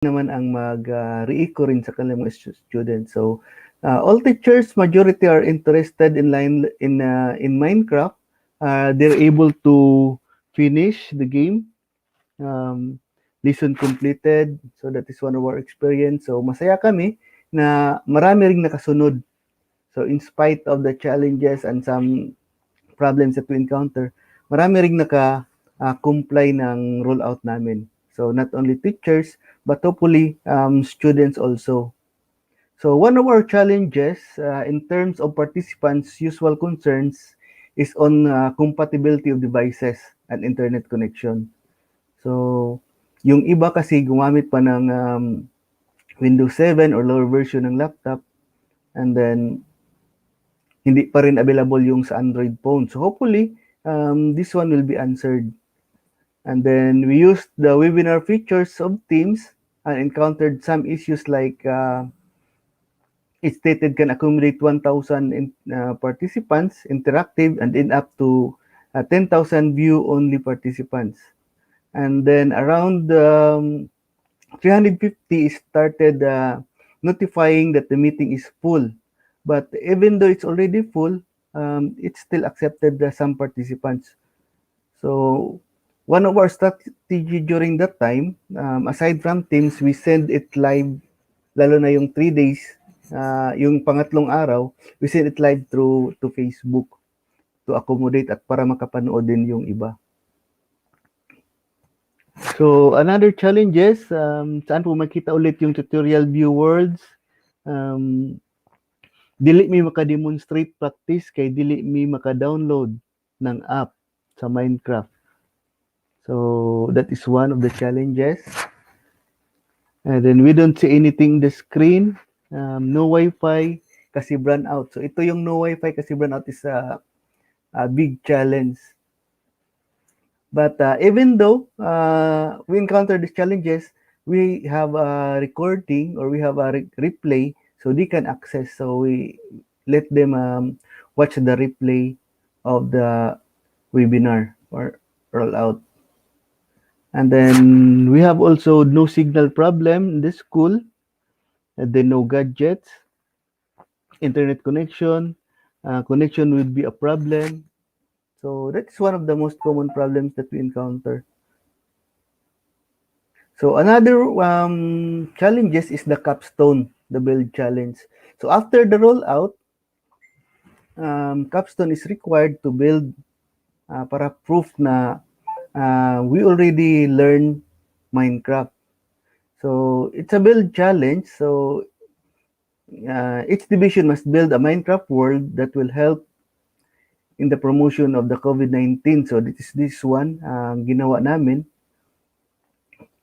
naman ang mag-re-echo rin sa kanilang mga students. So, all teachers, majority are interested in Minecraft. They're able to finish the game. Lesson completed. So, that is one of our experience. So, masaya kami na marami ring nakasunod. So, in spite of the challenges and some problems that we encounter, marami ring naka-comply ng rollout namin. So, not only teachers, but hopefully students also. So, one of our challenges in terms of participants' usual concerns is on compatibility of devices and internet connection. So, yung iba kasi gumamit pa ng Windows 7 or lower version ng laptop, and then hindi pa rin available yung sa Android phone. So hopefully, this one will be answered. And then we used the webinar features of Teams and encountered some issues like it stated can accommodate 1,000 participants, interactive, and in up to 10,000 view-only participants. And then around 350 started notifying that the meeting is full. But even though it's already full, it's still accepted some participants. So one of our strategy during that time, aside from Teams, we send it live, lalo na yung 3 days, yung pangatlong araw, we send it live through to Facebook to accommodate at para makapanood din yung iba. So another challenges, saan po makita ulit yung tutorial view words, dili mi maka-demonstrate practice kay dili mi maka-download ng app sa Minecraft. So that is one of the challenges. And then we don't see anything in the screen. No Wi-Fi kasi brownout out. So ito yung no Wi-Fi kasi brownout is a big challenge. But even though we encounter these challenges, we have a recording or we have a replay so they can access. So we let them watch the replay of the webinar or rollout. And then we have also no signal problem in the school. And then no gadgets, internet connection. Connection would be a problem. So that's one of the most common problems that we encounter. So another challenges is the capstone, the build challenge. So after the rollout, capstone is required to build para proof na we already learned Minecraft. So it's a build challenge. So each division must build a Minecraft world that will help in the promotion of the COVID-19. So this one ginawa namin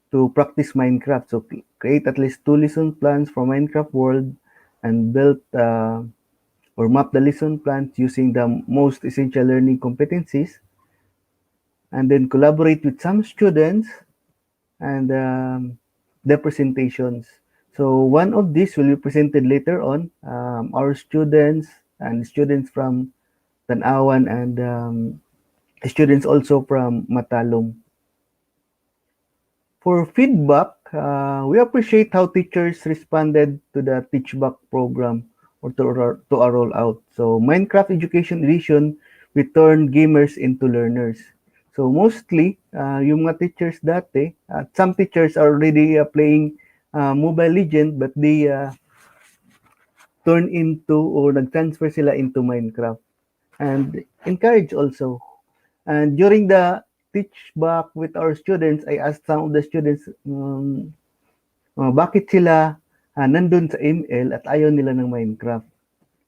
to practice Minecraft. So create at least 2 lesson plans for Minecraft world and build or map the lesson plans using the most essential learning competencies, and then collaborate with some students and the presentations. So one of these will be presented later on. Our students and students from Tanawan and students also from Matalom. For feedback, we appreciate how teachers responded to the Teachback program or to our rollout. So Minecraft Education Edition, we turned gamers into learners. So mostly, yung mga teachers dati, some teachers are already playing Mobile Legends, but they turn into or nag-transfer sila into Minecraft. And encourage also. And during the teach back with our students, I asked some of the students bakit sila nandun sa ML at ayaw nila ng Minecraft.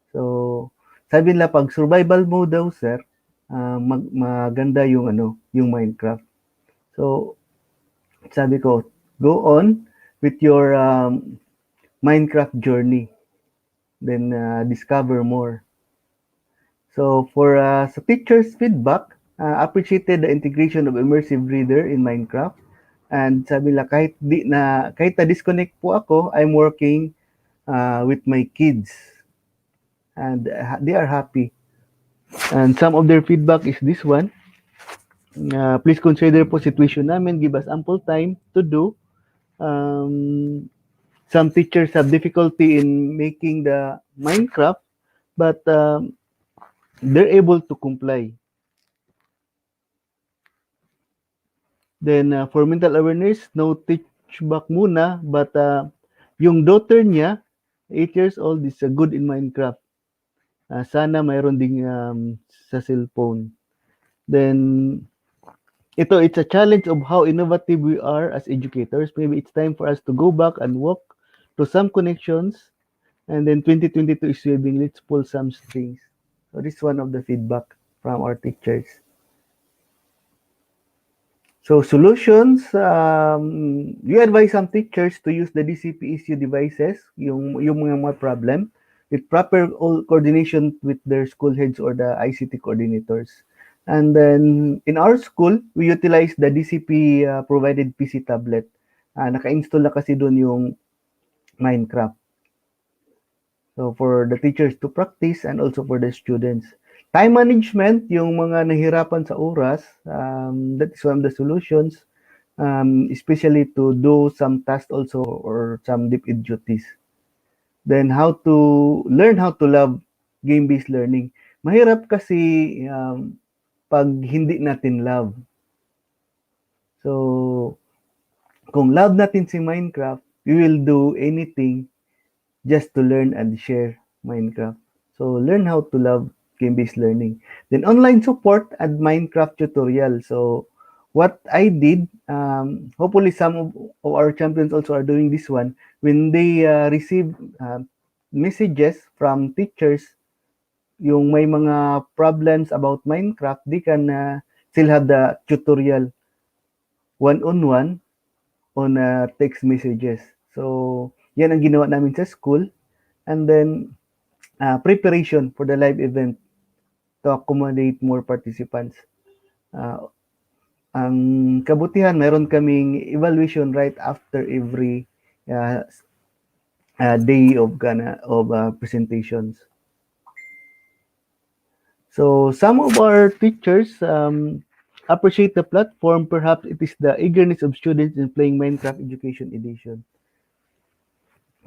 So, sabi nila pag survival mode daw, sir, maganda yung yung Minecraft. So, sabi ko, go on with your Minecraft journey. Then discover more. So, for sa teachers' feedback, appreciated the integration of immersive reader in Minecraft. And sabi nila, kahit na-disconnect po ako, I'm working with my kids. And they are happy. And some of their feedback is this one. Please consider po situation namin, give us ample time to do Um, some teachers have difficulty in making the Minecraft, but they're able to comply. Then for mental awareness, no teach back muna, but yung daughter niya, 8 years old, is good in Minecraft. Sana mayroon ding sa cellphone. Then it's a challenge of how innovative we are as educators. Maybe it's time for us to go back and walk to some connections. And then 2022 is swimming. Let's pull some strings. So this is one of the feedback from our teachers. So solutions, you advise some teachers to use the DCP-issue devices, yung mga problem, with proper coordination with their school heads or the ICT coordinators. And then in our school, we utilize the DCP provided PC tablet. Naka-install na kasi doon yung Minecraft. So for the teachers to practice and also for the students. Time management, yung mga nahirapan sa oras, that is one of the solutions, especially to do some tasks also or some DepEd duties. Then how to learn how to love game-based learning. Mahirap kasi pag hindi natin love. So, kung love natin si Minecraft, we will do anything just to learn and share Minecraft. So learn how to love game-based learning. Then online support and Minecraft tutorial. So what I did, hopefully some of our champions also are doing this one. When they receive messages from teachers, yung may mga problems about Minecraft, they can still have the tutorial one-on-one on text messages. So, yan ang ginawa namin sa school. And then, preparation for the live event to accommodate more participants. Ang kabutihan, meron kaming evaluation right after every day of presentations. So, some of our teachers appreciate the platform. Perhaps it is the eagerness of students in playing Minecraft Education Edition.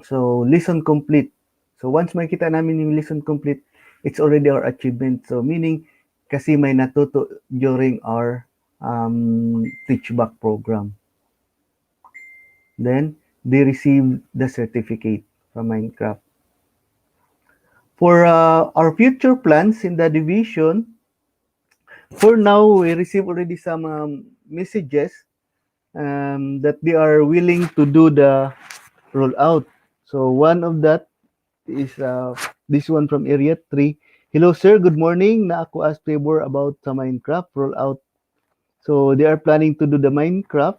So, lesson complete. So, once makita namin yung lesson complete, it's already our achievement. So, meaning, kasi may natuto during our teach back program. Then, they receive the certificate from Minecraft. For our future plans in the division, for now, we receive already some messages that they are willing to do the rollout. So, one of that is this one from Area 3. Hello sir, good morning. Na ako ask favor about sa Minecraft rollout. So they are planning to do the Minecraft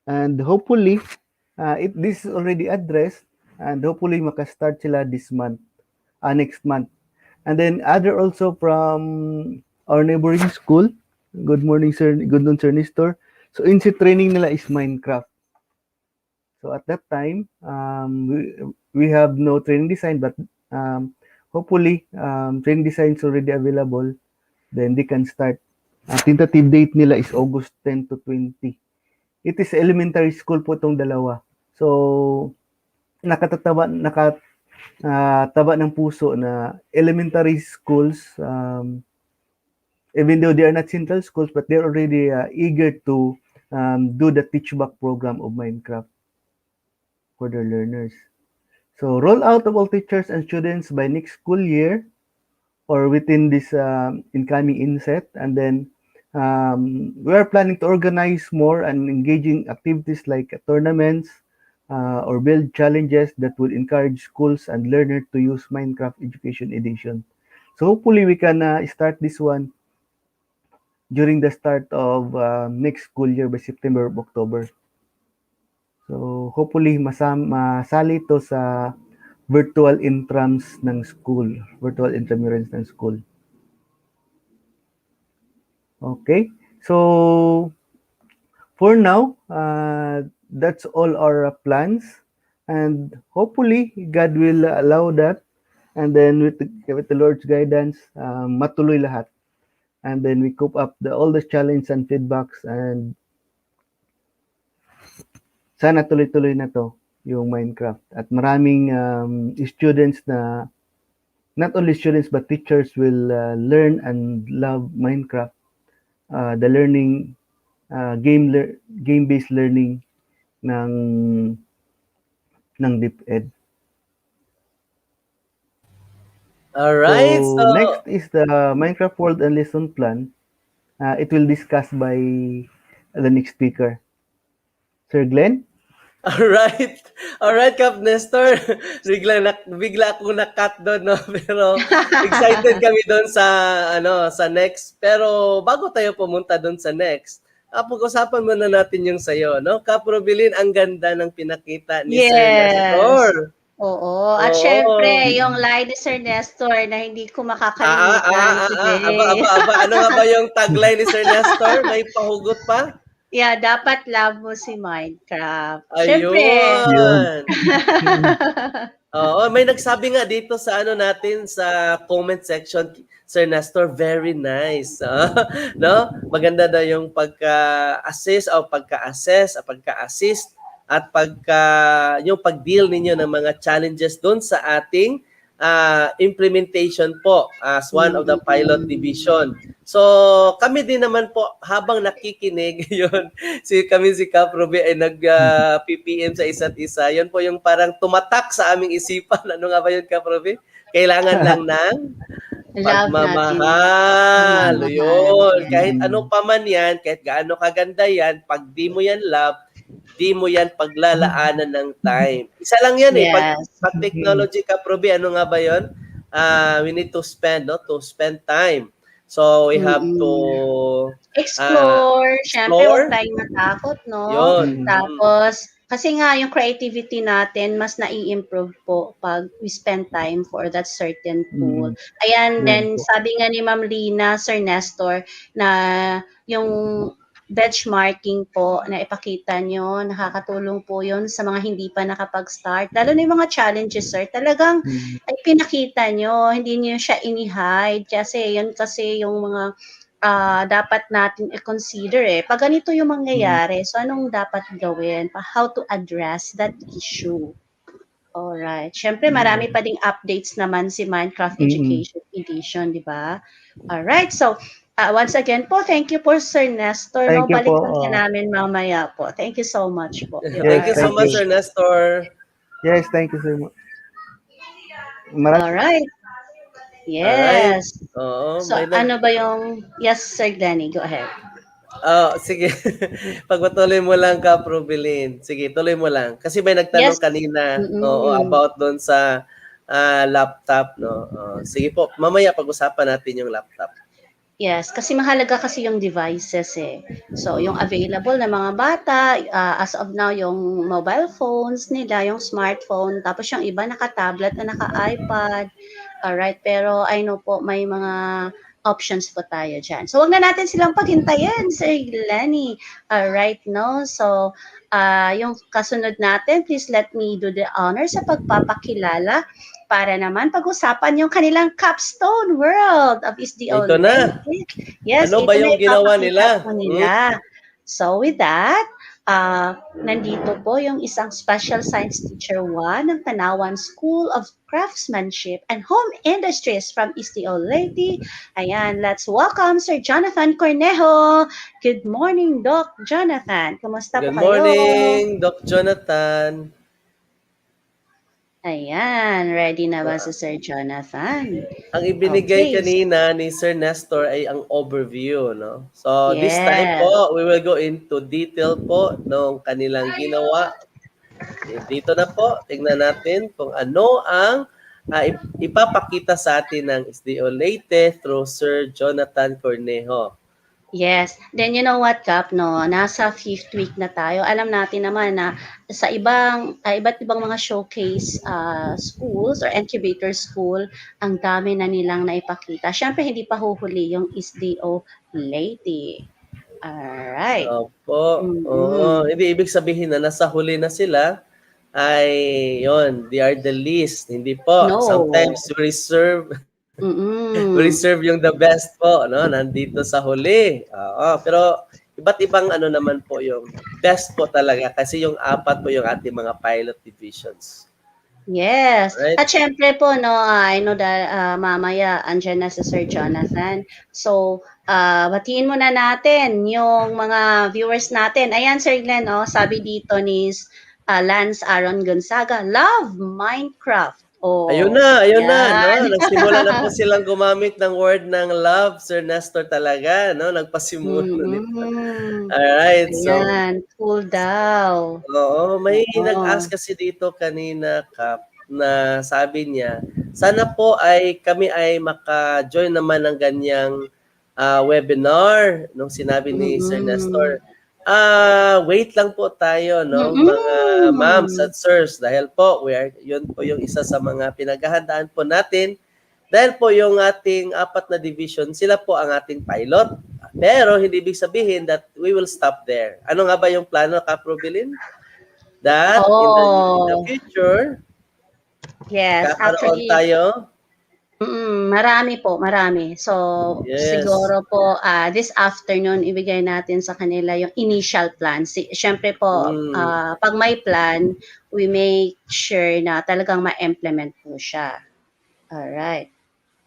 and hopefully this is already addressed and hopefully maka-start sila this month, next month. And then other also from our neighboring school. Good morning sir, good noon sir Nestor. So insi training nila is Minecraft. So at that time, we have no training design, but hopefully training design is already available. Then they can start. Tentative date nila is August 10 to 20. It is elementary school po itong dalawa. So nakataba ng puso na elementary schools, even though they are not central schools, but they're already eager to do the teach back program of Minecraft for their learners. So roll out of all teachers and students by next school year or within this incoming inset. And then we are planning to organize more and engaging activities like tournaments or build challenges that would encourage schools and learners to use Minecraft Education Edition. So hopefully we can start this one during the start of next school year by September or October. So hopefully masali to sa virtual intrams ng school, virtual intramurals ng school. Okay, so for now, that's all our plans, and hopefully God will allow that, and then with the Lord's guidance, matuloy lahat, and then we cope up all the challenges and feedbacks, and sana tuloy-tuloy na 'to, yung Minecraft at maraming, students na not only students but teachers will, learn and love Minecraft, the learning, game-based learning ng DepEd. Alright, So, next so is the Minecraft World and Lesson Plan. It will discussed by the next speaker. Sir Glenn? alright. Alright, Kap Nestor. Bigla akong na-cut doon, no? Pero excited kami doon sa sa next. Pero bago tayo pumunta doon sa next, pag-usapan muna natin yung sayo, no? Kap Robilin, ang ganda ng pinakita ni Sir Yes. Nestor. Oo. At Oo. syempre, yung Mm. line ni Sir Nestor na hindi ko Ah, ah, makakalimutan ah, ah, ah. Aba, today. aba, aba. Ano nga ba yung tagline ni Sir Nestor? May pahugot pa? Yeah, dapat love mo si Minecraft. Syempre. Yun. Ayun. Oo, may nagsabi nga dito sa natin sa comment section, Sir Nestor, very nice. No? Maganda daw yung pagka-assist o pagka-assess, pagka-assist at yung pag-deal ninyo ng mga challenges doon sa ating implementation po as one of the pilot Mm-mm. division. So, kami din naman po habang nakikinig yun, si Cap Ruby ay nag-PPM sa isa't isa. Yun po yung parang tumatak sa aming isipan. Ano nga ba yun, Cap Ruby? Kailangan lang ng Love natin. pagmamahal. Pagmamahal. Yun. Kahit Yes. ano pa man yan, kahit gaano kaganda yan, pag di mo yan love, di mo yan paglalaanan ng time. Isa lang yan eh. Yes. Pag technology ka, Proby, ano nga ba yun? We need to spend, no? To spend time. So, we have to Mm-mm. uh, Explore. Siyempre, huwag explore. tayong matakot, no? Yun. Mm. Tapos, kasi nga, yung creativity natin, mas nai-improve po pag we spend time for that certain tool. Mm. Ayan, Yan then po. sabi nga ni Ma'am Lina, Sir Nestor, na yung benchmarking po na ipakita nyo, nakakatulong po yun sa mga hindi pa nakapag-start. Lalo na yung mga challenges, sir, talagang Mm. ay pinakita nyo, hindi nyo siya ini-hide kasi yun kasi yung mga dapat natin i-consider eh. Pag ganito yung Mm. mangyayari, so anong dapat gawin? How to address that issue? Alright. Siyempre, marami pa ding updates naman si Minecraft Mm. Education Edition, di ba? Alright. So, once again po, thank you po, Sir Nestor. No, Thank you po. balikan ka namin mamaya po. Thank you so much po. Yes, Thank you so thank much, you. Sir Nestor. Yes, thank you so much. Maraming Alright. Alright. Yes. Oo, So, may ano ba yung... Yes, Sir Danny, go ahead. Sige. Pagpatuloy mo lang ka, Probilin. Sige, tuloy mo lang. Kasi may nagtanong Yes. kanina Mm-mm. about doon sa laptop, no. Sige po, mamaya pag-usapan natin yung laptop. Yes, kasi mahalaga kasi yung devices eh. So, yung available na mga bata, as of now, yung mobile phones nila, yung smartphone, tapos yung iba naka-tablet na naka-iPad. Alright, pero I know po may mga options po tayo dyan. So, wag na natin silang paghintayin, Sir Lenny. Alright, no? So, yung kasunod natin, please let me do the honor sa pagpapakilala para naman pag-usapan yung kanilang capstone world of SDO Ito na. Latest. Yes, Ano ito ba na yung ginawa ipapakita nila? po nila. So with that, nandito po yung isang special science teacher 1 ng Tanawan School of Craftsmanship and Home Industries from SDO Leyte. Ayan, let's welcome Sir Jonathan Cornejo. Good morning, Doc Jonathan. Kumusta po Good kayo? morning, Doc Jonathan. Ayan, ready na ba si Sir Jonathan? Ang ibinigay Okay. kanina ni Sir Nestor ay ang overview, no? So, this time Yes. po, we will go into detail po ng kanilang ginawa. Dito na po, tingnan natin kung ano ang ipapakita sa atin ng SDO Leyte through Sir Jonathan Cornejo. Yes. Then you know what, Kap, no? Nasa 5th week na tayo. Alam natin naman na sa iba't ibang mga showcase schools or incubator school, ang dami na nilang naipakita. Siyempre, hindi pa huhuli yung SDO Leyte. Alright. Opo. Oo. Mm-mm. Hindi ibig sabihin na nasa huli na sila ay yon, they are the least. Hindi po. No. Sometimes we Mm-mm. reserve yung the best po, no? Nandito sa huli. Oo, pero iba't ibang ano naman po yung best po talaga kasi yung apat po yung ating mga pilot divisions. Yes. Alright? At syempre po, no, I know that mamaya andyan na si Sir Jonathan. So, batiin muna natin yung mga viewers natin. Ayan, Sir Glenn, oh, sabi dito ni Lance Aaron Gonzaga, love Minecraft. Oh, Ayun na, no? yan. Nagsimula na po silang gumamit ng word ng love, Sir Nestor talaga, no? Nagpasimula na nito. Mm-mm. Alright, so Ayan, cool daw. oo, may Oo. nag-ask kasi dito kanina, Kap, na sabi niya, sana po ay kami ay maka-join naman ng ganyang webinar nung sinabi ni Sir Mm-mm. Nestor. Wait lang po tayo, no, mga ma'ams Mm-mm. at sirs, dahil po yun po yung isa sa mga pinaghahandaan po natin. Dahil po yung ating apat na division, sila po ang ating pilot. Pero hindi ibig sabihin that we will stop there. Ano nga ba yung plano, Kaprobilin? That in the Oh, future, yes, kakaroon actually, tayo. marami po, marami. So, Yes. siguro po, this afternoon, ibigay natin sa kanila yung initial plan. Siyempre po, Mm. pag may plan, we make sure na talagang ma-implement po siya. Alright.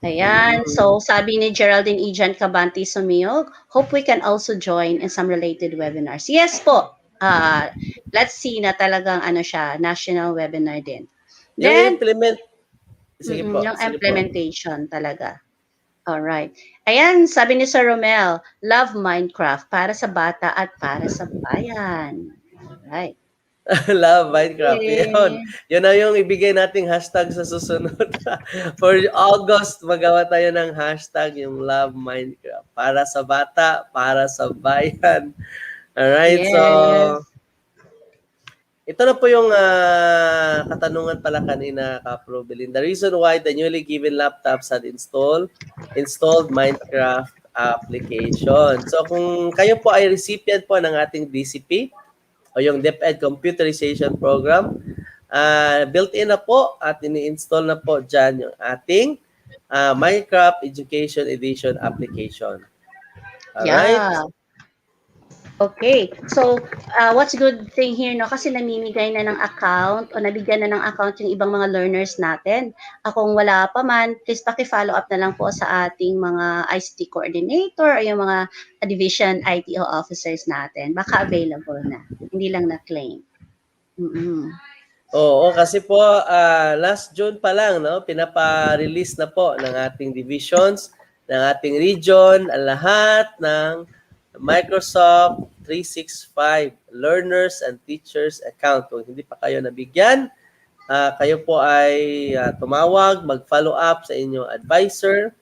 Ayan. Mm. So, sabi ni Geraldine Ejan Cabanti Sumiyog, hope we can also join in some related webinars. Yes po. Let's see na talagang ano siya, national webinar din. Yung Then, implement, sige po, yung sige po. implementation talaga. Alright. Ayan, sabi ni Sir Romel, love Minecraft para sa bata at para sa bayan. Alright. Love Minecraft. Yun. Okay. Yun na yung ibigay nating hashtag sa susunod. For August, magawa tayo ng hashtag yung Love Minecraft. Para sa bata, para sa bayan. Alright, so Yes. ito na po yung katanungan pala kanina, Kapro Belin. The reason why the newly given laptops had installed Minecraft application. So kung kayo po ay recipient po ng ating DCP o yung DepEd Computerization Program, built-in na po at ini-install na po dyan yung ating Minecraft Education Edition application. Alright? Yeah. Okay. So, what's good thing here, no? Kasi namimigay na ng account o nabigyan na ng account yung ibang mga learners natin. Kung wala pa man, please paki-follow up na lang po sa ating mga ICT coordinator o yung mga division ITO officers natin. Baka available na. Hindi lang na-claim. Mm-mm. Oo, kasi po last June pa lang, no, pinapa-release na po ng ating divisions, ng ating region, ang lahat ng Microsoft 365 learners and teachers account. Kung hindi pa kayo nabigyan, kayo po ay tumawag, mag-follow up sa inyong advisor,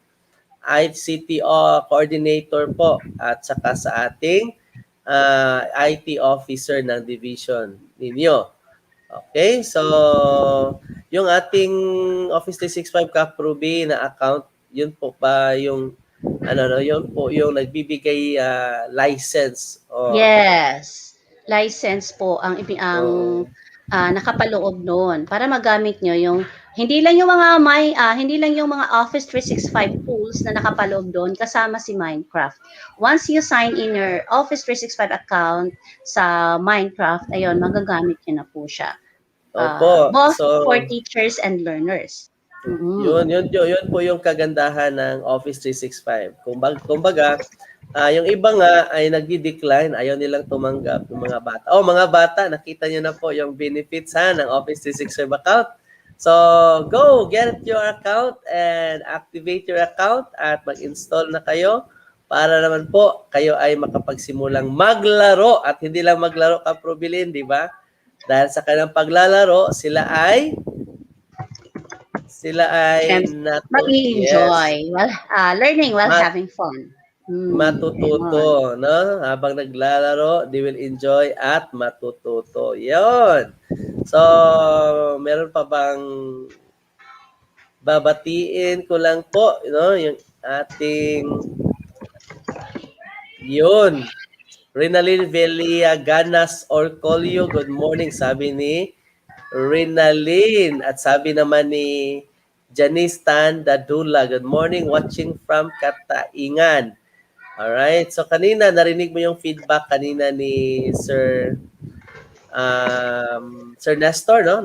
ICT coordinator po, at saka sa ating IT officer ng division ninyo. Okay, so yung ating Office 365 Kapruby na account, yun po ba yung yun po yung nagbibigay license Yes. License po ang oo. nakapaloob noon para magamit nyo yung hindi lang yung mga Office 365 tools na nakapaloob doon kasama si Minecraft. Once you sign in your Office 365 account sa Minecraft, ayun, magagamit nyo na po siya. Opo. Both So for teachers and learners. yun po yung kagandahan ng Office 365. Kumbaga, yung iba nga ay nagdi-decline, ayaw nilang tumanggap ng mga bata. Oh, mga bata, nakita niyo na po yung benefits ng Office 365 account. So, go get your account and activate your account at mag-install na kayo para naman po kayo ay makapagsimulang maglaro at hindi lang maglaro Kaprobilin, di ba? Dahil sa kanilang paglalaro, sila ay Siyempre, mag-enjoy yes, while learning while mat having fun. Ganon. matututo, no? Habang naglalaro, they will enjoy at matututo. 'Yon. So, meron pa bang babatiin ko lang po, no, yung ating yun. Rinalyn Villaganas Orcolio, good morning, sabi ni Rinalyn. At sabi naman ni Janice Tan Dadula, good morning, watching from Kataingan. Alright. So kanina, narinig mo yung feedback kanina ni Sir Nestor, no?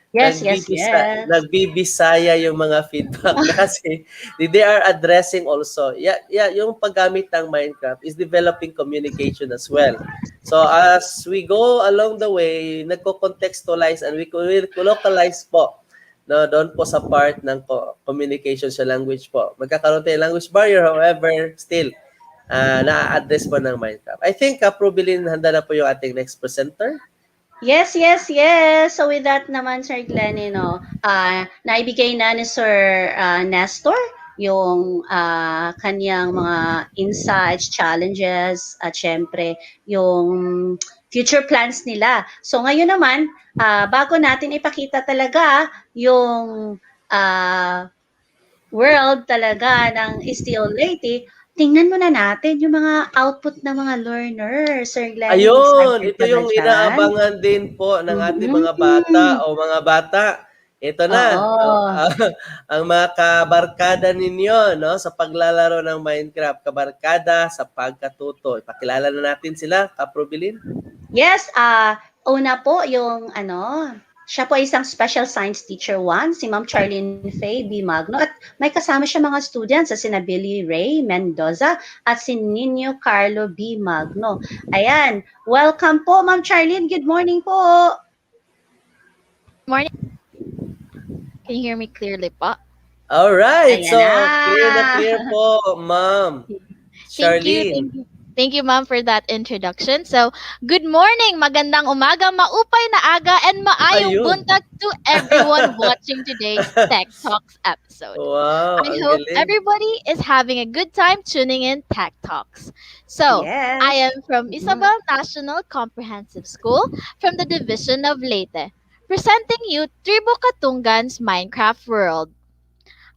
Yes, yes, yes. Nagbibisaya yung mga feedback kasi they are addressing also. Yeah, yung paggamit ng Minecraft is developing communication as well. So as we go along the way, nagko-contextualize and we will localize po, no, doon po sa part ng communication sa language po. Magkakaroon tayo ng language barrier, however, still, na-address po ng Minecraft. I think, Prubilin, handa na po yung ating next presenter. Yes, yes, yes. So with that naman, Sir Glenn, naibigay na ni Sir Nestor yung kanyang mga insights, challenges, at syempre yung future plans nila. So ngayon naman, bago natin ipakita talaga yung world talaga ng Still Lady, tingnan muna natin yung mga output ng mga learners. Sir Glenn, Ayun, excited ito ka ba yung dyan? inaabangan din po ng ating mga Mm. bata o mga bata. Ito na, Oo. ang mga kabarkada ninyo, no, sa paglalaro ng Minecraft, kabarkada sa pagkatuto. Ipakilala na natin sila, Kaprobilin. Yes, una po yung siya po ay isang special science teacher 1, si Ma'am Charlene Faye B. Magno. At may kasama siya mga students sa sina Billy Ray Mendoza at si Nino Carlo B. Magno. Ayan, welcome po Ma'am Charlene. Good morning po. Morning. Can you hear me clearly po? Alright, Ayan so na. clear po, Ma'am Thank you, Charlene. thank you. Thank you, ma'am, for that introduction. So, good morning, magandang umaga, maupay na aga, and maayong Ayun. buntag to everyone watching today's Tech Talks episode. Wow, I ang hope galing. everybody is having a good time tuning in Tech Talks. So, Yes. I am from Mhm. Isabel National Comprehensive School from the Division of Leyte, presenting you Tribo Katungan's Minecraft World.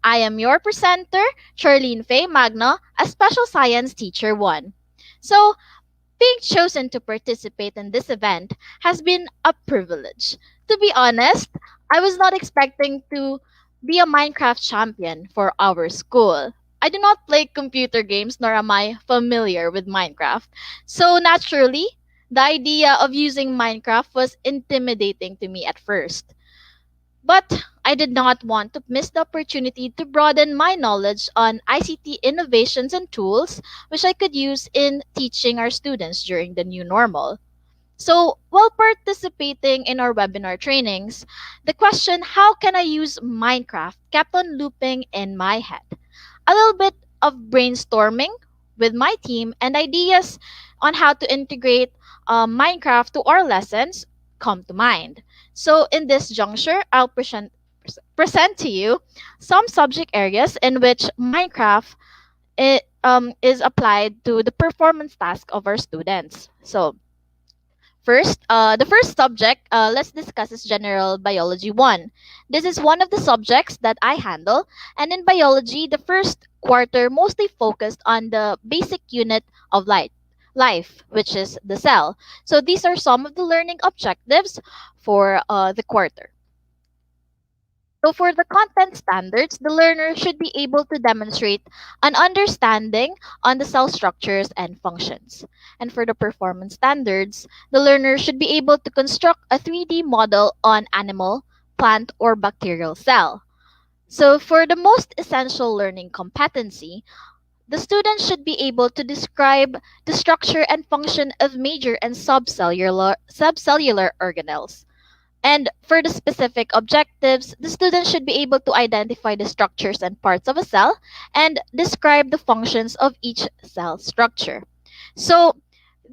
I am your presenter, Charlene Faye Magno, a Special Science Teacher 1. So, being chosen to participate in this event has been a privilege. To be honest, I was not expecting to be a Minecraft champion for our school. I do not play computer games nor am I familiar with Minecraft. So, naturally, the idea of using Minecraft was intimidating to me at first. But I did not want to miss the opportunity to broaden my knowledge on ICT innovations and tools which I could use in teaching our students during the new normal. So, while participating in our webinar trainings, the question, how can I use Minecraft, kept on looping in my head. A little bit of brainstorming with my team and ideas on how to integrate Minecraft to our lessons come to mind. So, in this juncture, I'll present to you some subject areas in which Minecraft is applied to the performance task of our students. So, the first subject, let's discuss is General Biology 1. This is one of the subjects that I handle, and in biology, the first quarter mostly focused on the basic unit of life, which is the cell. So these are some of the learning objectives for the quarter. So for the content standards, the learner should be able to demonstrate an understanding on the cell structures and functions. And for the performance standards, the learner should be able to construct a 3D model on animal, plant, or bacterial cell. So for the most essential learning competency, the student should be able to describe the structure and function of major and subcellular organelles. And for the specific objectives, the student should be able to identify the structures and parts of a cell and describe the functions of each cell structure. So,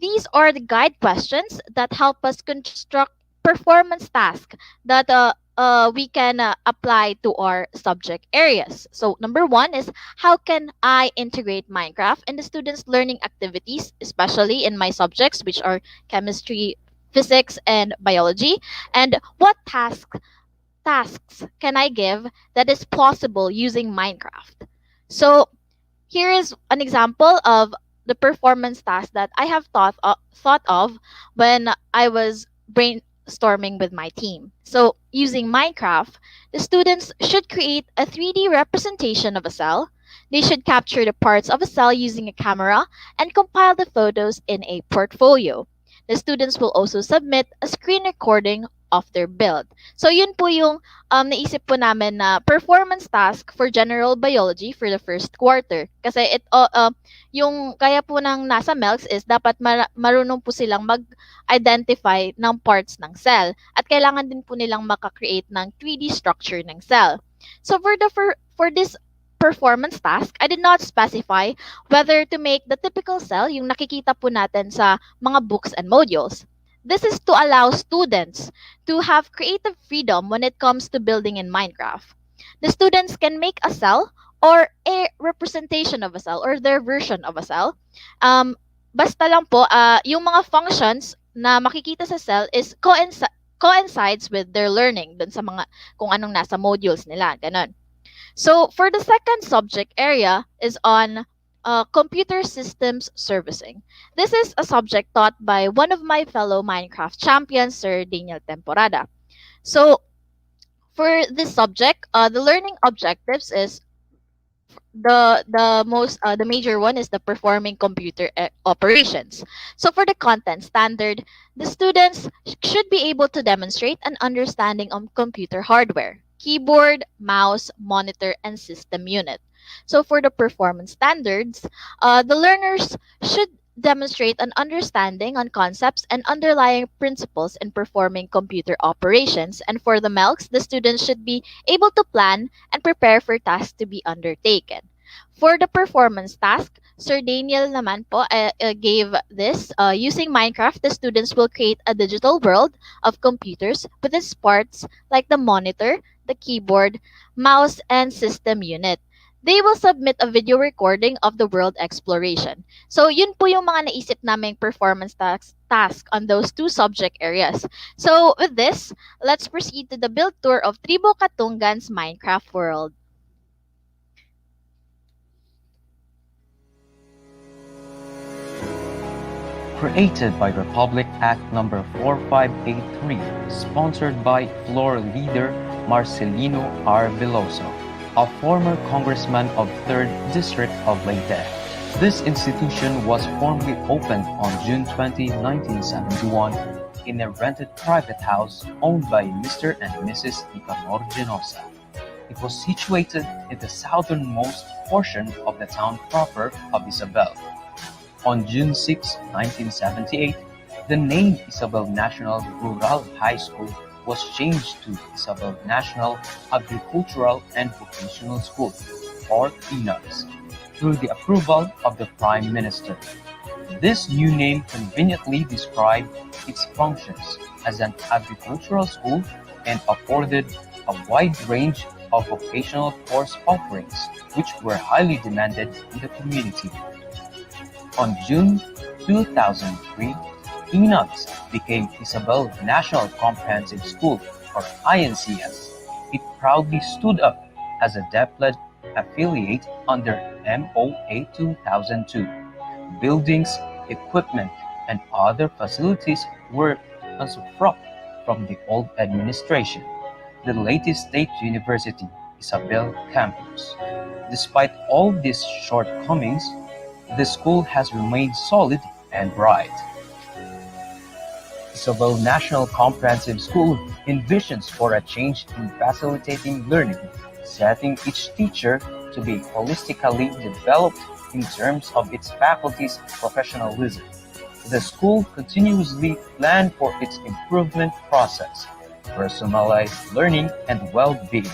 these are the guide questions that help us construct performance tasks that we can apply to our subject areas. So, number one is, how can I integrate Minecraft in the students' learning activities, especially in my subjects, which are chemistry, physics, and biology? And what tasks can I give that is plausible using Minecraft? So here is an example of the performance task that I have thought of when I was brainstorming with my team. So using Minecraft, the students should create a 3D representation of a cell, They should capture the parts of a cell using a camera and compile the photos in a portfolio. The students will also submit a screen recording of their build. So yun po yung naisip po namin na performance task for general biology for the first quarter. Kasi yung kaya po ng nasa MELCS is dapat marunong po silang mag-identify ng parts ng cell at kailangan din po nilang makakreate ng 3D structure ng cell. So for this performance task, I did not specify whether to make the typical cell yung nakikita po natin sa mga books and modules. This is to allow students to have creative freedom when it comes to building in Minecraft. The students can make a cell or a representation of a cell or their version of a cell. Basta lang po, yung mga functions na makikita sa cell is coincides with their learning dun sa mga kung anong nasa modules nila, ganun. So for the second subject area is on computer systems servicing. This is a subject taught by one of my fellow Minecraft champions, Sir Daniel Temporada. So for this subject, the learning objectives is the major one is the performing computer operations. So for the content standard, the students should be able to demonstrate an understanding of computer hardware, keyboard, mouse, monitor, and system unit. So for the performance standards, the learners should demonstrate an understanding on concepts and underlying principles in performing computer operations. And for the MELCs, the students should be able to plan and prepare for tasks to be undertaken. For the performance task, Sir Daniel naman po gave this. Using Minecraft, the students will create a digital world of computers with its parts like the monitor, the keyboard, mouse, and system unit. They will submit a video recording of the world exploration. So yun po yung mga naisip naming performance task on those two subject areas. So with this, let's proceed to the build tour of Tribo Katungan's Minecraft world. Created by Republic Act No. 4583, sponsored by floor leader Marcelino R. Veloso, a former congressman of 3rd District of Leyte. This institution was formally opened on June 20, 1971 in a rented private house owned by Mr. and Mrs. Nicanor Genosa. It was situated in the southernmost portion of the town proper of Isabel. On June 6, 1978, the name Isabel National Rural High School was changed to Isabel National Agricultural and Vocational School, or INAVS, through the approval of the Prime Minister. This new name conveniently described its functions as an agricultural school and afforded a wide range of vocational course offerings, which were highly demanded in the community. On June 2003, INAVS became Isabel National Comprehensive School, or INCS. It proudly stood up as a DepEd affiliate under MOA 2002. Buildings, equipment, and other facilities were usufruct from the old administration. The latest state university, Isabel Campus. Despite all these shortcomings, the school has remained solid and bright. Isabel National Comprehensive School envisions for a change in facilitating learning, setting each teacher to be holistically developed in terms of its faculty's professionalism. The school continuously plans for its improvement process, personalized learning, and well-being.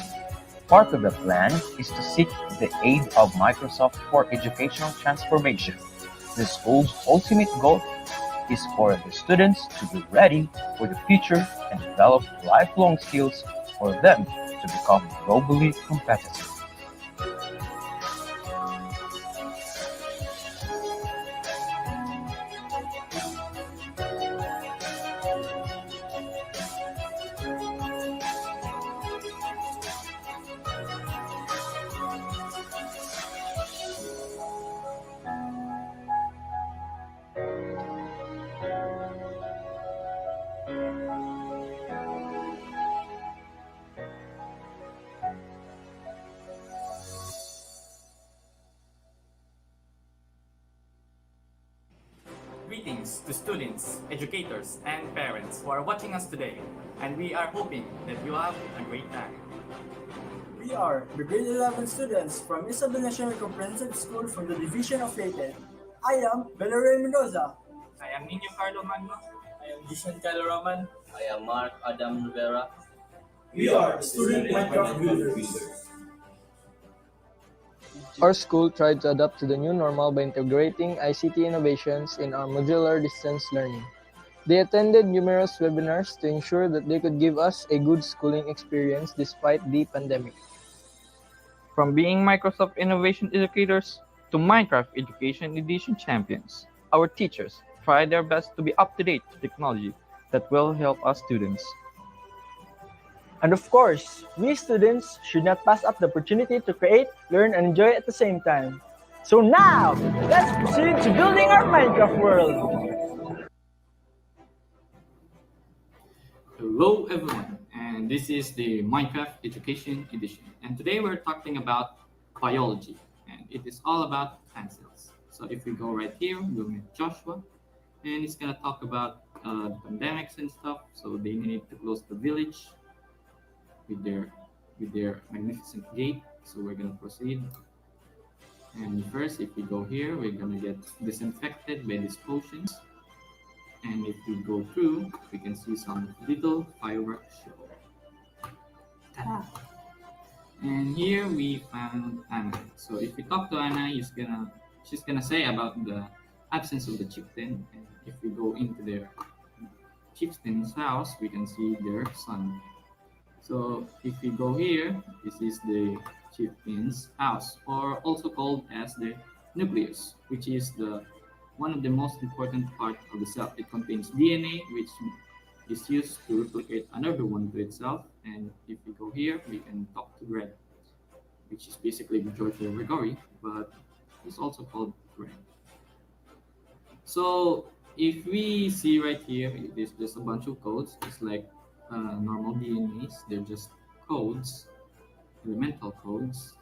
Part of the plan is to seek the aid of Microsoft for educational transformation. The school's ultimate goal is for the students to be ready for the future and develop lifelong skills for them to become globally competitive. greetings to students, educators, and parents who are watching us today, and we are hoping that you have a great time. We are the grade 11 students from Isabel National Comprehensive School from the Division of Leyte. I am Valerie Mendoza. I am Nino Carlo Magno. I am Gishan Kylo Roman. I am Mark Adam Rivera. We are student Minecraft builders. Our school tried to adapt to the new normal by integrating ICT innovations in our modular distance learning. They attended numerous webinars to ensure that they could give us a good schooling experience despite the pandemic. From being Microsoft Innovation Educators to Minecraft Education Edition champions, our teachers try their best to be up to date to technology that will help us students. And of course, we students should not pass up the opportunity to create, learn, and enjoy at the same time. So now, let's proceed to building our Minecraft world! Hello everyone, and this is the Minecraft Education Edition. And today we're talking about biology, and it is all about plant cells. So if we go right here, we'll meet Joshua, and he's gonna talk about the pandemics and stuff. So they need to close the village with their magnificent gate. So we're gonna proceed. And first, if we go here, we're gonna get disinfected by these potions. And if we go through, we can see some little fireworks show. Ta-da! And here we found Anna. So if we talk to Anna, she's gonna say about the absence of the chieftain. And if we go into their chieftain's house, we can see their son. So if we go here, this is the chieftain's house, or also called as the nucleus, which is one of the most important part of the cell. It contains DNA, which is used to replicate another one to itself. And if we go here, we can talk to Greg, which is basically Giorgio Rigori, but it's also called Greg. So if we see right here, there's just a bunch of codes. It's like normal DNAs. They're just codes, elemental codes.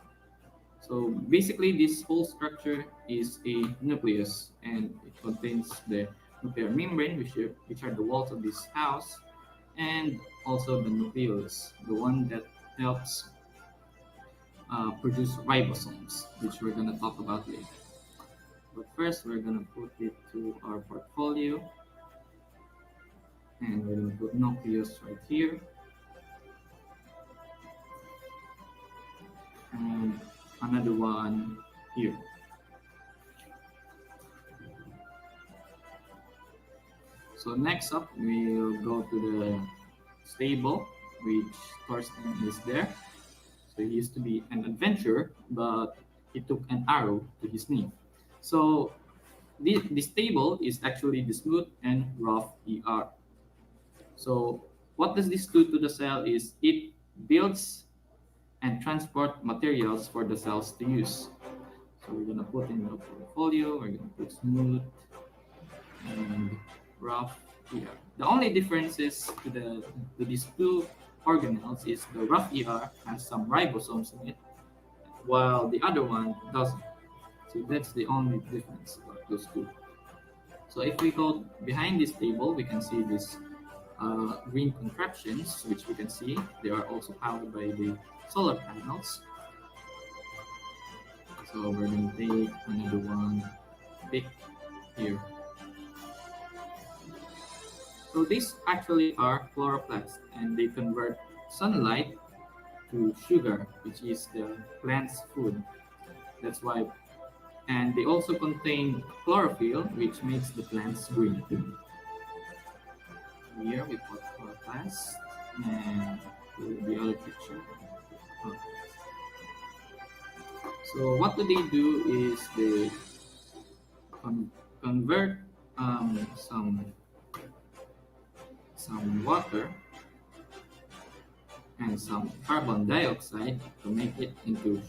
So basically, this whole structure is a nucleus, and it contains the nuclear membrane, which are the walls of this house, and also the nucleus, the one that helps produce ribosomes, which we're going to talk about later. But first, we're going to put it to our portfolio, and we're going to put nucleus right here. And another one here. So next up, we'll go to the stable, which Thorsten is there. So he used to be an adventurer, but he took an arrow to his knee. So this table is actually the smooth and rough ER. So what does this do to the cell is it builds and transport materials for the cells to use. So we're gonna put in the portfolio, we're gonna put smooth and rough here. The only differences to these two organelles is the rough ER has some ribosomes in it, while the other one doesn't. So that's the only difference about those two. So if we go behind this table, we can see this green contraptions, which we can see they are also powered by the solar panels. So we're going to take another one big here. So these actually are chloroplasts, and they convert sunlight to sugar, which is the plant's food. That's why. And they also contain chlorophyll, which makes the plants green. Here we put chloroplast, and the other picture. So what do they do is they convert some water and some carbon dioxide to make it into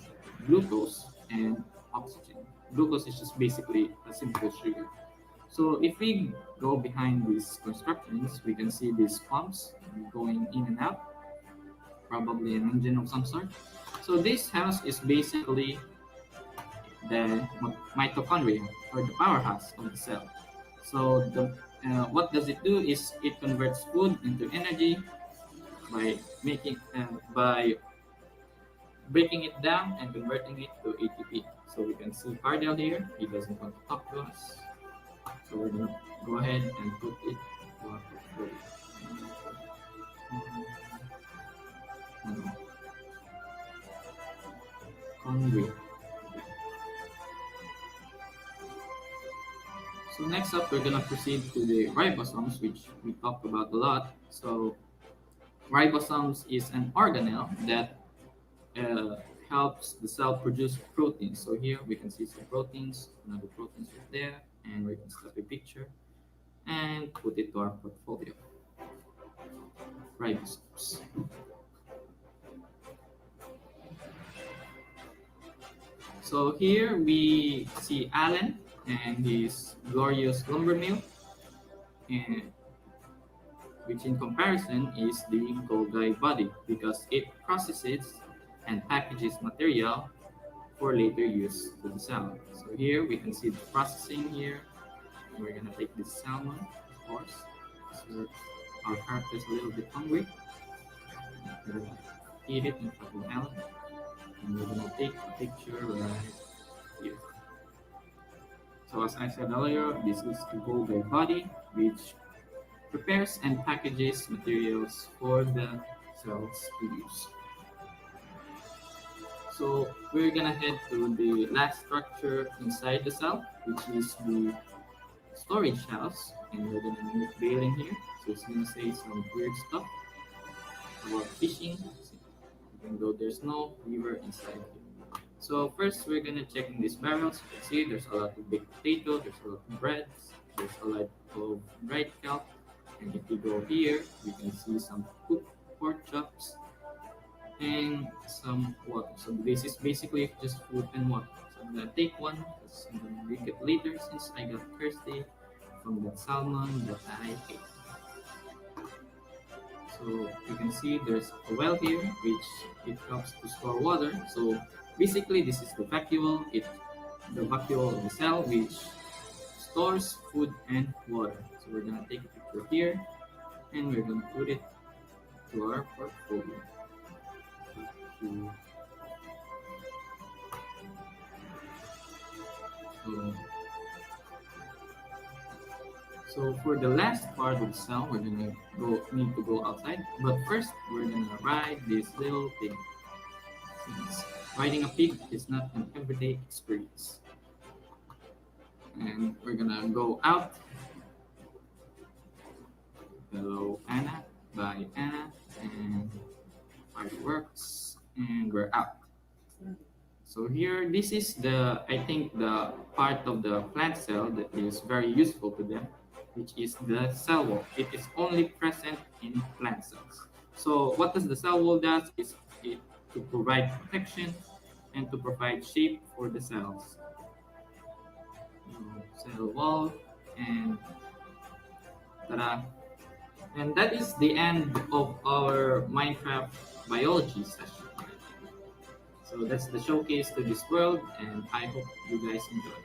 glucose and oxygen. Glucose is just basically a simple sugar. So if we go behind these constructions, we can see these pumps going in and out, probably an engine of some sort. So this house is basically the mitochondria, or the powerhouse of the cell. So what does it do is it converts food into energy by breaking it down and converting it to ATP. So we can see Cardell here. He doesn't want to talk to us. So we're gonna go ahead and put it to our portfolio. Conway. So next up, we're gonna proceed to the ribosomes, which we talked about a lot. So ribosomes is an organelle that helps the cell produce proteins. So here we can see some proteins, another proteins right there, and we can snap a picture and put it to our portfolio. Ribosomes. So here we see Alan and his glorious lumber mill, and which in comparison is the Golgi body because it processes and packages material for later use to the cell. So here we can see the processing here. We're gonna take this salmon, of course. So our character is a little bit hungry. We're gonna eat it in front of Alan. And we're gonna take a picture right here. So as I said earlier, this is the Golgi body, which prepares and packages materials for the cells to use. So we're gonna head to the last structure inside the cell, which is the storage house, and we're gonna move Bale in here. So it's gonna say some weird stuff about fishing, even though there's no river inside here. So first we're gonna check in these barrels. You can see there's a lot of baked potato, there's a lot of breads, there's a lot of dried kelp, and if we go here, we can see some cooked pork chops and some water. So this is basically just food and water. So I'm gonna take one because I'm gonna drink it later since I got thirsty from that salmon that I ate. So you can see there's a well here which it helps to store water. So basically this is the vacuole, the vacuole of the cell which stores food and water. So we're gonna take a picture here and we're gonna put it to our portfolio. So for the last part of the cell, we're gonna need to go outside. But first, we're gonna ride this little pig. Since riding a pig is not an everyday experience. And we're gonna go out. Hello, Anna. Bye, Anna. And fireworks. And we're out. So here, this is I think the part of the plant cell that is very useful to them, which is the cell wall. It is only present in plant cells. So what does the cell wall does is it to provide protection and to provide shape for the cells. Cell wall and ta-da. And that is the end of our Minecraft biology session. So that's the showcase to this world, and I hope you guys enjoy.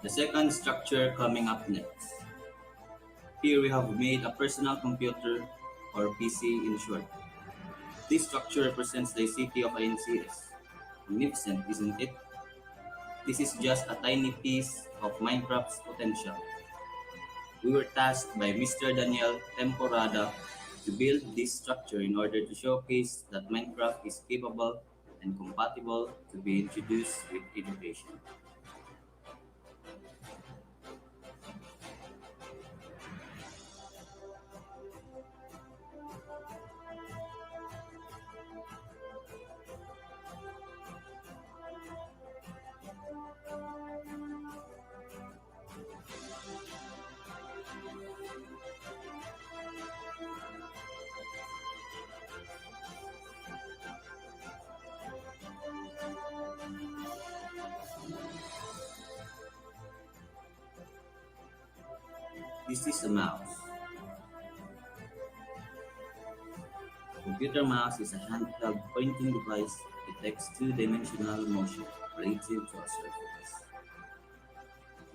The second structure coming up next. Here we have made a personal computer, or PC in short. This structure represents the city of INCS. Magnificent, isn't it? This is just a tiny piece of Minecraft's potential. We were tasked by Mr. Daniel Temporada to build this structure in order to showcase that Minecraft is capable and compatible to be introduced with education. This is a mouse. computer mouse is a handheld pointing device. It detects two-dimensional motion relative to a surface.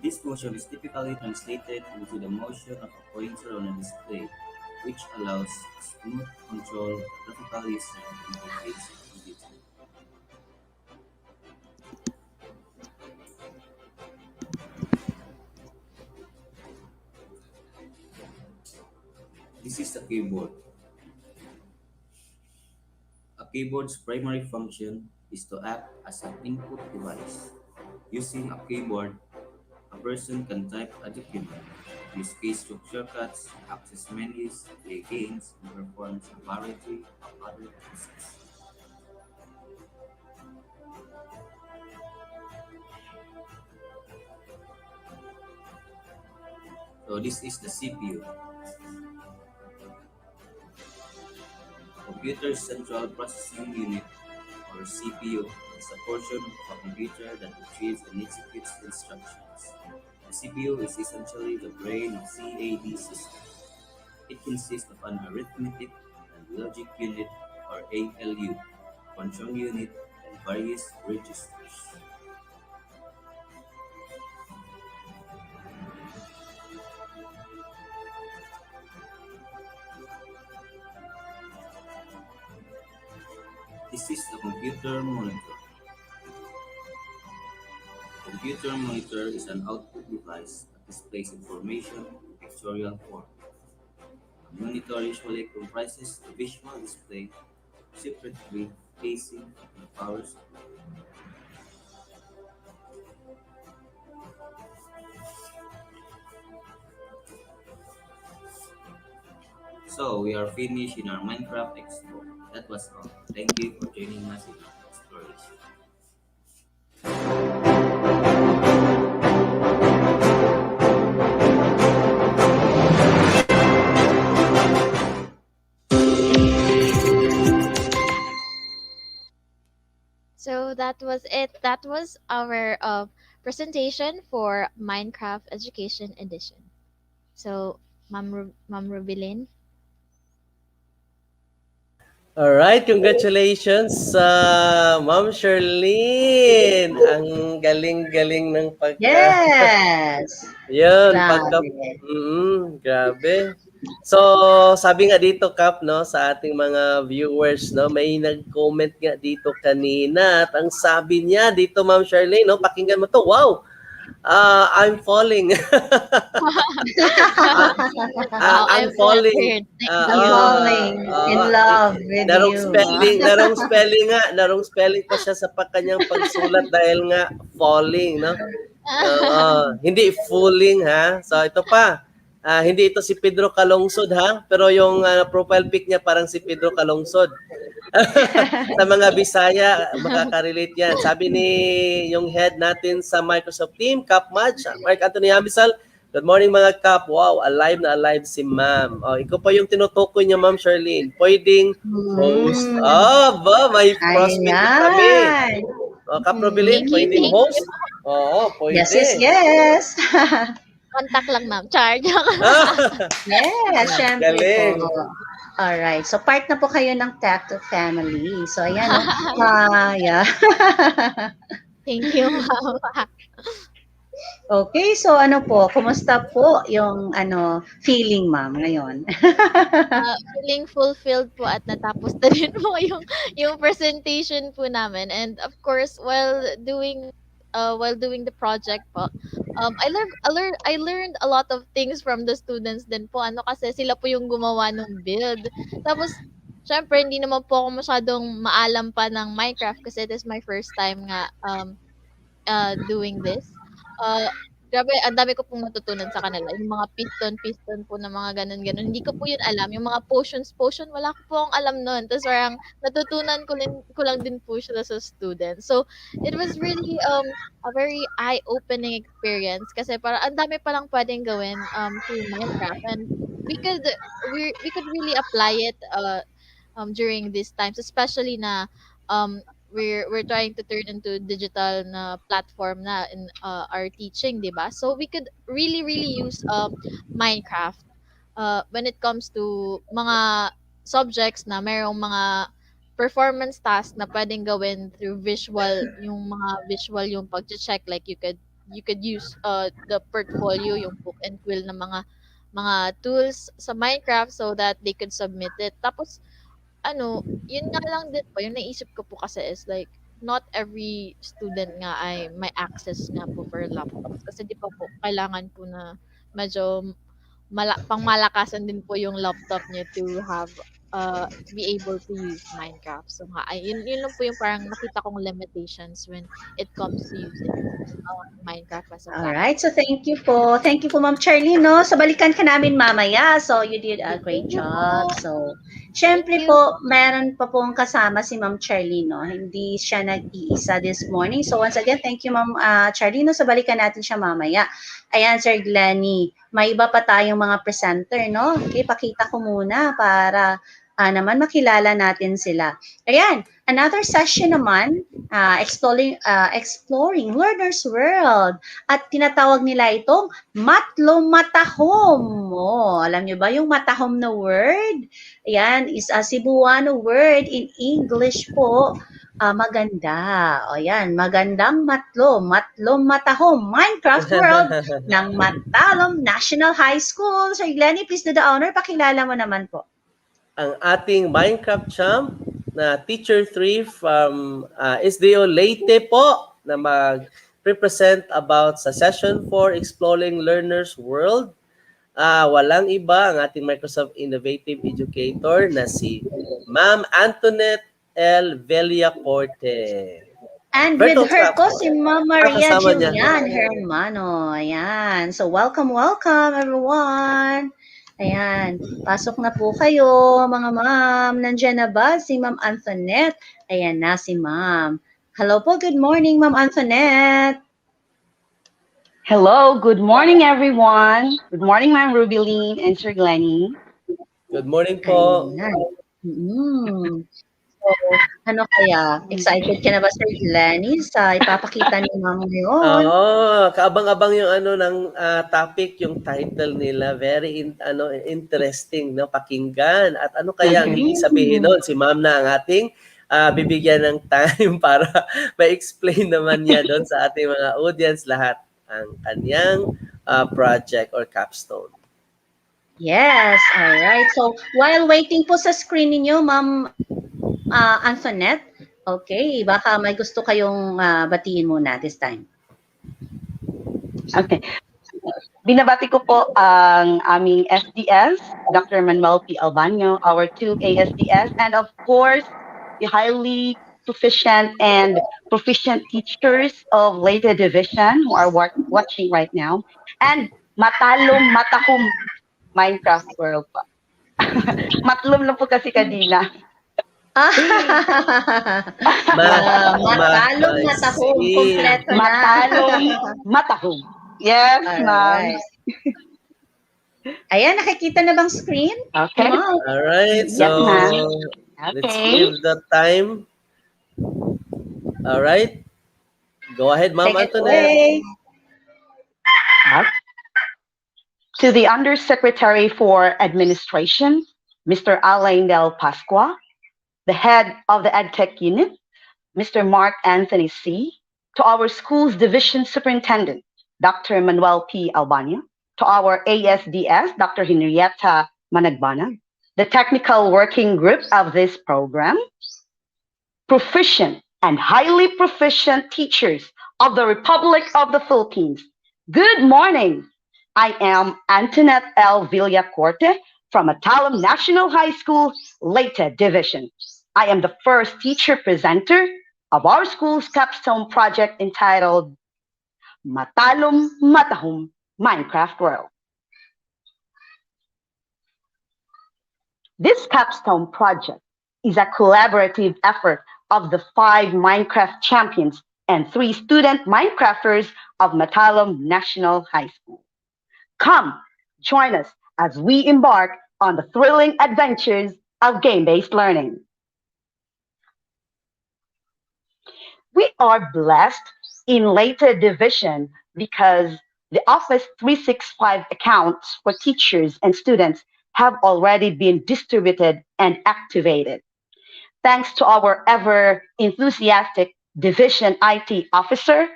This motion is typically translated into the motion of a pointer on a display, which allows smooth control of the graphical user interface of the computer. This is a keyboard. A keyboard's primary function is to act as an input device. Using a keyboard, a person can type a document, use keystroke shortcuts, access menus, play games, and perform a variety of other tasks. So this is the CPU, Computer Central Processing Unit, or CPU, is a portion of a computer that retrieves and executes instructions. The CPU is essentially the brain of CAD systems. It consists of an arithmetic and logic unit, or ALU, control unit, and various registers. This is the computer monitor. A computer monitor is an output device that displays information in pictorial form. A monitor usually comprises a visual display, separately casing, and power supply. So we are finished in our Minecraft Expo. That was all. Thank you for joining us in our exploration. So that was it. That was our presentation for Minecraft Education Edition. So, Ma'am Rubilin. All right, congratulations sa Ma'am Charlene. Ang galing-galing ng Yes! yun, Grabe. grabe. So, sabi nga dito, Kap, no, sa ating mga viewers, no, may nag-comment nga dito kanina at ang sabi niya dito, Ma'am Charlene, no, pakinggan mo to. Wow! I'm falling. Wow, I'm I'm falling. flattered. Thank I'm you. falling in love with Narong you. spelling, narong spelling pa siya sa kanyang pagsulat dahil nga falling, no? Hindi fooling ha. So ito pa. Hindi ito si Pedro Calungsod ha, pero yung profile pic niya parang si Pedro Calungsod. Sa mga Bisaya, makaka-relate yan. Sabi ni yung head natin sa Microsoft team, Cap Match, Mark Anthony Hamisal, good morning mga Cap. Wow, alive na alive si ma'am. Ikaw pa yung tinutukoy niya, Ma'am Charlene. Pwedeng host. May prospect na kami. Ayan. Cap Robilin, Thank you, pwedeng thank host? you. Oo, pwede. Yes. Contact lang, ma'am. Charge. Yes, syempre Galing. po. Alright. So, part na po kayo ng Tech to Family. So, ayan, no? Yeah. Thank you, ma'am. Okay, so ano po, kumusta po yung feeling, ma'am, ngayon? Feeling fulfilled po at natapos na din po yung presentation po namin. And of course, while doing the project po, I learned a lot of things from the students din po. Ano kasi sila po yung gumawa ng build. Tapos syempre hindi naman po ako masyadong maalam pa ng Minecraft kasi it is my first time nga doing this. Grabe, ang dami ko pong natutunan sa kanila. Yung mga piston po na mga ganun-ganun. Hindi ko po yun alam. Yung mga potion, wala ko po akong alam nun. Tapos parang natutunan ko lang din po siya sa student. So, it was really a very eye-opening experience kasi parang ang dami palang pwedeng gawin through Minecraft. And we could really apply it during these times, especially na we're trying to turn into digital na platform na in our teaching, 'di ba? So we could really use Minecraft when it comes to mga subjects na mayroong mga performance task na pwedeng gawin through visual, yung mga visual yung pag-check, like you could use the portfolio, yung book and quill na mga tools sa Minecraft so that they could submit it. Tapos ano, yun nga lang din po, yung naisip ko po kasi is like, not every student nga ay may access nga po for laptops. Kasi di pa po, kailangan po na medyo pangmalakasan din po yung laptop niya to have, to be able to use Minecraft. So nga, ay, yun lang po yung parang nakita kong limitations when it comes to using Minecraft as a Alright, platform. so thank you po. Thank you po, Ma'am Charlie, no? So, balikan ka namin mamaya. So, you did a great Thank you job. po. So, Thank syempre you. po, meron pa pong kasama si Ma'am Charlie, no? Hindi siya nag-iisa this morning. So, once again, thank you, Ma'am Charlie, no? So, balikan natin siya mamaya. Ayan, Sir Glenny. May iba pa tayong mga presenter, no? Okay, pakita ko muna para naman makilala natin sila. Ayan, another session naman, exploring learner's world. At tinatawag nila itong matlo-matahom. Oh, alam niyo ba yung matahom na word? Ayan, is a Cebuano word in English po. Maganda. O yan, magandang matlo-matahom, Minecraft World ng Matalom National High School. Sir Glenny, please do the honor. Pakilala mo naman po. Ang ating Minecraft champ na Teacher 3 from SDO Leyte po na mag-represent about sa Session 4 Exploring Learner's World. Walang iba ang ating Microsoft Innovative Educator na si Ma'am Antoinette L. Villacorte. And Virtual with her clap. po si Ma'am Maria Kasama niya. Julian Hermano. Ayan. So, welcome everyone. Ayan. Pasok na po kayo, mga ma'am. Nandiyan na ba si Ma'am Antoinette? Ayan na si Ma'am. Hello po. Good morning, Ma'am Antoinette. Hello, good morning everyone. Good morning, Ma'am Rubilene and Sir Glenny. Good morning po. Ayan. So, ano kaya? Excited ka na ba, Sir Glenny, sa ipapakita ni Ma'am ngayon? Oo, kaabang-abang yung ano ng topic, yung title nila, very interesting, no, pakinggan. At ano kaya ang ibig sabihin noon? Si Ma'am na ang ating bibigyan ng time para ma-explain naman niya doon sa ating mga audience lahat ang kanyang project or capstone. Yes, all right. So, while waiting po sa screen ninyo, Ma'am Antoinette, okay, baka may gusto kayong batiin muna this time. Okay. Binabati ko po ang aming SDS, Dr. Manuel P. Albano, our two ASDS, and of course, the highly proficient and proficient teachers of later division who are watching right now, and matalong matahong Minecraft World pa. Matlum lang po kasi kadina. Matalong matahong, kompleto na. Matalong matahong. Yes, ma'am. Ayan, nakikita na bang screen? Okay. All right, so let's give the time. All right. Go ahead, Ma'am Antoinette. To the Undersecretary for Administration, Mr. Alain Del Pasqua, the head of the EdTech unit, Mr. Mark Anthony C., to our school's division superintendent, Dr. Manuel P. Albano, to our ASDS, Dr. Henrietta Managbana, the technical working group of this program, proficient and highly proficient teachers of the Republic of the Philippines. Good morning. I am Antoinette L. Villacorte from Matalom National High School, Leyte Division. I am the first teacher presenter of our school's capstone project entitled Matalom Matahom Minecraft World. This capstone project is a collaborative effort of the 5 Minecraft champions and 3 student Minecrafters of Matalom National High School. Come, join us as we embark on the thrilling adventures of game-based learning. We are blessed in Leyte Division because the Office 365 accounts for teachers and students have already been distributed and activated. Thanks to our ever enthusiastic Division IT Officer,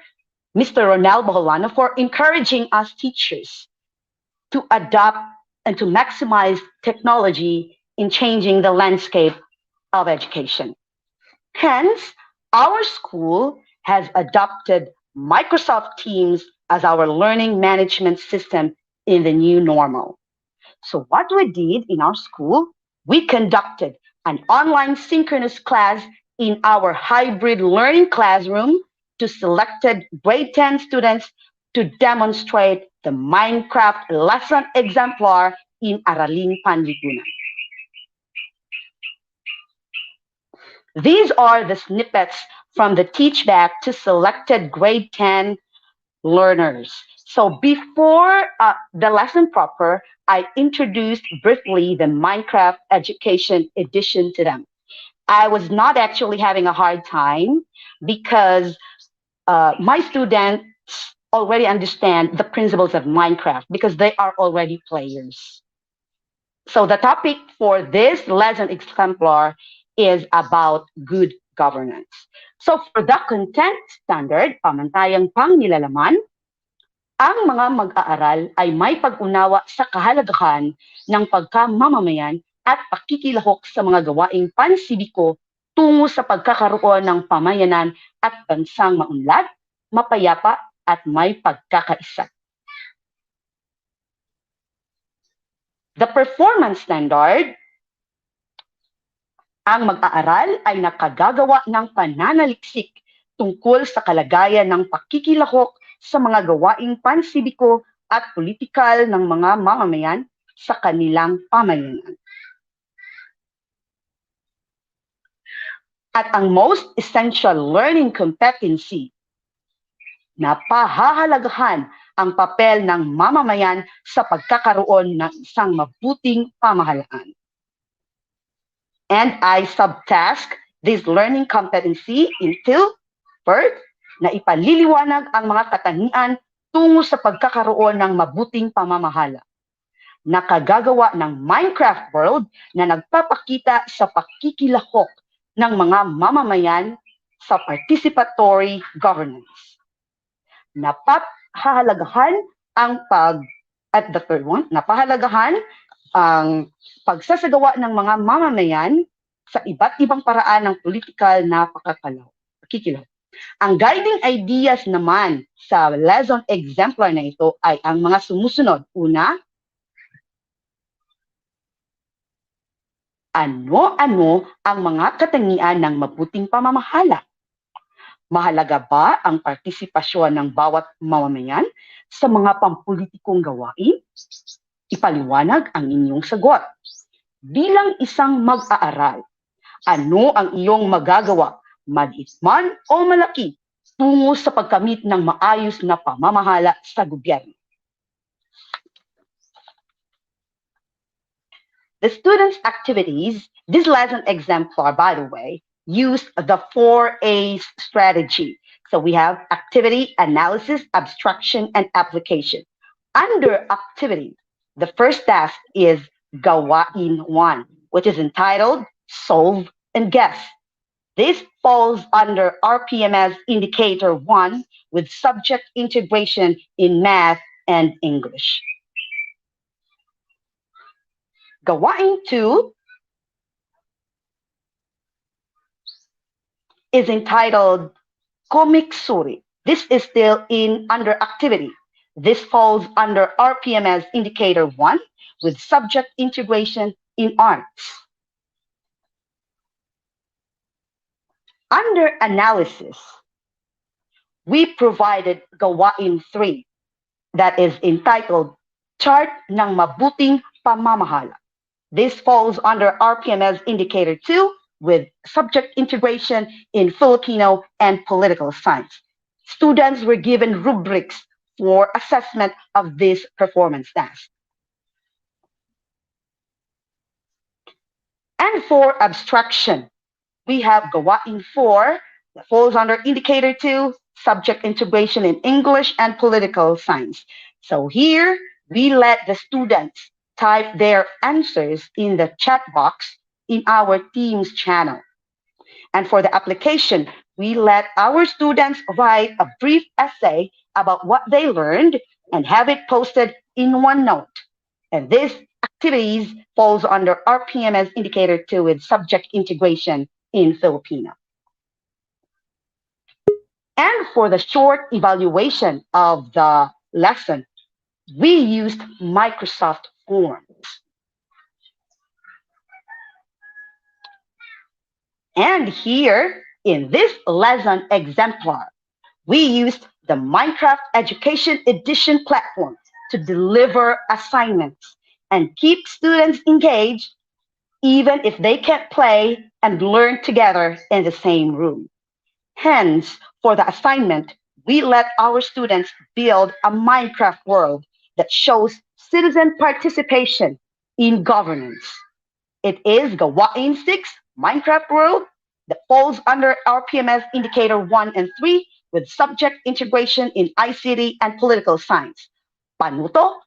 Mr. Ronald Boholano, for encouraging us teachers to adopt and to maximize technology in changing the landscape of education. Hence, our school has adopted Microsoft Teams as our learning management system in the new normal. So, what we did in our school, we conducted an online synchronous class in our hybrid learning classroom to selected grade 10 students to demonstrate the Minecraft lesson exemplar in Araling Panlipunan. These are the snippets from the teach back to selected grade 10 learners. So before the lesson proper, I introduced briefly the Minecraft Education Edition to them. I was not actually having a hard time because my students already understand the principles of Minecraft because they are already players. So the topic for this lesson exemplar is about good governance. So for the content standard, pamantayang pangnilalaman, ang mga mag-aaral ay may pag-unawa sa kahalagahan ng pagkamamamayan at pakikilahok sa mga gawaing pansibiko tungo sa pagkakaroon ng pamayanan at bansang maunlad, mapayapa at may pagkakaisa. The performance standard, ang mag-aaral ay nakagagawa ng pananaliksik tungkol sa kalagayan ng pakikilahok sa mga gawaing pansibiko at politikal ng mga mamamayan sa kanilang pamayanan. At ang most essential learning competency na pahahalagahan ang papel ng mamamayan sa pagkakaroon ng isang mabuting pamahalaan. And I subtask this learning competency into first, na ipaliliwanag ang mga katangian tungo sa pagkakaroon ng mabuting pamamahala. Nakagagawa ng Minecraft world na nagpapakita sa pakikilahok ng mga mamamayan sa participatory governance. Napahalagahan ang at the third one, napahalagahan ang pagsasagawa ng mga mamamayan sa iba't ibang paraan ng political na pakikilahok. Ang guiding ideas naman sa lesson exemplar na ito ay ang mga sumusunod. Una, ano-ano ang mga katangian ng mabuting pamamahala? Mahalaga ba ang partisipasyon ng bawat mamamayan sa mga pampulitikong gawain? Ipaliwanag ang inyong sagot. Bilang isang mag-aaral, ano ang iyong magagawa, maliit man o malaki, tungo sa pagkamit ng maayos na pamamahala sa gobyerno? The students' activities, this lesson exemplar, by the way, use the 4A's strategy. So we have activity, analysis, abstraction, and application. Under activity, the first task is Gawain 1, which is entitled Solve and Guess. This falls under RPMS Indicator 1 with subject integration in math and English. Gawain 2 is entitled Comic Suri. This is still under activity. This falls under RPMS Indicator 1 with subject integration in arts. Under analysis, we provided Gawain 3 that is entitled Chart ng Mabuting Pamamahala. This falls under RPMS Indicator 2 with subject integration in Filipino and political science. Students were given rubrics for assessment of this performance task. And for abstraction, we have Gawain 4 that falls under Indicator 2, subject integration in English and political science. So here, we let the students type their answers in the chat box in our Teams channel. And for the application, we let our students write a brief essay about what they learned and have it posted in OneNote. And this activities falls under RPMS indicator 2 with subject integration in Filipino. And for the short evaluation of the lesson, we used Microsoft Forms. And here in this lesson exemplar, we used the Minecraft Education Edition platform to deliver assignments and keep students engaged even if they can't play and learn together in the same room. Hence, for the assignment, we let our students build a Minecraft world that shows citizen participation in governance. It is Gawain 6 Minecraft world that falls under RPMS indicator 1 and 3 with subject integration in ICT and political science. Panuto,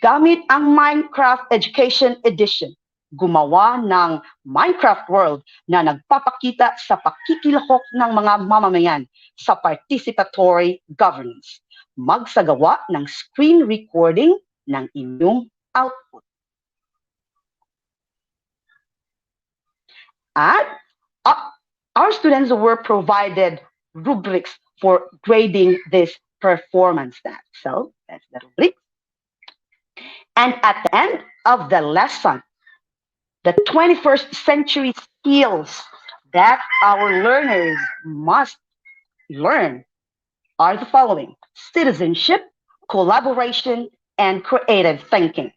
gamit ang Minecraft Education Edition. Gumawa ng Minecraft World na nagpapakita sa pakikilahok ng mga mamamayan sa participatory governance. Magsagawa ng screen recording ng inyong output. And our students were provided rubrics for grading this performance stat. So that's the rubric. And at the end of the lesson, the 21st century skills that our learners must learn are the following: citizenship, collaboration, and creative thinking.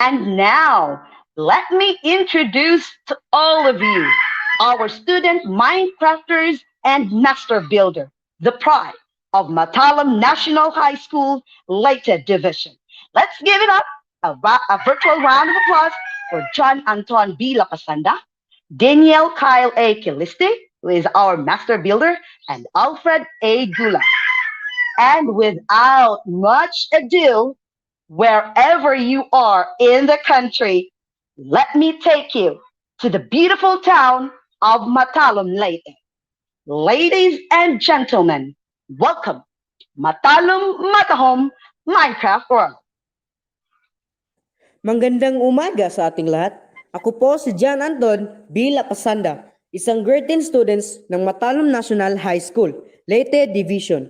And now, let me introduce to all of you our student Minecrafters and Master Builder, the pride of Matalam National High School Leyte Division. Let's give it up, a virtual round of applause for John Anton B. Lapasanda, Daniel Kyle A. Kiliste, who is our Master Builder, and Alfred A. Gula. And without much ado, wherever you are in the country, let me take you to the beautiful town of Matalam, Leyte. Ladies and gentlemen, welcome Matalam Matahom Minecraft World. Magandang umaga sa ating lahat. Ako po si John Anton B. Lapasanda, isang grade 10 students ng Matalam National High School, Leyte Division.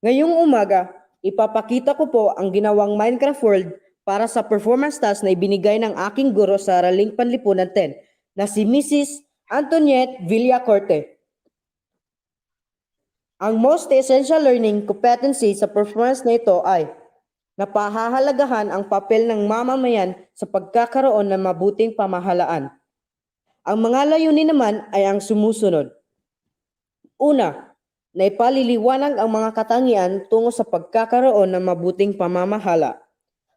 Ngayong umaga, ipapakita ko po ang ginawang Minecraft World para sa performance task na ibinigay ng aking guro sa Araling Panlipunan 10 na si Mrs. Antoniette Villacorte. Ang most essential learning competency sa performance na ito ay napahahalagahan ang papel ng mamamayan sa pagkakaroon ng mabuting pamahalaan. Ang mga layunin naman ay ang sumusunod. Una, naipaliliwanag ang mga katangian tungo sa pagkakaroon ng mabuting pamamahala.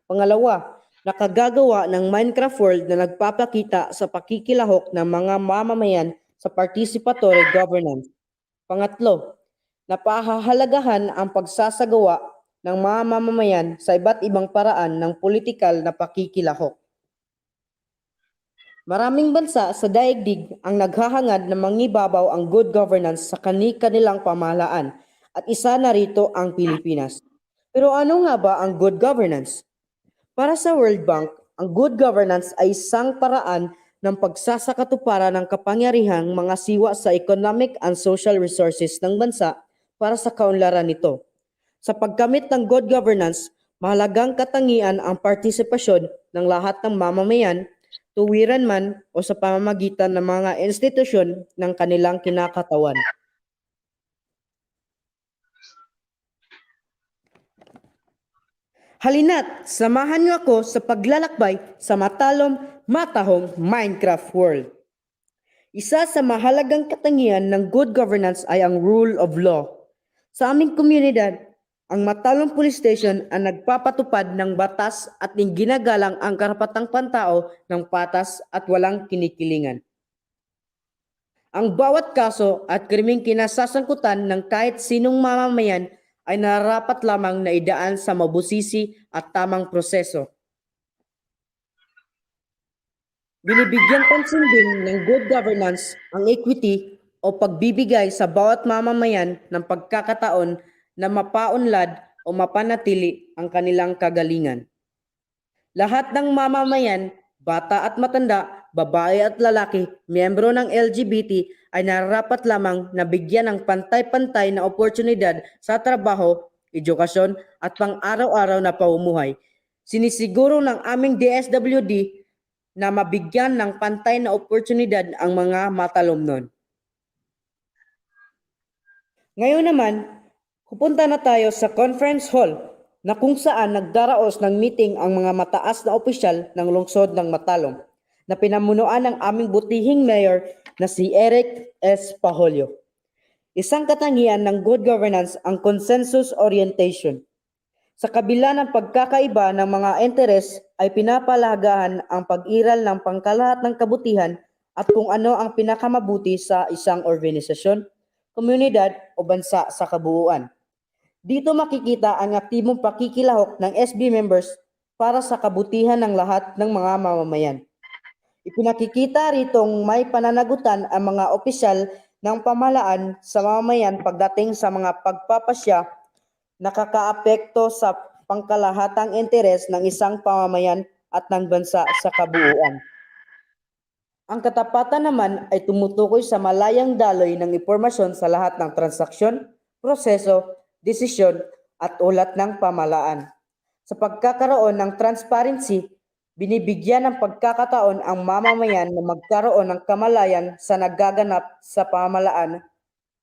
Pangalawa, nakagagawa ng Minecraft World na nagpapakita sa pakikilahok ng mga mamamayan sa participatory governance. Pangatlo, napahahalagahan ang pagsasagawa ng mga mamamayan sa iba't ibang paraan ng politikal na pakikilahok. Maraming bansa sa daigdig ang naghahangad na mangibabaw ang good governance sa kanilang pamahalaan at isa na rito ang Pilipinas. Pero ano nga ba ang good governance? Para sa World Bank, ang good governance ay isang paraan ng pagsasakatuparan ng kapangyarihang mga siwa sa economic and social resources ng bansa para sa kaunlaran nito. Sa paggamit ng good governance, mahalagang katangian ang partisipasyon ng lahat ng mamamayan, tuwiran man o sa pamamagitan ng mga institusyon ng kanilang kinakatawan. Halina't, samahan niyo ako sa paglalakbay sa Matahong Minecraft World. Isa sa mahalagang katangian ng good governance ay ang rule of law. Sa aming komunidad, ang Matalom Police Station ang nagpapatupad ng batas at ginagalang ang karapatang pantao ng patas at walang kinikilingan. Ang bawat kaso at krimeng kinasasangkutan ng kahit sinong mamamayan ay nararapat lamang na idaan sa mabusisi at tamang proseso. Binibigyan pansin din ng good governance ang equity o pagbibigay sa bawat mamamayan ng pagkakataon na mapaunlad o mapanatili ang kanilang kagalingan. Lahat ng mamamayan, bata at matanda, babae at lalaki, miyembro ng LGBT ay nararapat lamang na bigyan ng pantay-pantay na oportunidad sa trabaho, edukasyon at pang-araw-araw na pamumuhay. Sinisiguro ng aming DSWD na mabigyan ng pantay na oportunidad ang mga matalumnon. Ngayon naman, pupunta na tayo sa conference hall na kung saan nagdaraos ng meeting ang mga mataas na opisyal ng lungsod ng Matalom na pinamunuan ng aming butihing mayor na si Eric S. Paholio. Isang katangian ng good governance ang consensus orientation. Sa kabila ng pagkakaiba ng mga interes ay pinapalagahan ang pag-iral ng pangkalahat ng kabutihan at kung ano ang pinakamabuti sa isang organisasyon, komunidad o bansa sa kabuuan. Dito makikita ang aktibong pakikilahok ng SB members para sa kabutihan ng lahat ng mga mamamayan. Ipinakikita ritong may pananagutan ang mga opisyal ng pamahalaan sa mamamayan pagdating sa mga pagpapasya nakakaapekto sa pangkalahatang interes ng isang pamamayan at ng bansa sa kabuuan. Ang katapatan naman ay tumutukoy sa malayang daloy ng impormasyon sa lahat ng transaksyon, proseso, desisyon at ulat ng pamahalaan. Sa pagkakaroon ng transparency, binibigyan ng pagkakataon ang mamamayan na magkaroon ng kamalayan sa nagaganap sa pamahalaan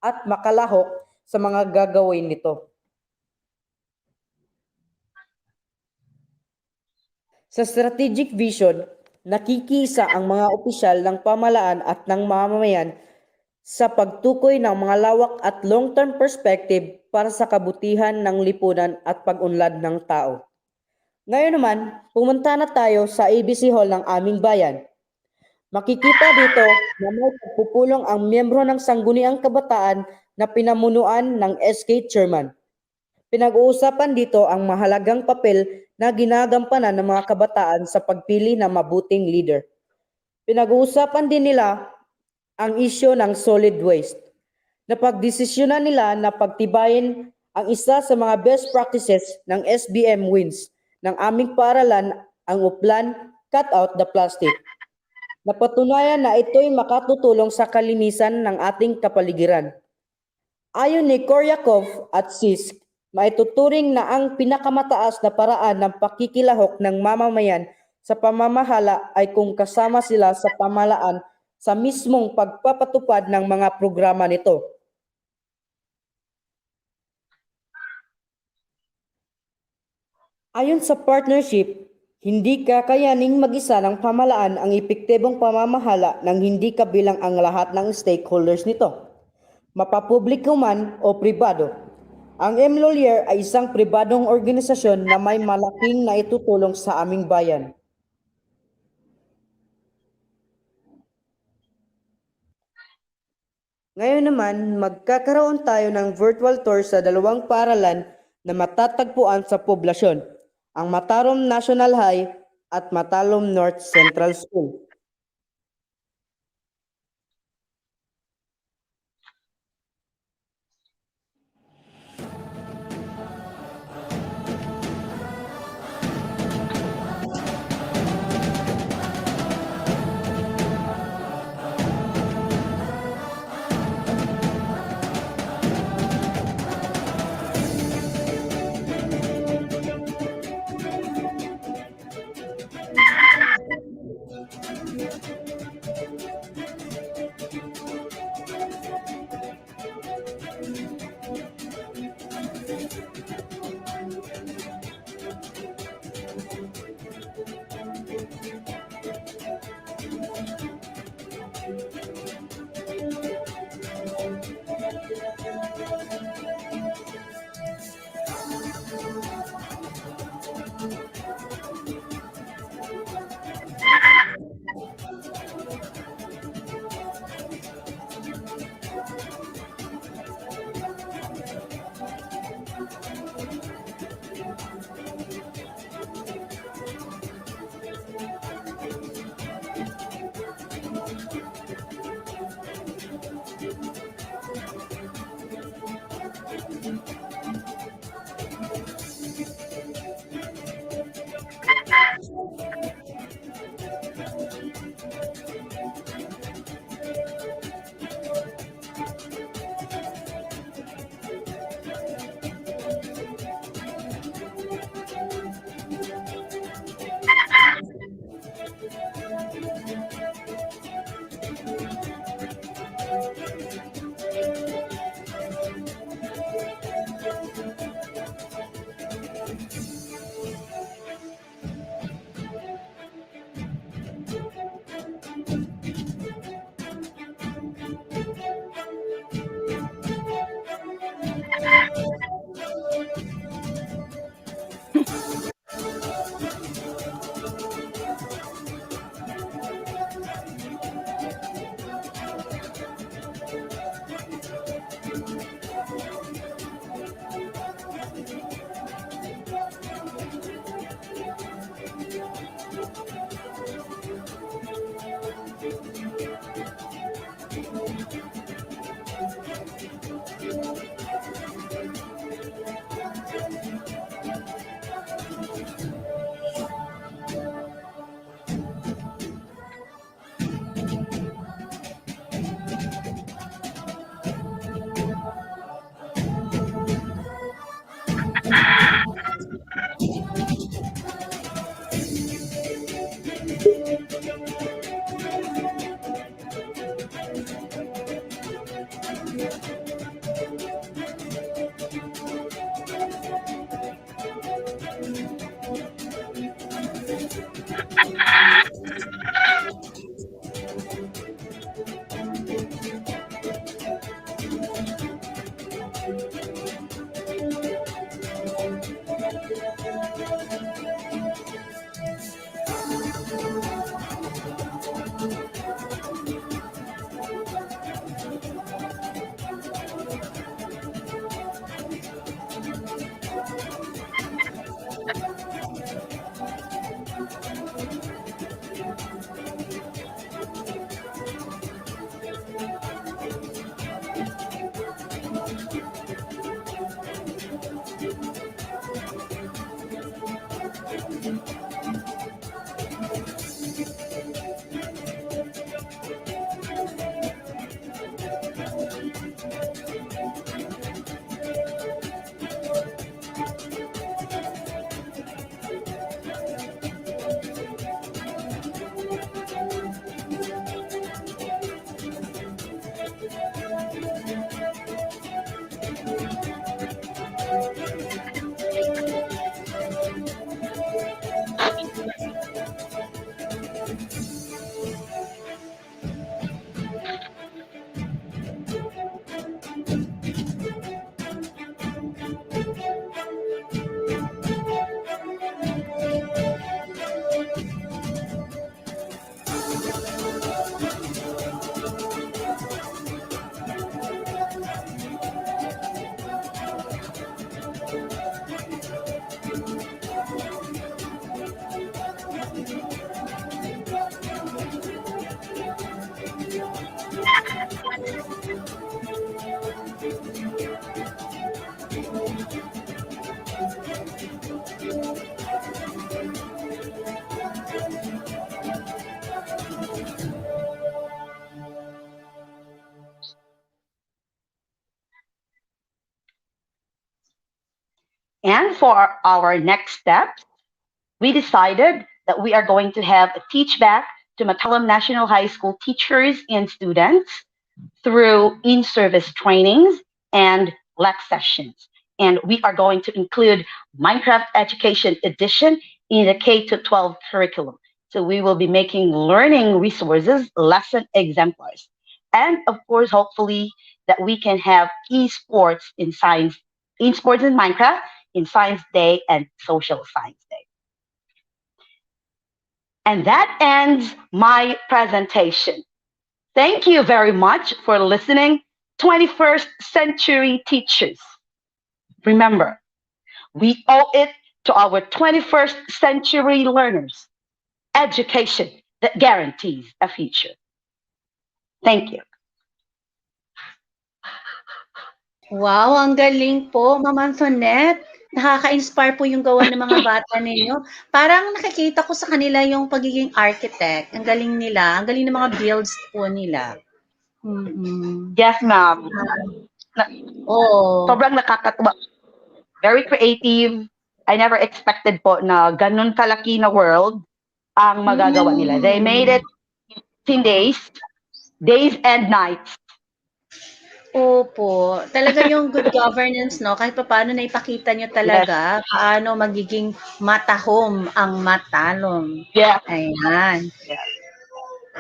at makalahok sa mga gagawin nito. Sa strategic vision, nakikisa ang mga opisyal ng pamahalaan at ng mamamayan sa pagtukoy ng mga lawak at long-term perspective para sa kabutihan ng lipunan at pag-unlad ng tao. Ngayon naman, pumunta na tayo sa ABC Hall ng aming bayan. Makikita dito na may pagpupulong ang miyembro ng Sangguniang Kabataan na pinamunuan ng SK Chairman. Pinag-uusapan dito ang mahalagang papel na ginagampanan ng mga kabataan sa pagpili ng mabuting leader. Pinag-uusapan din nila ang isyo ng solid waste. Napagdesisyonan nila na pagtibayin ang isa sa mga best practices ng SBM wins ng aming paaralan, ang uplan, cut out the plastic. Napatunayan na ito'y makatutulong sa kalinisan ng ating kapaligiran. Ayon ni Koryakov at Sisk, maituturing na ang pinakamataas na paraan ng pakikilahok ng mamamayan sa pamamahala ay kung kasama sila sa pamahalaan sa mismong pagpapatupad ng mga programa nito. Ayon sa partnership, hindi kakayaning mag-isa ng pamahalaan ang epektibong pamamahala nang hindi kabilang ang lahat ng stakeholders nito, mapapubliko man o pribado. Ang MLawyer ay isang pribadong organisasyon na may malaking naitutulong sa aming bayan. Ngayon naman, magkakaroon tayo ng virtual tour sa dalawang paaralan na matatagpuan sa poblasyon, ang Matarom National High at Matalom North Central School. And for our next step, we decided that we are going to have a teach back to Matalam National High School teachers and students through in-service trainings and lab sessions. And we are going to include Minecraft Education Edition in the K to 12 curriculum. So we will be making learning resources, lesson exemplars. And of course, hopefully that we can have esports in science, esports in Minecraft, in Science Day and Social Science Day. And that ends my presentation. Thank you very much for listening, 21st century teachers. Remember, we owe it to our 21st century learners education that guarantees a future. Thank you. Wow, ang galing po, Ma'am Antoinette. Nakaka-inspire po yung gawa ng mga bata ninyo. Parang nakikita ko sa kanila yung pagiging architect. Ang galing nila. Ang galing ng mga builds po nila. Yes, ma'am. Oo. Sobrang nakakatuwa. Very creative. I never expected po na ganun kalaki na world ang magagawa nila. They made it in days and nights. Opo. Talaga yung good governance, no? Kahit paano naipakita nyo talaga paano magiging matahom ang matalom. Yeah. Ayan.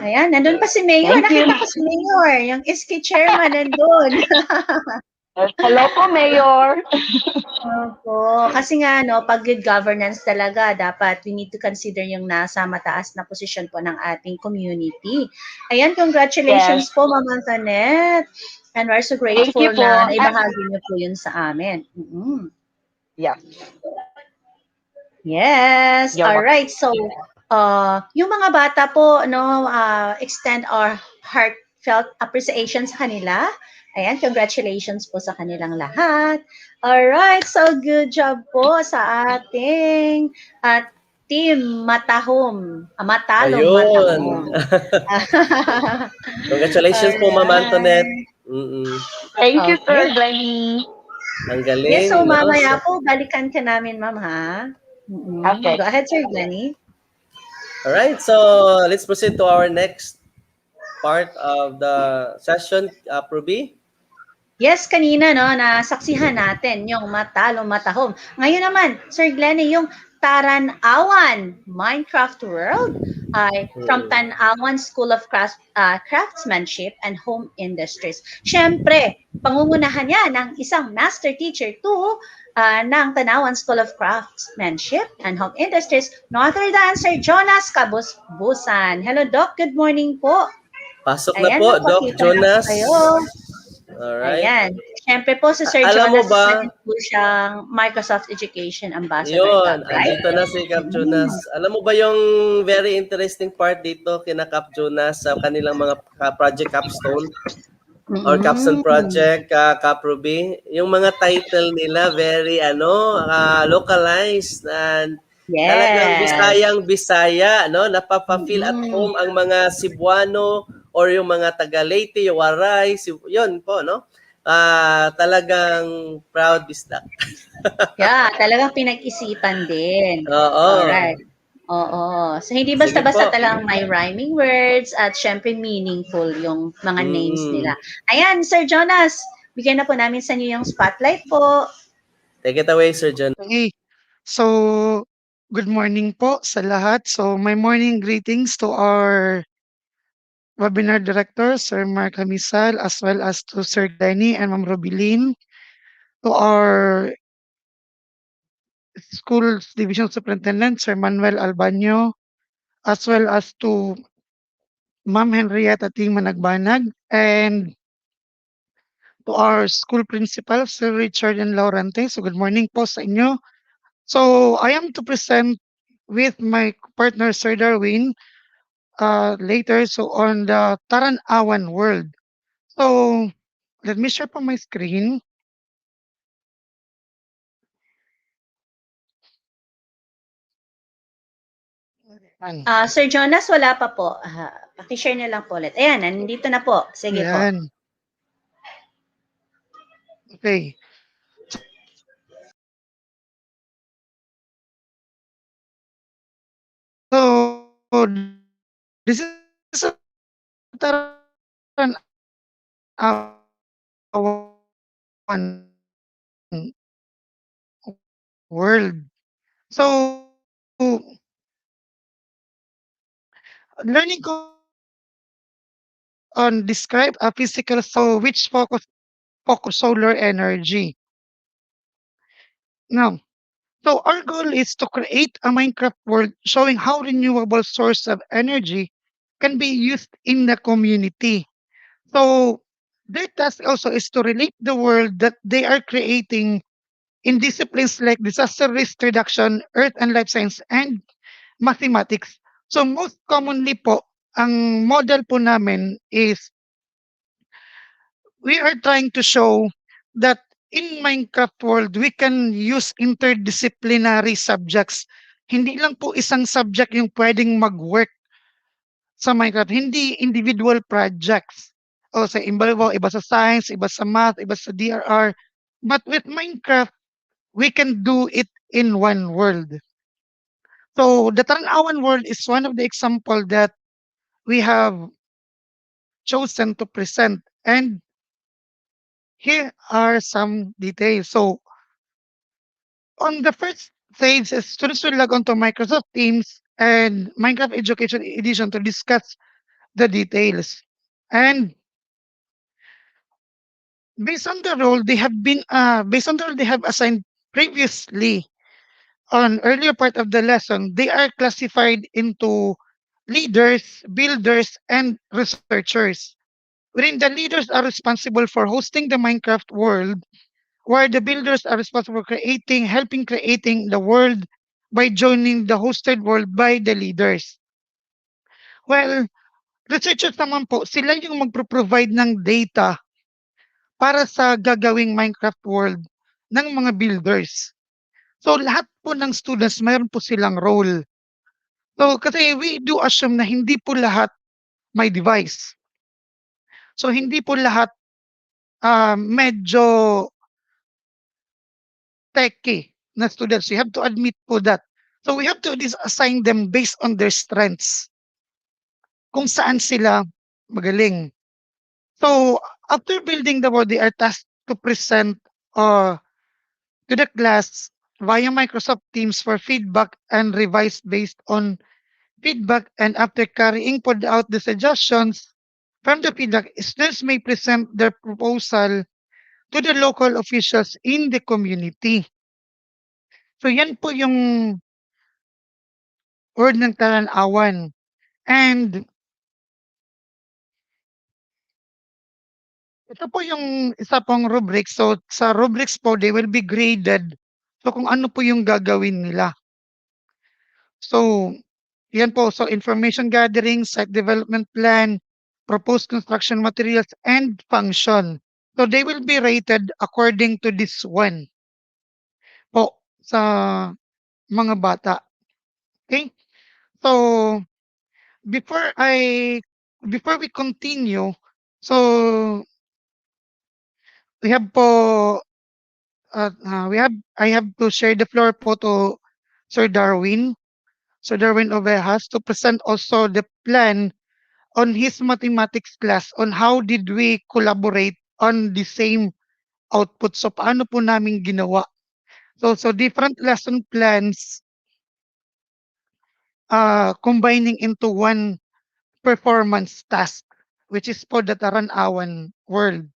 Ayan, nandun pa si Mayor. Thank you. Nakita ko si Mayor. Yung SK Chairman nandun. Hello po, Mayor. Opo. Kasi nga, no, pag good governance talaga, dapat we need to consider yung nasa mataas na posisyon po ng ating community. Ayan, congratulations po, Ma'am Antoinette. And we're so grateful na naibahagi niyo po yun sa amin. Yeah. Yes. All right. So, yung mga bata po, no, extend our heartfelt appreciation sa kanila. Ayan, congratulations po sa kanilang lahat. All right. So, good job po sa ating team Matahom. Matalong Matahom. Congratulations po, Ma'am Antoinette. Thank you, Sir Glenny. Ang galing. Yes, so mamaya po, balikan ka namin, Ma'am, ha? Okay. Go ahead, Sir Glenny. All right, so let's proceed to our next part of the session, Ruby. Yes, kanina, no, nasaksihan natin yung Matalong Matahom. Ngayon naman, Sir Glenny, yung Taranawan Minecraft World ay from Tanawan School of Craftsmanship and Home Industries. Siyempre, pangungunahan niya ng isang master teacher ng Tanawan School of Craftsmanship and Home Industries, no other than Sir Jonas Kabusbusan. Hello, Doc. Good morning po. Pasok na po, Doc Jonas. Alright. Ayan. Siyempre po, si Sir Jonas po siyang Microsoft Education Ambassador. Yun, andito na si Cap Jonas. Alam mo ba yung very interesting part dito kina Cap Jonas sa kanilang mga project capstone or capstone project, Cap Ruby? Yung mga title nila very localized and talagang Bisaya, no? Napapa-feel at home ang mga Cebuano or yung mga taga Leyte, yung Waray, yun po, no? Talagang proud bisdak. Yeah, talagang pinag-isipan din. Oo. Alright. Oo. So, hindi basta-basta talagang may rhyming words at syempre meaningful yung mga names nila. Ayan, Sir Jonas, bigyan na po namin sa inyo yung spotlight po. Take it away, Sir Jonas. Okay. So, good morning po sa lahat. So, my morning greetings to our webinar director, Sir Mark Hamisal, as well as to Sir Glenny and Ma'am Robilin, to our school division superintendent, Sir Manuel Albanyo, as well as to Ma'am Henrietta T. Managbanag, and to our school principal, Sir Richard and Laurente. So, good morning po sa inyo. So, I am to present with my partner, Sir Darwin, later, so on the Taranawan world. So, let me share po my screen. Sir Jonas, wala pa po. Paki-share na lang po ulit. Ayan, nandito na po. Sige po. Okay. So this is a world. So learning on describe a physical which focus solar energy. Now, so our goal is to create a Minecraft world showing how renewable source of energy can be used in the community. So their task also is to relate the world that they are creating in disciplines like disaster risk reduction, earth and life science, and mathematics. So most commonly po, ang model po namin is we are trying to show that in Minecraft world, we can use interdisciplinary subjects. Hindi lang po isang subject yung pwedeng mag-work sa Minecraft, hindi individual projects. O sa iba sa science, iba sa math, iba sa DRR. But with Minecraft, we can do it in one world. So the Tanawan world is one of the example that we have chosen to present. And here are some details. So on the first phase, students will log on to Microsoft Teams and Minecraft Education Edition to discuss the details. And based on the role they have assigned previously on earlier part of the lesson, they are classified into leaders, builders, and researchers. Wherein the leaders are responsible for hosting the Minecraft world, where the builders are responsible for helping creating the world by joining the hosted world by the leaders. Well, researchers naman po, sila yung magpro-provide ng data para sa gagawing Minecraft world ng mga builders. So lahat po ng students mayroon po silang role. So kasi we do assume na hindi po lahat may device. So hindi po lahat medyo techy na students. We have to admit po that. So we have to assign them based on their strengths. Kung saan sila magaling. So after building the board, they are tasked to present to the class via Microsoft Teams for feedback and revise based on feedback. And after carrying put out the suggestions from the feedback, students may present their proposal to the local officials in the community. So yan po yung word ng Talanawan. And ito po yung isa pong rubric. So sa rubrics po, they will be graded. So kung ano po yung gagawin nila. So yan po. So information gathering, site development plan, proposed construction materials, and function. So they will be rated according to this one po sa mga bata. Okay? So before before we continue, so we have po I have to share the floor po to Sir Darwin. Sir Darwin Ovejas to present also the plan on his mathematics class on how did we collaborate on the same output. So paano po namin ginawa? So different lesson plans combining into one performance task, which is po the Taranawan world.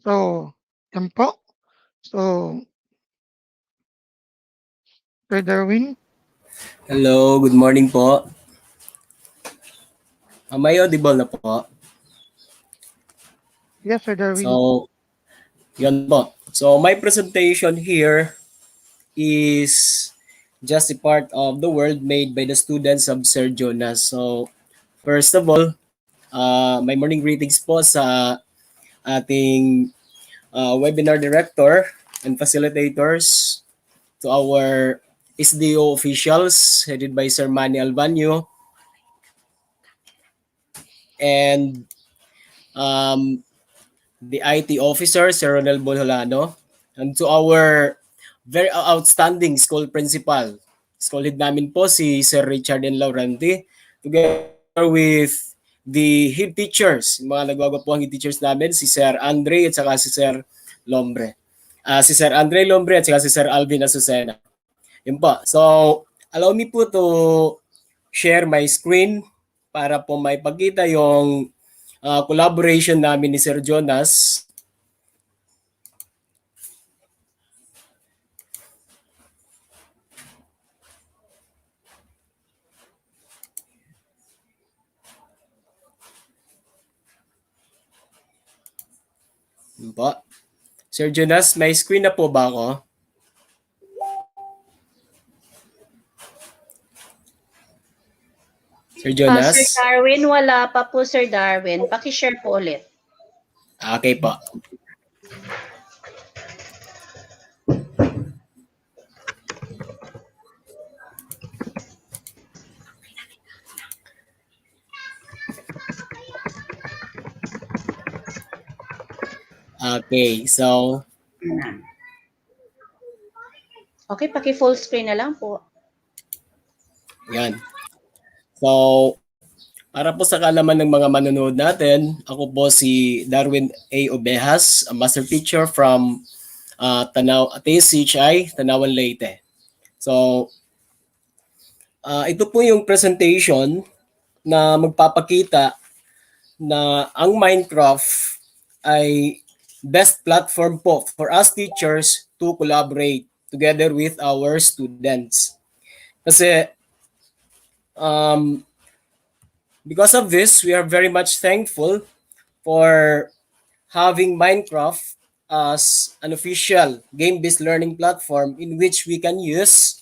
So, yan po. So, Sir Darwin. Hello, good morning po. Am I audible na po? Yes, Sir Darwin. So, yun po. So, my presentation here is just a part of the world made by the students of Sir Jonas. So, first of all, my morning greetings po sa ating webinar director and facilitators, to our SDO officials headed by Sir Manny Albanyo, and the IT officer, Sir Ronel Bolholano, and to our very outstanding school principal, school head namin po si Sir Richard and Laurenti, together with the head teachers, yung mga nagwagawa po ang head teachers namin, si Sir Andre at saka si Sir Lombre. Si Sir Andre Lombre at saka si Sir Alvin Azucena. Yun po. So, allow me po to share my screen para po may pagkita yung collaboration namin ni Sir Jonas. Yun po. Sir Jonas, may screen na po ba ako? Sir Jonas? Sir Darwin, wala pa po Sir Darwin. Paki-share po ulit. Okay po. Okay, so Okay, paki-full screen na lang po. yan. So, para po sa kaalaman ng mga manonood natin, ako po si Darwin A. Obejas, a master teacher from TSCHI, Tanawan Leyte. So, ito po yung presentation na magpapakita na ang Minecraft ay best platform po for us teachers to collaborate together with our students. Kasi because of this, we are very much thankful for having Minecraft as an official game-based learning platform in which we can use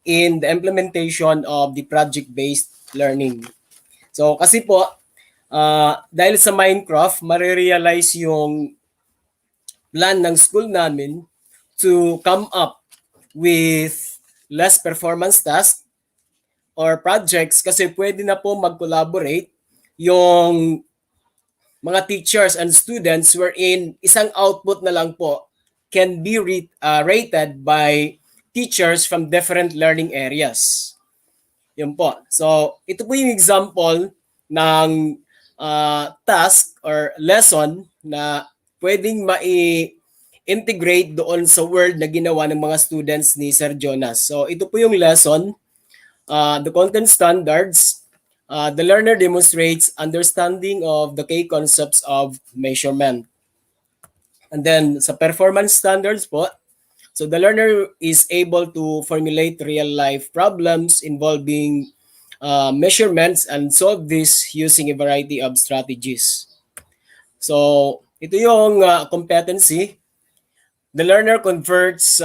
in the implementation of the project-based learning. So kasi po, dahil sa Minecraft, marirealize yung plan ng school namin to come up with less performance tasks or projects kasi pwede na po mag-collaborate yung mga teachers and students wherein isang output na lang po can be rated by teachers from different learning areas. Yun po. So, ito po yung example ng task or lesson na pwedeng integrate doon sa word na ginawa ng mga students ni Sir Jonas. So, ito po yung lesson. The content standards, the learner demonstrates understanding of the key concepts of measurement. And then sa performance standards po, so the learner is able to formulate real-life problems involving measurements and solve this using a variety of strategies. So ito yung competency. The learner converts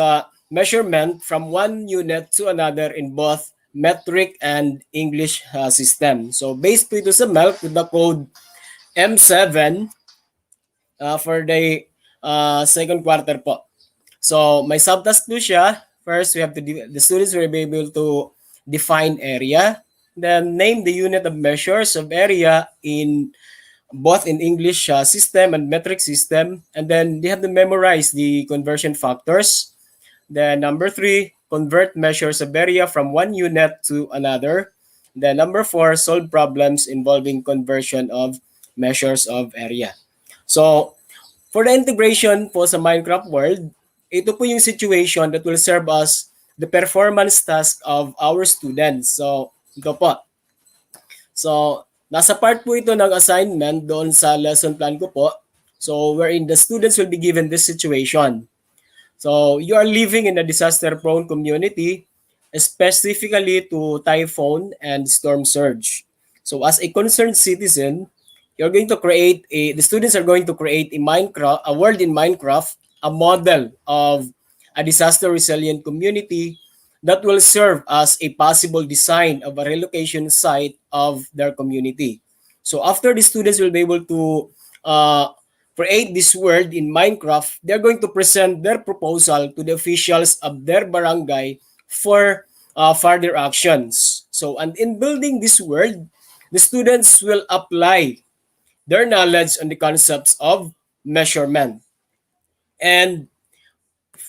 measurement from one unit to another in both metric and English system. So based po ito sa MELC with the code M7 for the second quarter po. So may subtask po siya. First, we have to the students will be able to define area, then name the unit of measures of area in both in English system and metric system, and then they have to memorize the conversion factors. Then number 3, convert measures of area from one unit to another. Then number 4, solve problems involving conversion of measures of area. So for the integration po sa Minecraft world, ito po yung situation that will serve as the performance task of our students. So ito po. So nasa part po ito ng assignment doon sa lesson plan ko po. So wherein the students will be given this situation. So you are living in a disaster-prone community, specifically to typhoon and storm surge. So as a concerned citizen, the students are going to create a world in Minecraft, a model of a disaster-resilient community that will serve as a possible design of a relocation site of their community. So after the students will be able to create this world in Minecraft, they're going to present their proposal to the officials of their barangay for further actions. So, and in building this world, the students will apply their knowledge on the concepts of measurement. And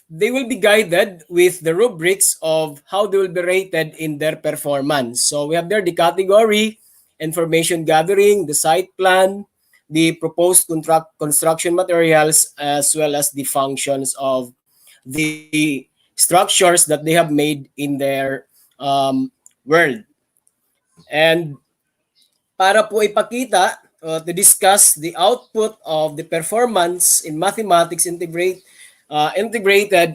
they will be guided with the rubrics of how they will be rated in their performance. So we have there the category, information gathering, the site plan, the proposed construction materials, as well as the functions of the structures that they have made in their world. And para po ipakita to discuss the output of the performance in mathematics integrated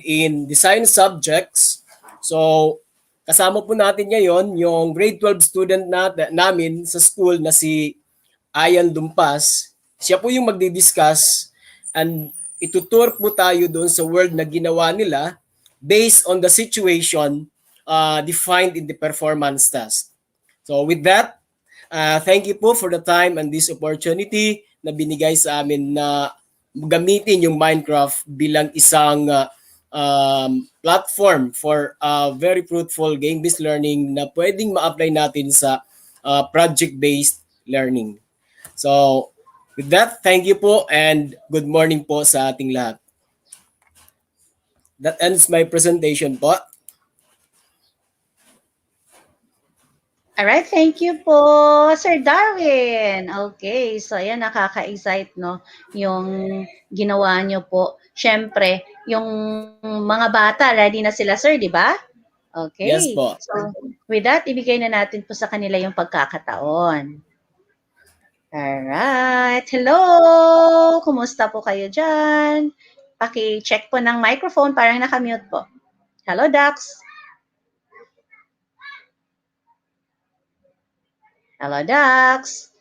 in design subjects. So, kasama po natin ngayon yung grade 12 student namin sa school na si Ayan Dumpas. Siya po yung magdi-discuss and itutur po tayo doon sa world na ginawa nila based on the situation defined in the performance task. So with that, thank you po for the time and this opportunity na binigay sa amin na gamitin yung Minecraft bilang isang platform for very fruitful game-based learning na pwedeng ma-apply natin sa project-based learning. So, with that, thank you po and good morning po sa ating lahat. That ends my presentation po. Alright, thank you po, Sir Darwin. Okay, so ayan, nakaka-excite, no? Yung ginawa nyo po. Siyempre, yung mga bata, ready na sila, sir, di ba? Okay. Yes po. So, with that, ibigay na natin po sa kanila yung pagkakataon. Alright. Hello! Kumusta po kayo dyan? Paki-check po ng microphone, parang nakamute po. Hello, Dax. Hello, Dax.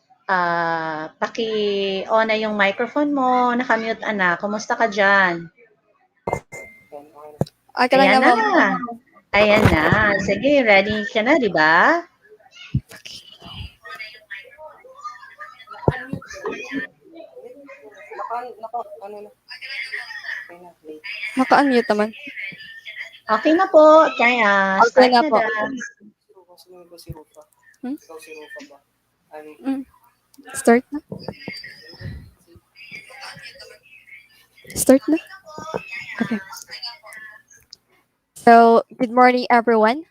Paki-on na yung microphone mo. Nakamute, anak. Kumusta ka dyan? Okay lang Ayan na, na. ma'am. Ayan na. Sige, ready ka na, di ba? Naka-unmute naman. Okay na po. Kaya, Okay start na na, po. Dax. Start na. Start na. Okay. So, good morning, everyone.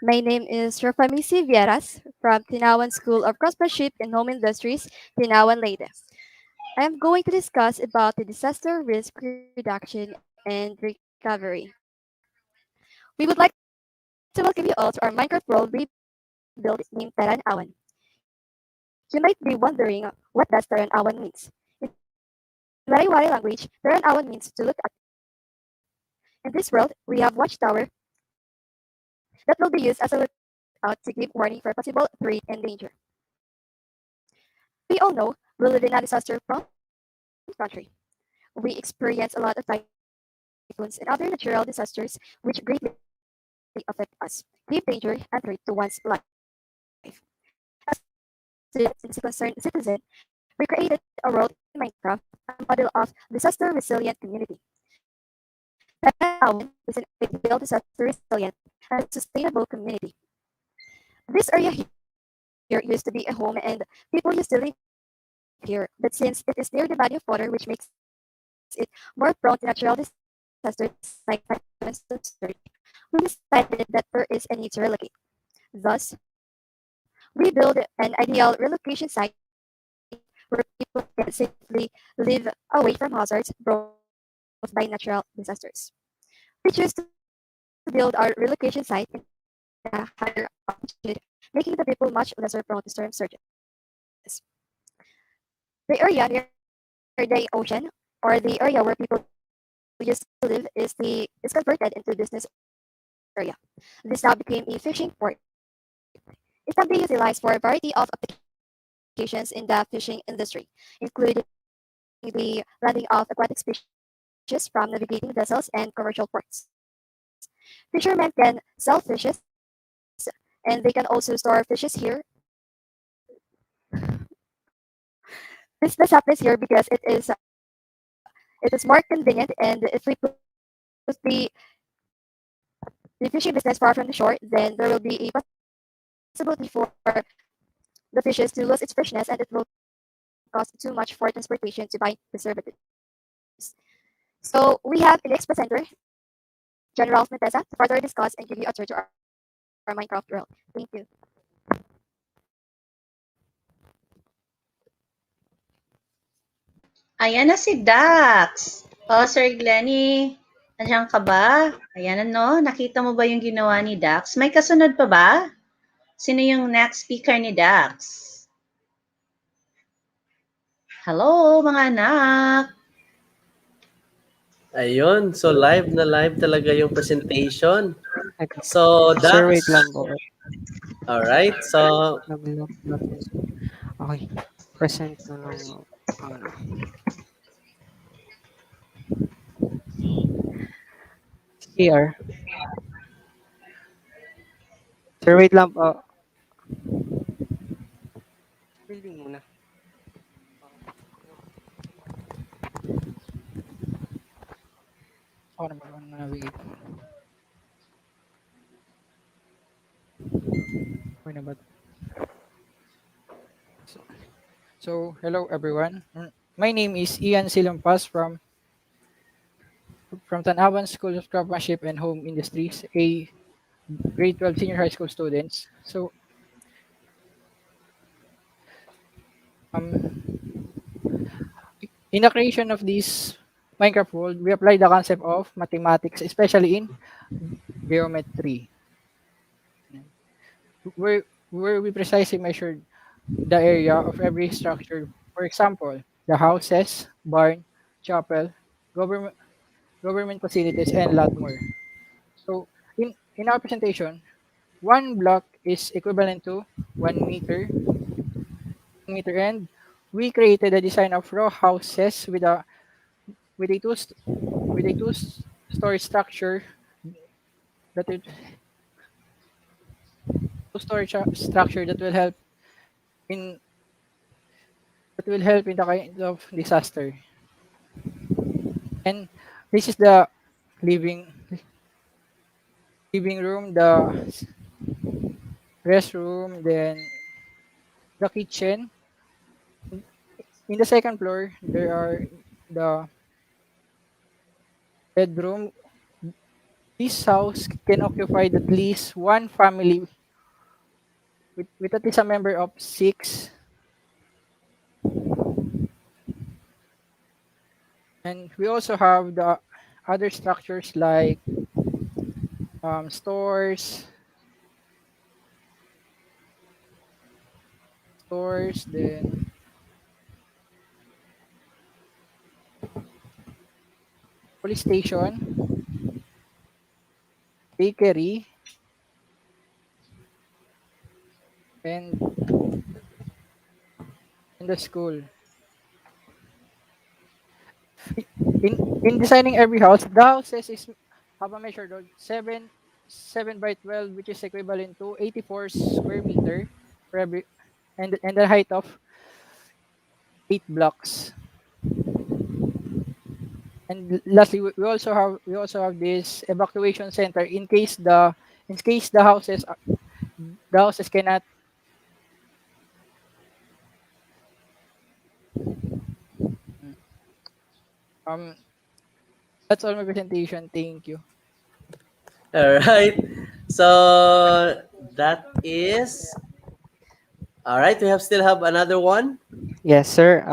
My name is Rafamisi Vieras from Tinawan School of Craftsmanship and Home Industries, Tinawan, Leyte. I am going to discuss about the disaster risk reduction and recovery. We would like to welcome you all to our Minecraft world rebuild named Taran Awan. You might be wondering what does Taran Awan means. In Lariwari language, Taran Awan means to look at. In this world, we have watchtower that will be used as a lookout to give warning for possible threat and danger. We all know we live in a disaster-prone country. We experience a lot of typhoons and other natural disasters which greatly affect us, give danger and threat to one's life. As a concerned citizen, we created a world in Minecraft, a model of disaster-resilient community. That is an ideal disaster-resilient and sustainable community. This area here used to be a home and people used to live here, but since it is near the body of water, which makes it more prone to natural disasters like typhoons and surge, we decided that there is a need to relocate. Thus, we build an ideal relocation site where people can safely live away from hazards brought by natural disasters. We choose to build our relocation site in a higher altitude, making the people much lesser prone to storm surges. The area near the ocean, or the area where people used to live, is converted into business area. This now became a fishing port. It can be utilized for a variety of applications in the fishing industry, including the landing of aquatic species from navigating vessels and commercial ports. Fishermen can sell fishes, and they can also store fishes here. This happens here because it is more convenient, and if we put the fishing business far from the shore, then there will be a possibility for the fishes to lose its freshness, and it will cost too much for transportation to buy preservatives. So we have an expo center General Metesa, to further discuss and give you a tour to our Minecraft world. Thank you. Ayan na si Dax. Oh, Sir Glenny, nandiyan ka ba? Ayan ano, nakita mo ba yung ginawa ni Dax? May kasunod pa ba? Sino yung next speaker ni Dax? Hello, mga anak. Ayun, so live na live talaga yung presentation. Okay. So, Sir, Dax, wait lang po. alright, so, Nag-lock yun. Okay. Present na lang muna. Here. Sir, wait lang po. Building muna. Ako na ba navigate? Okay na ba? So, hello everyone. My name is Ian Silumpas from Tanawan School of Craftsmanship and Home Industries, a grade 12 senior high school students. So, in the creation of this Minecraft world, we apply the concept of mathematics, especially in geometry, where we precisely measured the area of every structure. For example, the houses, barn, chapel, government government facilities, and a lot more. So, in our presentation, one block is equivalent to 1 meter, and we created a design of row houses with a story structure that will structure in that will help in the kind of disaster. And this is the living living room, the restroom, then the kitchen. In the second floor, there are the bedroom. This house can occupy at least one family with at least a member of six. And we also have the other structures like stores, then police station, bakery, and in the school. In designing every house, the houses is have a measure of 7 by 12, which is equivalent to 84 square meter for every, and the height of 8 blocks. And lastly, we also have this evacuation center in case the houses cannot. um that's all my presentation. Thank you. alright, so, that is, alright, we still have another one. Yes, sir.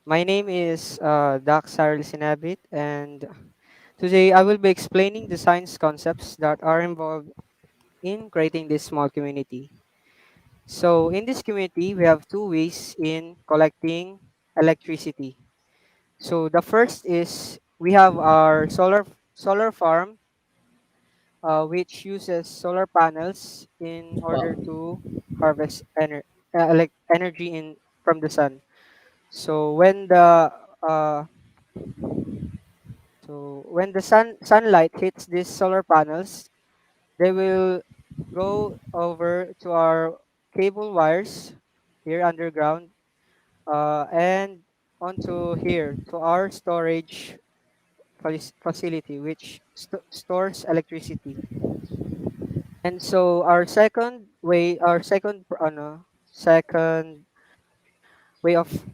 My name is Doc Saril Sinabit, and today I will be explaining the science concepts that are involved in creating this small community. So, in this community, we have two ways in collecting electricity. So, the first is we have our solar farm, which uses solar panels in order Wow. to harvest energy in from the sun. So uh, when the sunlight hits these solar panels, they will go over to our cable wires here underground, and onto here to our storage facility, which stores electricity. And so our second way of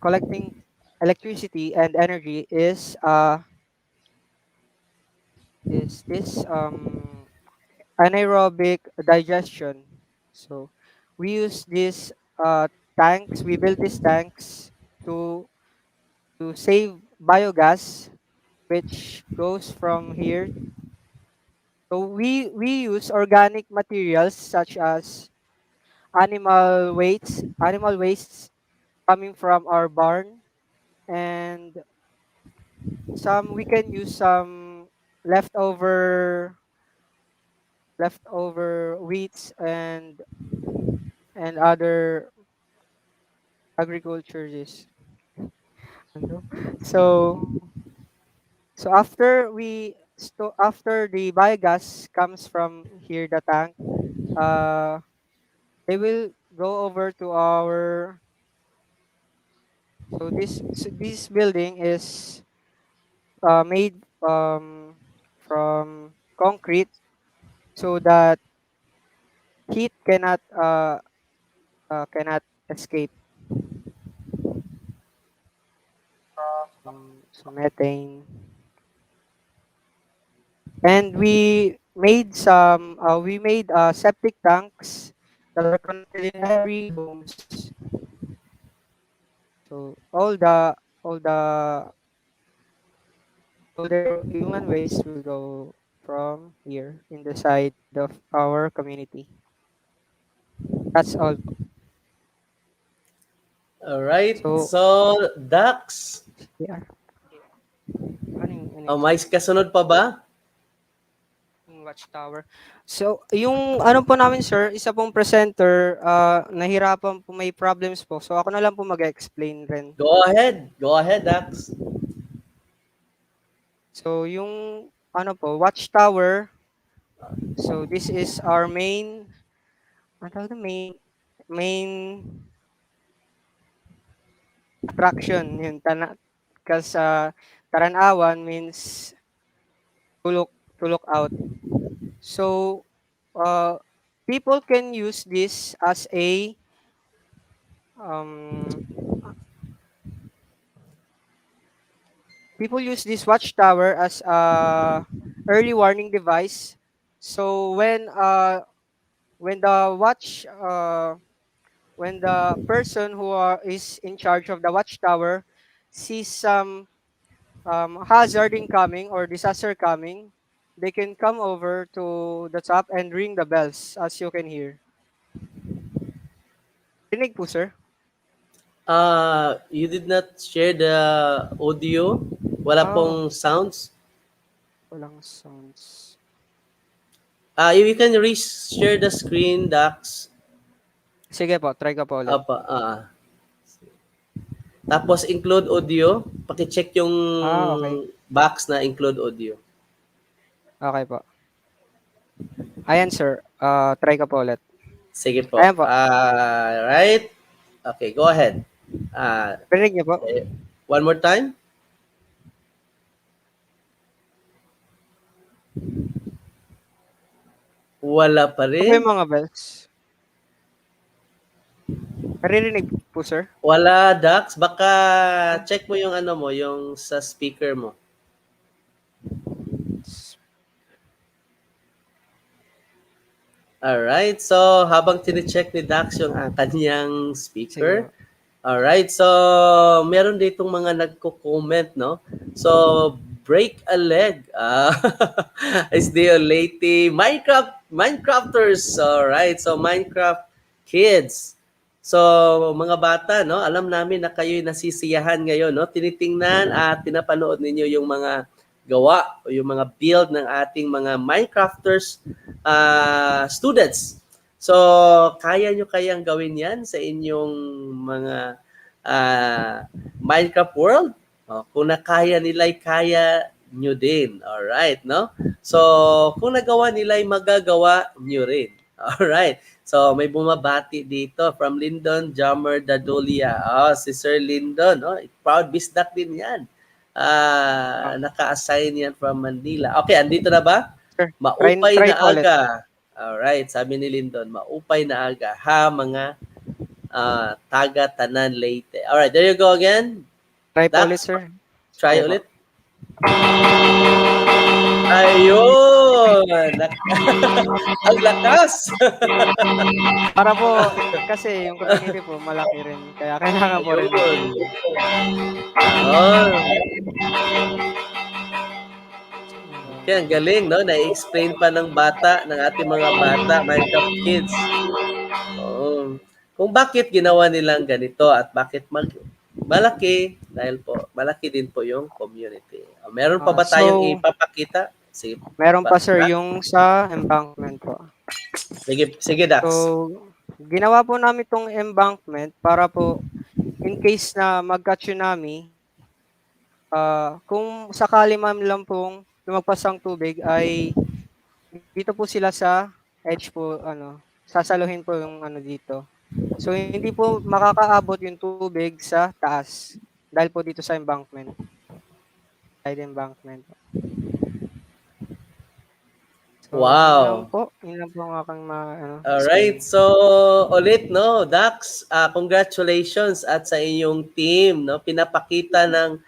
collecting electricity and energy is is this anaerobic digestion. So we use these tanks. We build these tanks to save biogas, which goes from here. So we use organic materials such as animal wastes coming from our barn, and some we can use some leftover wheats and other agricultures. Ano? So after the biogas comes from here, the tank, uh they will go over to our. This building is made from concrete, so that heat cannot escape. So methane. And we made septic tanks that are connected in every homes. So all the human waste will go from here in the side of our community. That's all. All right. So So, Dax, yeah. may kasunod pa ba? Yung watchtower. So, yung ano po namin sir, isa pong presenter, nahirapan po, may problems po. So, ako na lang po mag-explain rin. Go ahead. Go ahead, Dax. So, yung ano po, watchtower. So, this is our main, ano tawag na, main attraction. Yun, kasi Taranawan means tulok out. So, people can use this as a people use this watchtower as a early warning device. So when the when the person is in charge of the watchtower sees some hazard incoming or disaster coming, they can come over to the top and ring the bells, as you can hear. Rinig po, sir? You did not share the audio? Wala pong sounds? Walang sounds. You can share the screen, Dax. Sige po, try ko po ulit. Tapos include audio. Paki-check yung okay. box na include audio. Okay po. Ayan, sir. Try ko po ulit. Sige po. Ayan po. Right? Okay, go ahead. Rinig niyo po? One more time. Wala pa rin. Ano po yung mga bells? Naririnig po, sir? Wala, Dax. Baka check mo yung ano mo, yung sa speaker mo. Alright. So, habang tine-check ni Dax yung kanyang speaker. Alright. So, meron ditong mga nagko-comment, no? So, break a leg. Is the lady Minecrafters. Alright. So, Minecraft kids. So, mga bata, no? Alam namin na kayo'y nasisiyahan ngayon, no? Tinitingnan at pinapanood ninyo yung mga gawa o yung mga build ng ating mga Minecrafters students. So, kaya nyo kayang gawin yan sa inyong mga Minecraft world? Kung nakaya nila'y kaya nyo din. Alright, no? So, kung nagawa nila'y magagawa nyo rin. Alright. So, may bumabati dito from Lyndon Jammer Dadolia. Si Sir Lyndon. Proud bisdak din yan. Naka-assign yan from Manila. Okay, andito na ba? Sure. Maupay try na aga. Alright, sabi ni Lyndon, maupay na aga. Ha, mga taga Tanan Leyte. Alright, there you go again. Try po ulit, sir. Try ulit. Ay, Ayun! Ang lakas! Para po kasi yung community po malaki rin kaya kailangan po rin Ayun. natin Ah. Kaya ang galing, no? Na-explain pa ng bata, ng ating mga bata, Minecraft kids. Oo. Kung bakit ginawa nilang ganito at bakit malaki, dahil po, malaki din po yung community. Meron pa ba tayong So, ipapakita? Sige, meron pa sir Dax? yung sa embankment po. Sige, Dax. So, ginawa po namin tong embankment para po in case na magka-tsunami, kung sakali man lang pong lumagpas ang tubig ay dito po sila sa edge po sasaluhin po yung dito. So hindi po makakaabot yung tubig sa taas dahil po dito sa embankment. Side embankment. So Wow. yun lang po ang aking Alright, so ulit no, Dax, congratulations at sa inyong team, no. Pinapakita ng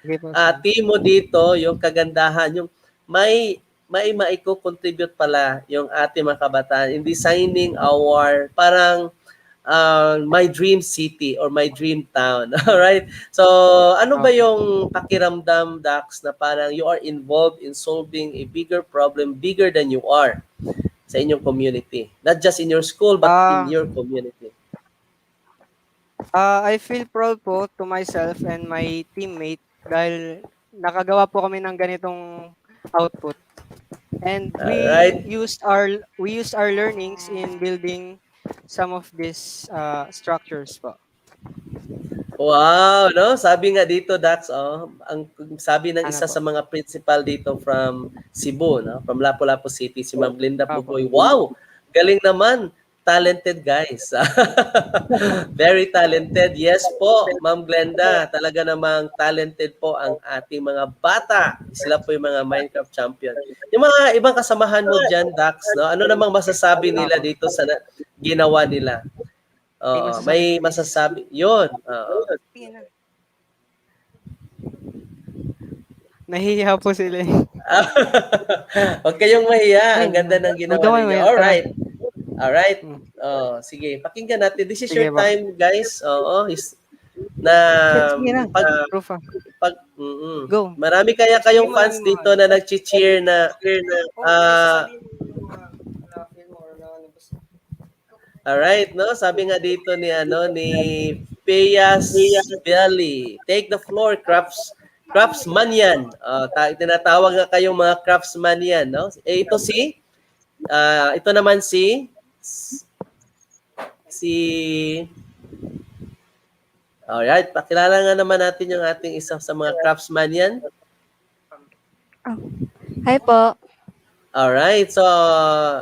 team mo dito yung kagandahan, yung may maiko-contribute pala yung ating mga kabataan in designing our parang my dream city or my dream town. Alright? So, ano ba yung pakiramdam, Dax, na parang you are involved in solving a bigger problem bigger than you are sa inyong community? Not just in your school, but in your community. I feel proud po to myself and my teammate dahil nakagawa po kami ng ganitong output. And Alright. we used our learnings in building some of these structures po. Wow, no? Sabi nga dito, Dax, ang sabi ng isa sa mga principal dito from Cebu, no? From Lapu-Lapu City, si Ma'am Linda Pugoy. Wow! Galing naman. Talented guys. Very talented. Yes po, Ma'am Glenda. Talaga namang talented po ang ating mga bata. Sila po yung mga Minecraft champion. Yung mga ibang kasamahan mo dyan, Dax, no? Ano namang masasabi nila dito sa ginawa nila? May masasabi. Yun. Nahihiya po sila. Huwag kayong mahiya. Ang ganda ng ginawa ninyo. Alright. Alright. Sige, pakinggan natin. This is your time, guys. Na Go. marami kaya kayong fans dito na nag-cheer na alright, no? Sabi nga dito ni Peyas Valley. Take the floor, craftsman yan. Tinatawag nga kayong mga craftsman yan, no? Ito naman si alright, pakilala nga naman natin yung ating isa sa mga craftsman yan. Hi po. Alright, so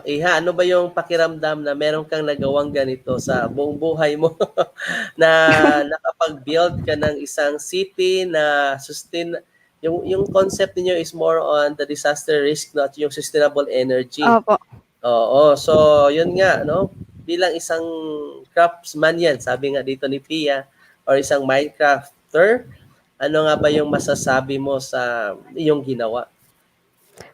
Iha, ano ba yung pakiramdam na meron kang nagawang ganito sa buong buhay mo na nakapag-build ka ng isang city na yung concept niyo is more on the disaster risk, not yung sustainable energy. Opo. Oo, so yun nga, no? Bilang isang craftsman yan, sabi nga dito ni Pia, or isang Minecrafter, ano nga ba yung masasabi mo sa iyong ginawa?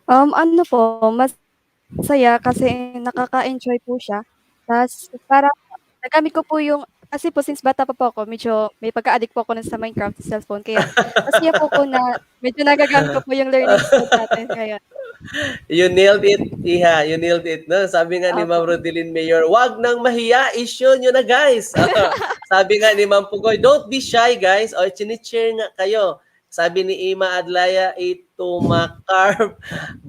Ano po, masaya kasi nakaka-enjoy po siya. Tas parang nagamit ko po yung kasi po since bata pa po ako, medyo may pagka-addict po ako sa Minecraft sa cellphone. Kaya masaya po ko na medyo nagagamit ko po yung learnings ko dati. Kaya You nailed it, Iha. You nailed it. No? Sabi nga ni Ma'am Rodeline Mayor, wag nang mahiya, issue nyo na guys. Sabi nga ni Ma'am Pugoy, don't be shy guys. O, chini-cheer nga kayo. Sabi ni Ima Adlaya, ito makarb.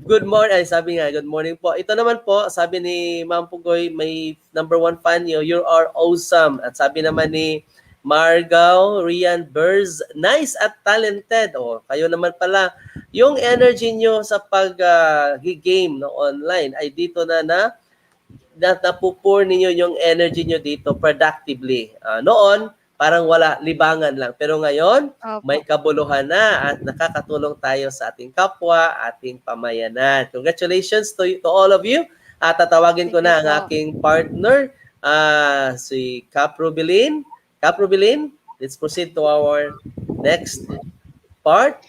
Good morning. Ay, sabi nga, good morning po. Ito naman po, sabi ni Ma'am Pugoy, may number 1 fan nyo, you are awesome. At sabi naman ni Margao, Rian Burrs, nice at talented. O, kayo naman pala, yung energy nyo sa pag-game online ay dito na napupur ninyo yung energy nyo dito productively. Noon, parang wala, libangan lang. Pero ngayon, may kabuluhan na at nakakatulong tayo sa ating kapwa, ating pamayanan. Congratulations to all of you. At tatawagin ko na ang aking partner, si Cap Rubilin. Cap Rubilin, let's proceed to our next part.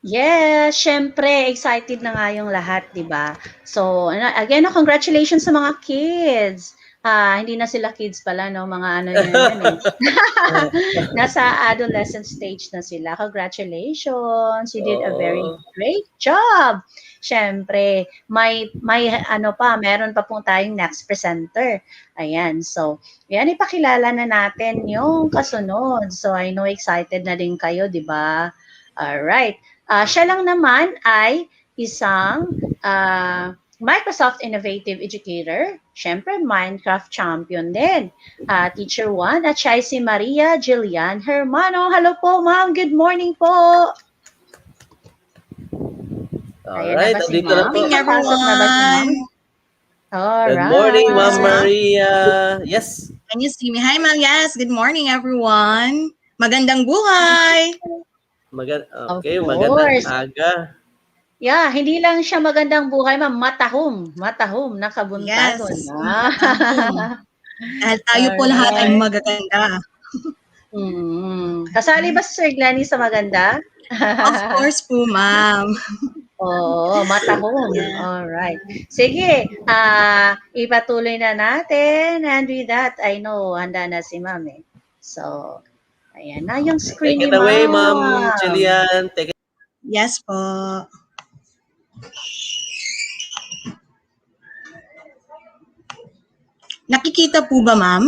Yes, syempre excited na nga yung lahat, 'di ba? So, again, congratulations sa mga kids. Hindi na sila kids pala, no? Mga ano yan eh. Nasa adolescent stage na sila. Congratulations. You did a very Oo. great job. Syempre, may ano pa, meron pa pong tayong next presenter. Ayan. So, yan ipakilala na natin yung kasunod. So, I know excited na din kayo, 'di ba? All right. Siya lang naman ay isang Microsoft Innovative Educator, syempre Minecraft champion din. Teacher 1 at siya ay si Maria Jillian Hermano. Hello po, ma'am. Good morning po. Ayan na Alright, ba si andito na ma'am? po. Papasok na ba si ma'am? Good morning, Ma'am Alright. Maria. Yes. Can you see me? Hi, ma'am. Yes. Good morning, everyone. Magandang buhay. Of Okay, magandang course. aga. Yeah, hindi lang siya magandang buhay, ma'am. Matahom. Matahom na Yes, kabuntagon. matahom. Dahil tayo po lahat ay Alright. magaganda. Kasali ba si Sir Glenny sa maganda? Of course po, ma'am. Oo, matahom. Yeah. Alright. Sige, ipatuloy na natin. And with that, I know, handa na si ma'am eh. So, ayan na yung screen Take ni it away, Ma'am ma'am. Jillian. Take it. Yes po. Nakikita po ba, ma'am?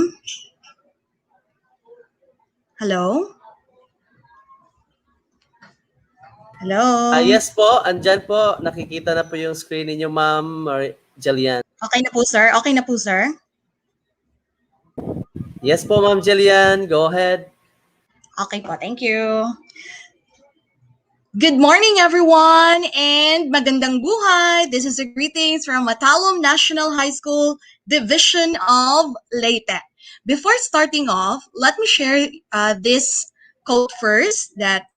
Hello? Hello? Yes po, andyan po. Nakikita na po yung screen ninyo, Ma'am Jillian. Okay na po, sir? Okay na po, sir? Yes po, Ma'am Jillian. Go ahead. Okay po, thank you. Good morning, everyone, and magandang buhay. This is a greetings from Matalom National High School, Division of Leyte. Before starting off, let me share this quote first that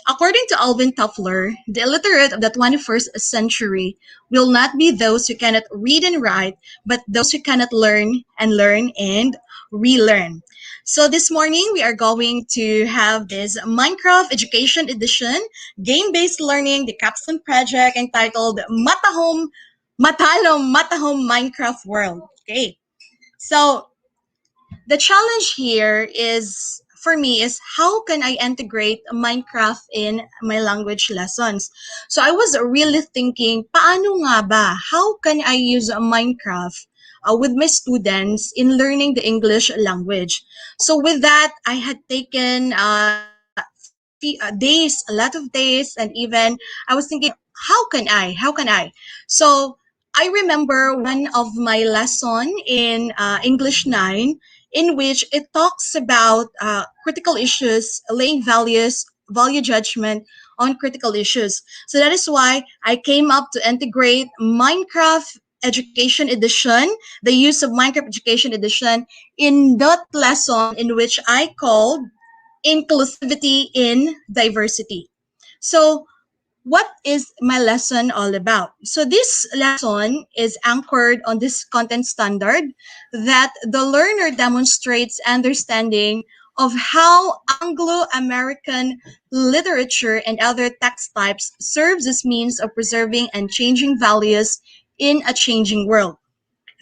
according to Alvin Toffler, the illiterate of the 21st century will not be those who cannot read and write, but those who cannot learn and relearn. So this morning, we are going to have this Minecraft Education Edition, game-based learning, the capstone project entitled Matalom Minecraft World. Okay, so the challenge here is for me is how can I integrate Minecraft in my language lessons? So I was really thinking, paano nga ba? How can I use Minecraft with my students in learning the English language? So with that, I had taken days, a lot of days, and even I was thinking, how can I? How can I? So I remember one of my lesson in English 9 in which it talks about critical issues, laying value judgment on critical issues. So that is why I came up to integrate Minecraft Education Edition, the use of Minecraft Education Edition in that lesson in which I called Inclusivity in Diversity. So what is my lesson all about? So this lesson is anchored on this content standard that the learner demonstrates understanding of how Anglo-American literature and other text types serves as means of preserving and changing values in a changing world.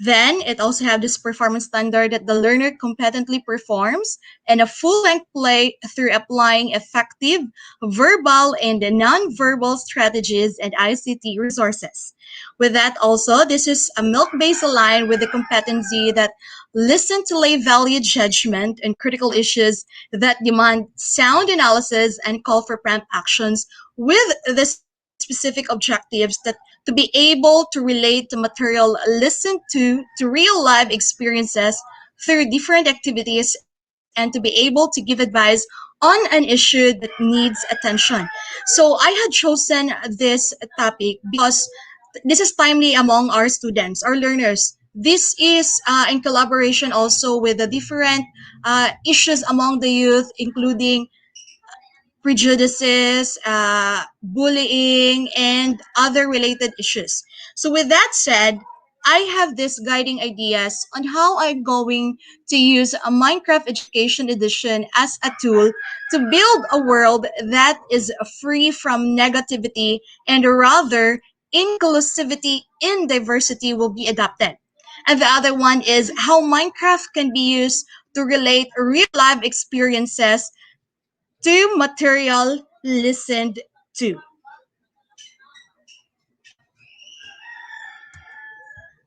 Then it also have this performance standard that the learner competently performs and a full-length play through applying effective verbal and non-verbal strategies and ICT resources. With that also, this is a milk-based aligned with the competency that listen to lay value judgment and critical issues that demand sound analysis and call for prompt actions with the specific objectives that to be able to relate the material listened to real life experiences through different activities and to be able to give advice on an issue that needs attention. So I had chosen this topic because this is timely among our students, our learners. This is in collaboration also with the different issues among the youth, including prejudices, bullying, and other related issues. So with that said, I have these guiding ideas on how I'm going to use a Minecraft Education Edition as a tool to build a world that is free from negativity and rather inclusivity in diversity will be adopted. And the other one is how Minecraft can be used to relate real life experiences to material listened to.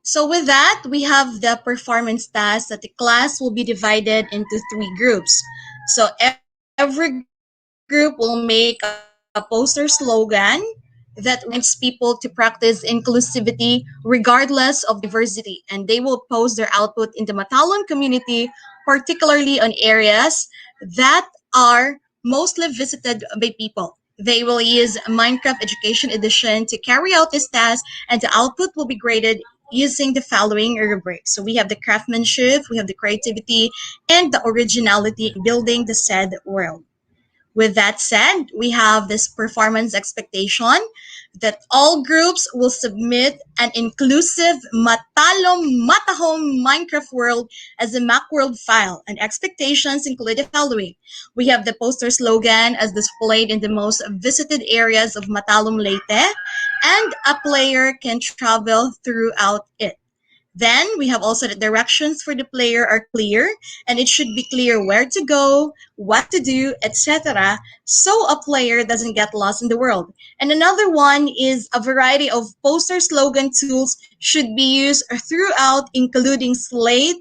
So with that, we have the performance task that the class will be divided into three groups. So every group will make a poster slogan that reminds people to practice inclusivity regardless of diversity. And they will post their output in the Matalon community, particularly on areas that are mostly visited by people. They will use Minecraft Education Edition to carry out this task, and the output will be graded using the following rubrics. So we have the craftsmanship, we have the creativity, and the originality in building the said world. With that said, we have this performance expectation that all groups will submit an inclusive Matahome Minecraft world as a Macworld file, and expectations include the following. We have the poster slogan as displayed in the most visited areas of Matalom Leyte, and a player can travel throughout it. Then we have also the directions for the player are clear, and it should be clear where to go, what to do, etc. so a player doesn't get lost in the world. And another one is a variety of poster slogan tools should be used throughout, including slate,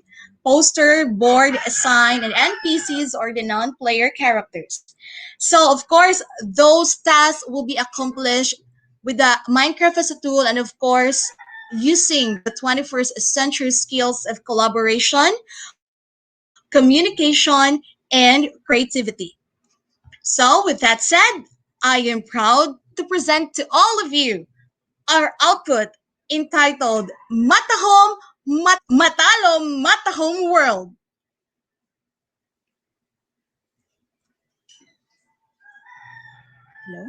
poster, board, sign, and NPCs or the non-player characters. So of course, those tasks will be accomplished with the Minecraft as a tool, and of course using the 21st century skills of collaboration, communication, and creativity. So, with that said, I am proud to present to all of you our output entitled Matalom Matahome World. Hello?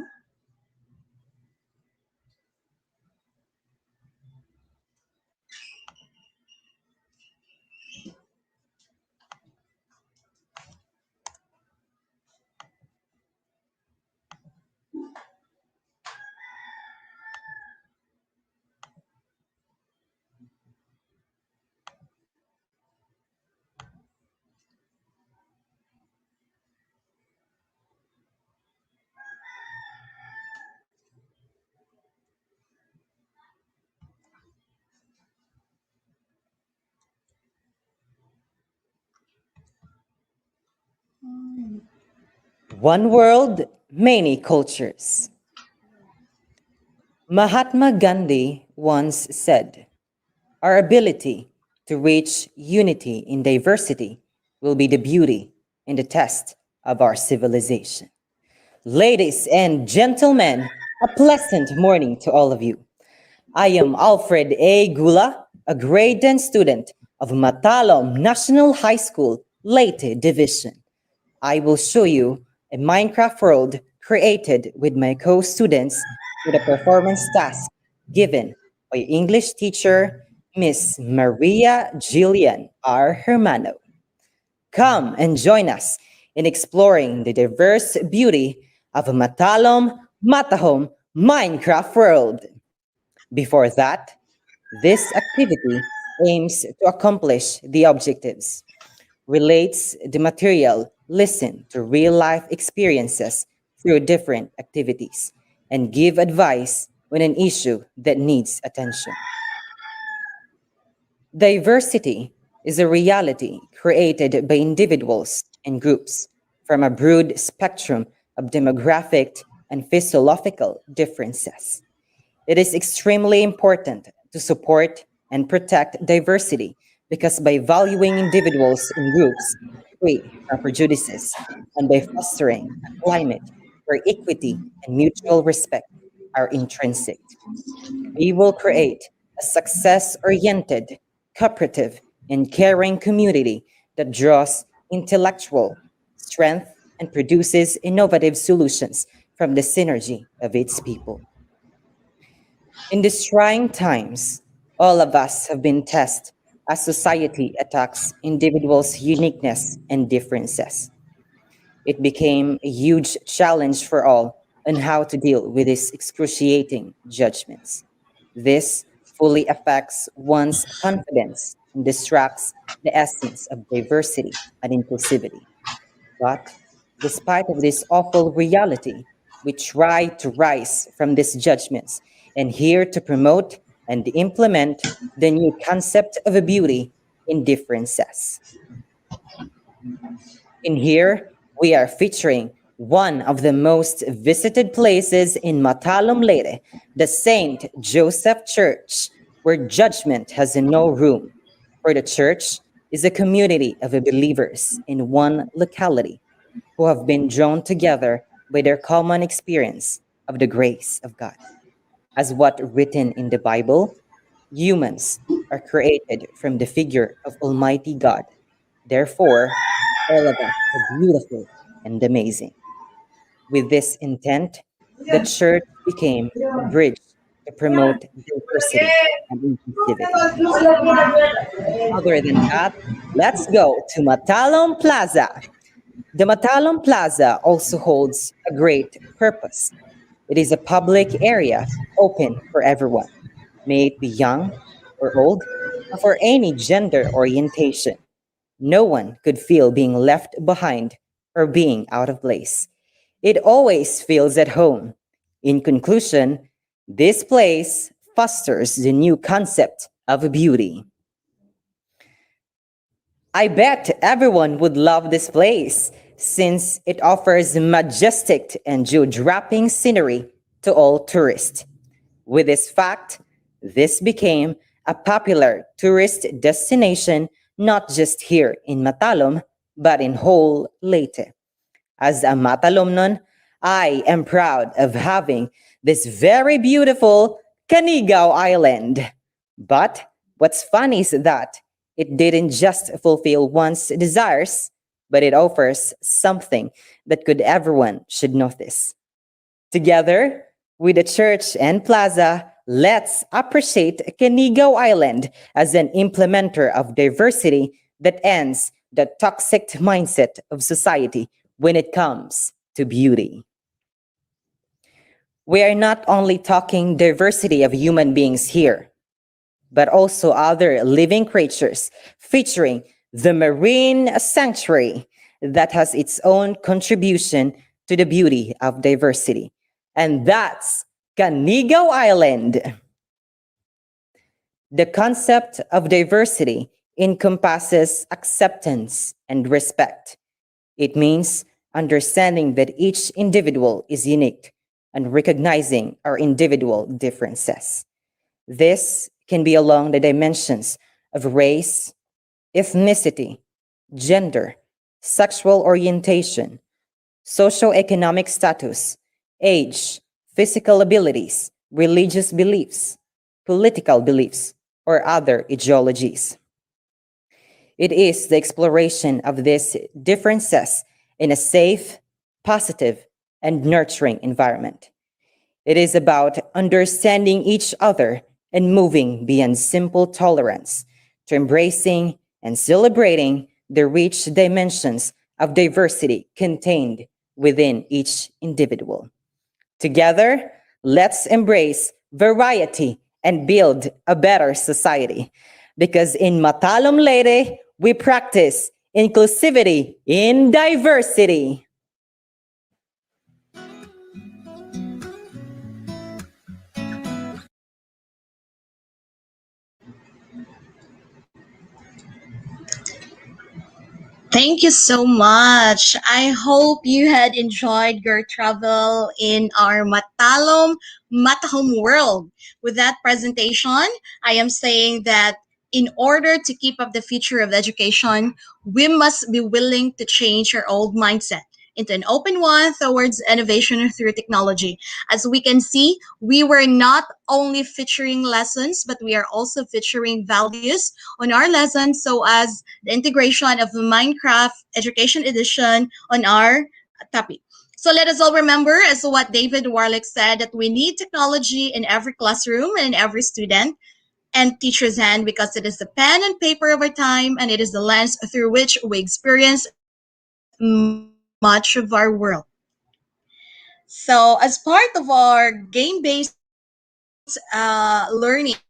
One world, many cultures. Mahatma Gandhi once said, "Our ability to reach unity in diversity will be the beauty and the test of our civilization." Ladies and gentlemen, a pleasant morning to all of you. I am Alfred A. Gula, a grade 10 student of Matalom National High School, Leyte Division. I will show you a Minecraft world created with my co-students with a performance task given by English teacher Miss Maria Jillian R. Hermano. Come and join us in exploring the diverse beauty of Matalom Matahome Minecraft world. Before that, this activity aims to accomplish the objectives, relates the material, listen to real-life experiences through different activities, and give advice on an issue that needs attention. Diversity is a reality created by individuals and groups from a broad spectrum of demographic and physiological differences. It is extremely important to support and protect diversity because by valuing individuals and groups free from prejudices and by fostering a climate where equity and mutual respect are intrinsic, we will create a success-oriented, cooperative, and caring community that draws intellectual strength and produces innovative solutions from the synergy of its people. In these trying times, All of us have been tested as society attacks individuals' uniqueness and differences. It became a huge challenge for all on how to deal with these excruciating judgments. This fully affects one's confidence and distracts the essence of diversity and inclusivity. But despite of this awful reality, we try to rise from these judgments and here to promote and implement the new concept of a beauty in differences. In here, we are featuring one of the most visited places in Matalom Leyte, the Saint Joseph Church, where judgment has no room. For the church is a community of believers in one locality who have been drawn together by their common experience of the grace of God. As what written in the Bible, humans are created from the figure of Almighty God. Therefore, all of us are beautiful and amazing. With this intent, the church became a bridge to promote diversity and inclusivity. Other than that, let's go to Matalom Plaza. The Matalom Plaza also holds a great purpose. It is a public area open for everyone, may it be young or old, or for any gender orientation. No one could feel being left behind or being out of place. It always feels at home. In conclusion, this place fosters the new concept of beauty. I bet everyone would love this place since it offers majestic and jaw-dropping scenery to all tourists. With this fact, this became a popular tourist destination not just here in Matalom, but in whole Leyte. As a Matalomnon, I am proud of having this very beautiful Canigao Island. But what's funny is that it didn't just fulfill one's desires, but it offers something that could everyone should notice. Together with the church and plaza, let's appreciate Canigao Island as an implementer of diversity that ends the toxic mindset of society when it comes to beauty. We are not only talking diversity of human beings here, but also other living creatures, featuring the marine sanctuary that has its own contribution to the beauty of diversity. And that's Canigao Island. The concept of diversity encompasses acceptance and respect. It means understanding that each individual is unique and recognizing our individual differences. This can be along the dimensions of race, ethnicity, gender, sexual orientation, socioeconomic status, age, physical abilities, religious beliefs, political beliefs, or other ideologies. It is the exploration of these differences in a safe, positive, and nurturing environment. It is about understanding each other and moving beyond simple tolerance to embracing and celebrating the rich dimensions of diversity contained within each individual. Together, let's embrace variety and build a better society. Because in Matalom Leyte, we practice inclusivity in diversity. Thank you so much. I hope you had enjoyed your travel in our Matahome world. With that presentation, I am saying that in order to keep up the future of education, we must be willing to change our old mindset into an open one towards innovation through technology. As we can see, we were not only featuring lessons, but we are also featuring values on our lessons, so as the integration of the Minecraft Education Edition on our topic. So let us all remember, as what David Warlick said, that we need technology in every classroom and in every student. and teacher's hand because it is the pen and paper of our time and it is the lens through which we experience much of our world. So, as part of our game based learning,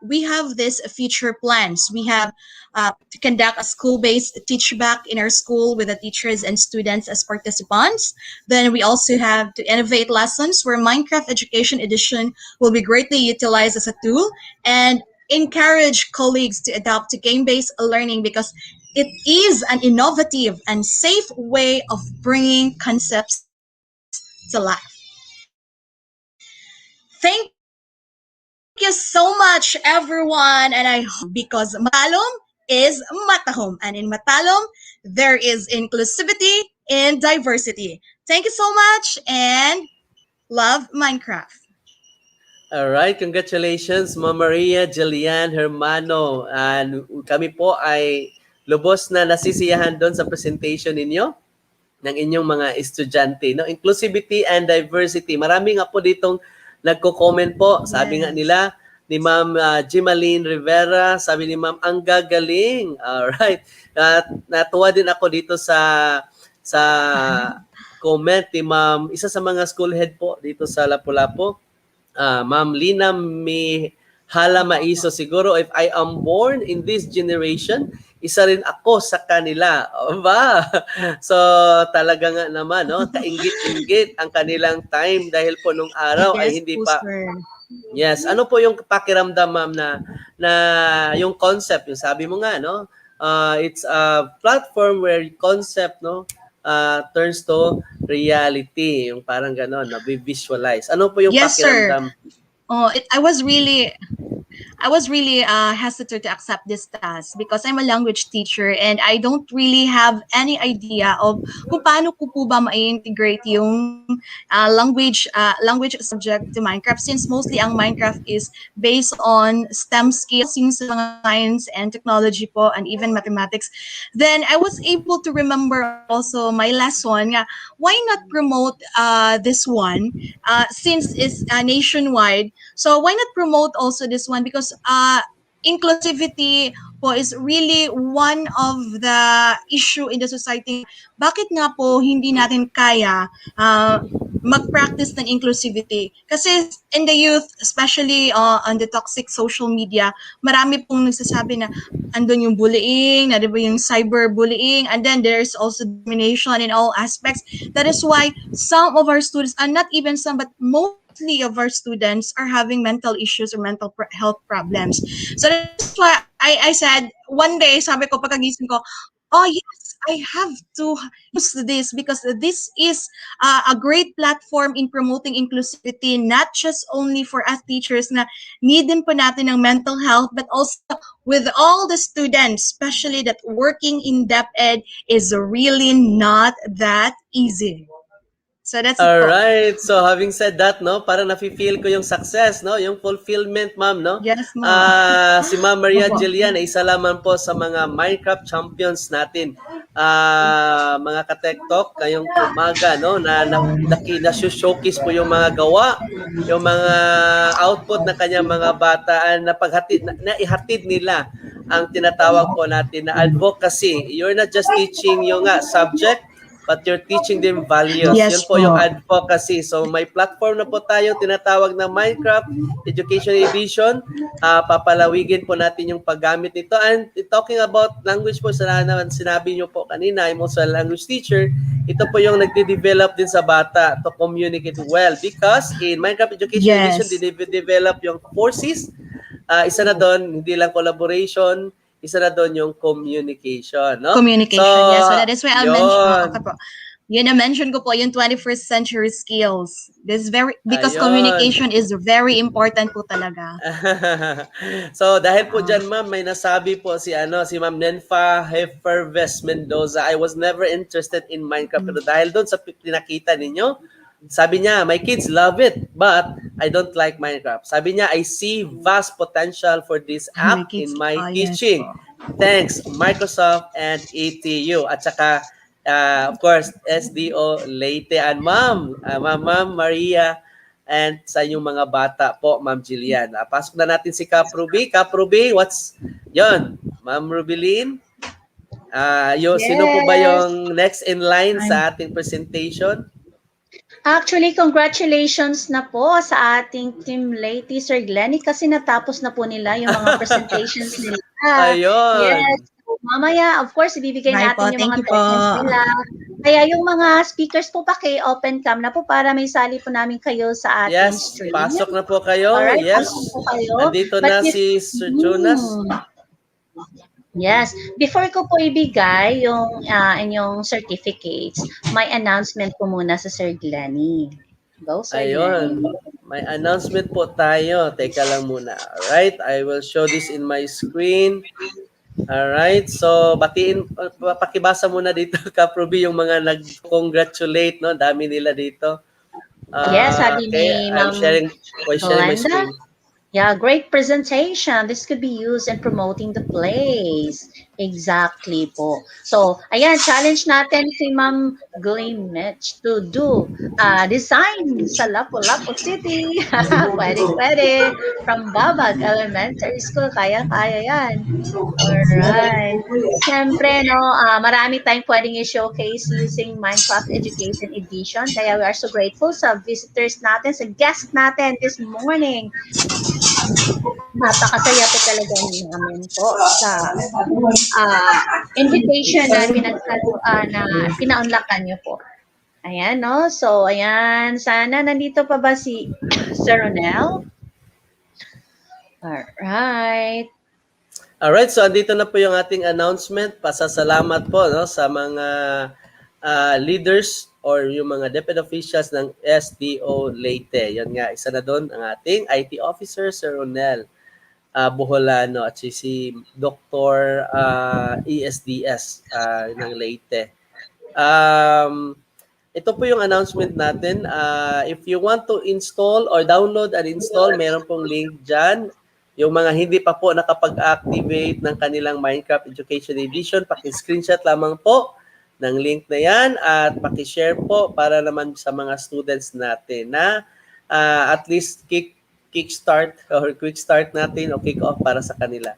we have this future plans. We have to conduct a school based teach back in our school with the teachers and students as participants. Then we also have to innovate lessons where Minecraft Education Edition will be greatly utilized as a tool and encourage colleagues to adopt to game based learning because it is an innovative and safe way of bringing concepts to life. Thank you so much, everyone, and I hope you enjoyed this because Matalom is Matahom, and in Matalom, there is inclusivity and diversity. Thank you so much, and love Minecraft. Alright, congratulations Ma'am Maria, Jillian, Hermano. And kami po ay lubos na nasisiyahan doon sa presentation ninyo ng inyong mga estudyante. No? Inclusivity and diversity. Marami nga po ditong nagko-comment po. Sabi nga nila ni Ma'am Jimaline Rivera, sabi ni Ma'am, ang gagaling. Alright. Natuwa din ako dito sa comment ni Ma'am, isa sa mga school head po dito sa Lapu-Lapu. Ma'am Lina Mihala Maiso, siguro if I am born in this generation, isa rin ako sa kanila. O ba? So talaga nga naman, no? Kainggit-inggit ang kanilang time dahil po nung araw ay hindi pa. Yes, ano po yung pakiramdam ma'am na yung concept, yung sabi mo nga, no? It's a platform where concept, no, turns to reality, yung parang ganon, na visualize. Ano po yung Yes, sir. pakiramdam? I was really hesitant to accept this task because I'm a language teacher and I don't really have any idea of kung paano ko po ba ma-integrate yung language subject to Minecraft since mostly ang Minecraft is based on STEM skills, yung sa mga science and technology po and even mathematics. Then I was able to remember also my lesson nga, why not promote this one since it's nationwide. So why not promote also this one because inclusivity po is really one of the issue in the society. Bakit nga po hindi natin kaya mag-practice ng inclusivity? Kasi in the youth, especially on the toxic social media, marami pong nagsasabi na andun yung bullying, na diba yung cyberbullying, and then there's also discrimination in all aspects. That is why some of our students, and not even some, but mostly of our students are having mental issues or mental health problems. So that's why I said, one day, sabi ko pagkagising ko, oh yes, I have to use this because this is a great platform in promoting inclusivity, not just only for us teachers na need din po natin ng mental health, but also with all the students, especially that working in DepEd is really not that easy. So that's it po. Alright, so having said that, no, parang nafe-feel ko yung success, no, yung fulfillment, ma'am, no? Yes, Si Ma'am Maria Opo. Jillian ay isa lamang po sa mga Minecraft champions natin. Mga ka-TechTalk, kayong umaga, no, na-showcase po yung mga gawa, yung mga output ng kanyang mga bata, na ihatid nila ang tinatawag po natin na advocacy. You're not just teaching yung subject, but you're teaching them values. Yes Yun po yung po. advocacy. So may platform na po tayong tinatawag na Minecraft Education Edition. Papalawigin po natin yung paggamit nito. And talking about language po, sinabi nyo po kanina, I'm also a language teacher. Ito po yung nagde-develop din sa bata to communicate well. Because in Minecraft Education Yes. Edition, develop yung forces. Isa na doon, hindi lang collaboration, isa na doon yung communication, no? Communication. Yes, so that is why I mentioned. yun. Okay po. Yun na-mention ko po yung 21st century skills. This is because Ayun. communication is very important po talaga. So dahil po dyan ma'am, may nasabi po si Ma'am Nenfa Heferves Mendoza, I was never interested in Minecraft, pero dahil doon sa pinakita ninyo, sabi niya, my kids love it, but I don't like Minecraft. Sabi niya, I see vast potential for this app in my teaching. Thanks, Microsoft and ETU. At saka, of course, SDO Leyte. And Ma'am Maria and sa inyong mga bata po, Ma'am Jillian. Pasok na natin si Cap Ruby. Cap Ruby, what's yon? Ma'am Rubilin? Sino po ba Yes. yung next in line sa ating presentation? Actually, congratulations na po sa ating Team Lady, Sir Glenny, kasi natapos na po nila yung mga presentations nila. Ayun. Yes. So, mamaya, of course, ibibigay Bye po. natin yung Thank mga you po. tokens nila. Kaya yung mga speakers po open cam na po para may sali po namin kayo sa ating Yes, stream. pasok na po kayo. Alright, Yes. pasok po kayo. Andito But na si Sir Jonas. Yes. Before ko po ibigay yung inyong certificates, may announcement po muna sa Sir Glenny. Go, Sir Ayun. Glenny. May announcement po tayo. Teka lang muna. Alright, I will show this in my screen. Alright, so pakibasa muna dito, Kaprobi, yung mga nag-congratulate, no? Dami nila dito. Yes, sabi Okay, ni I'm Ma'am sharing my Glenda. screen. Yeah, great presentation. This could be used in promoting the place. Exactly po. So, ayan, challenge natin si Ma'am Glenn Mitch to do design sa Lapu-Lapu City. Pwede. From Babag Elementary School, kaya-kaya yan. Alright. Siyempre, no, marami tayong pwedeng i-showcase using Minecraft Education Edition. Kaya we are so grateful sa visitors natin, sa guests natin this morning. Napakasaya po talaga namin po sa invitation na pinaunlakan niyo po. Ayan, no? So, ayan. Sana nandito pa ba si Sir Ronel? Alright. Alright, so andito na po yung ating announcement. Pasasalamat po, no, sa mga leaders or yung mga DepEd officials ng SDO Leyte. Yan nga, isa na doon ang ating IT officer, Sir Ronel Buholano, at si Dr. ESDS ng Leyte. Ito po yung announcement natin. If you want to install or download and install, meron pong link dyan. Yung mga hindi pa po nakapag-activate ng kanilang Minecraft Education Edition, paki-screenshot lamang po ng link na yan at paki-share po para naman sa mga students natin na at least kickstart or quick start natin o kick off para sa kanila.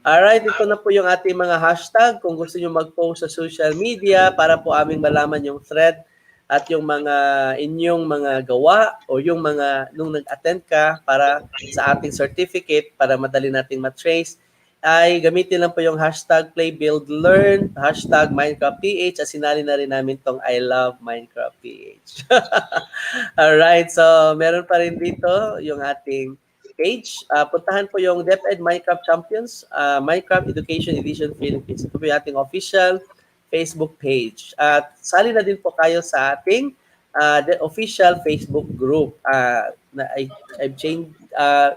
Alright, ito na po yung ating mga hashtag. Kung gusto nyo mag-post sa social media para po aming malaman yung thread at yung mga inyong mga gawa o yung mga nung nag-attend ka para sa ating certificate para madali nating matrace, ay gamitin lang po yung hashtag PlayBuildLearn, hashtag MinecraftPH, at sinali na rin namin tong I love MinecraftPH. Alright, so meron pa rin dito yung ating page. Puntahan po yung DepEd Minecraft Champions, Minecraft Education Edition Philippines. Ito po yung ating official Facebook page. At sali na din po kayo sa ating the official Facebook group. I've changed,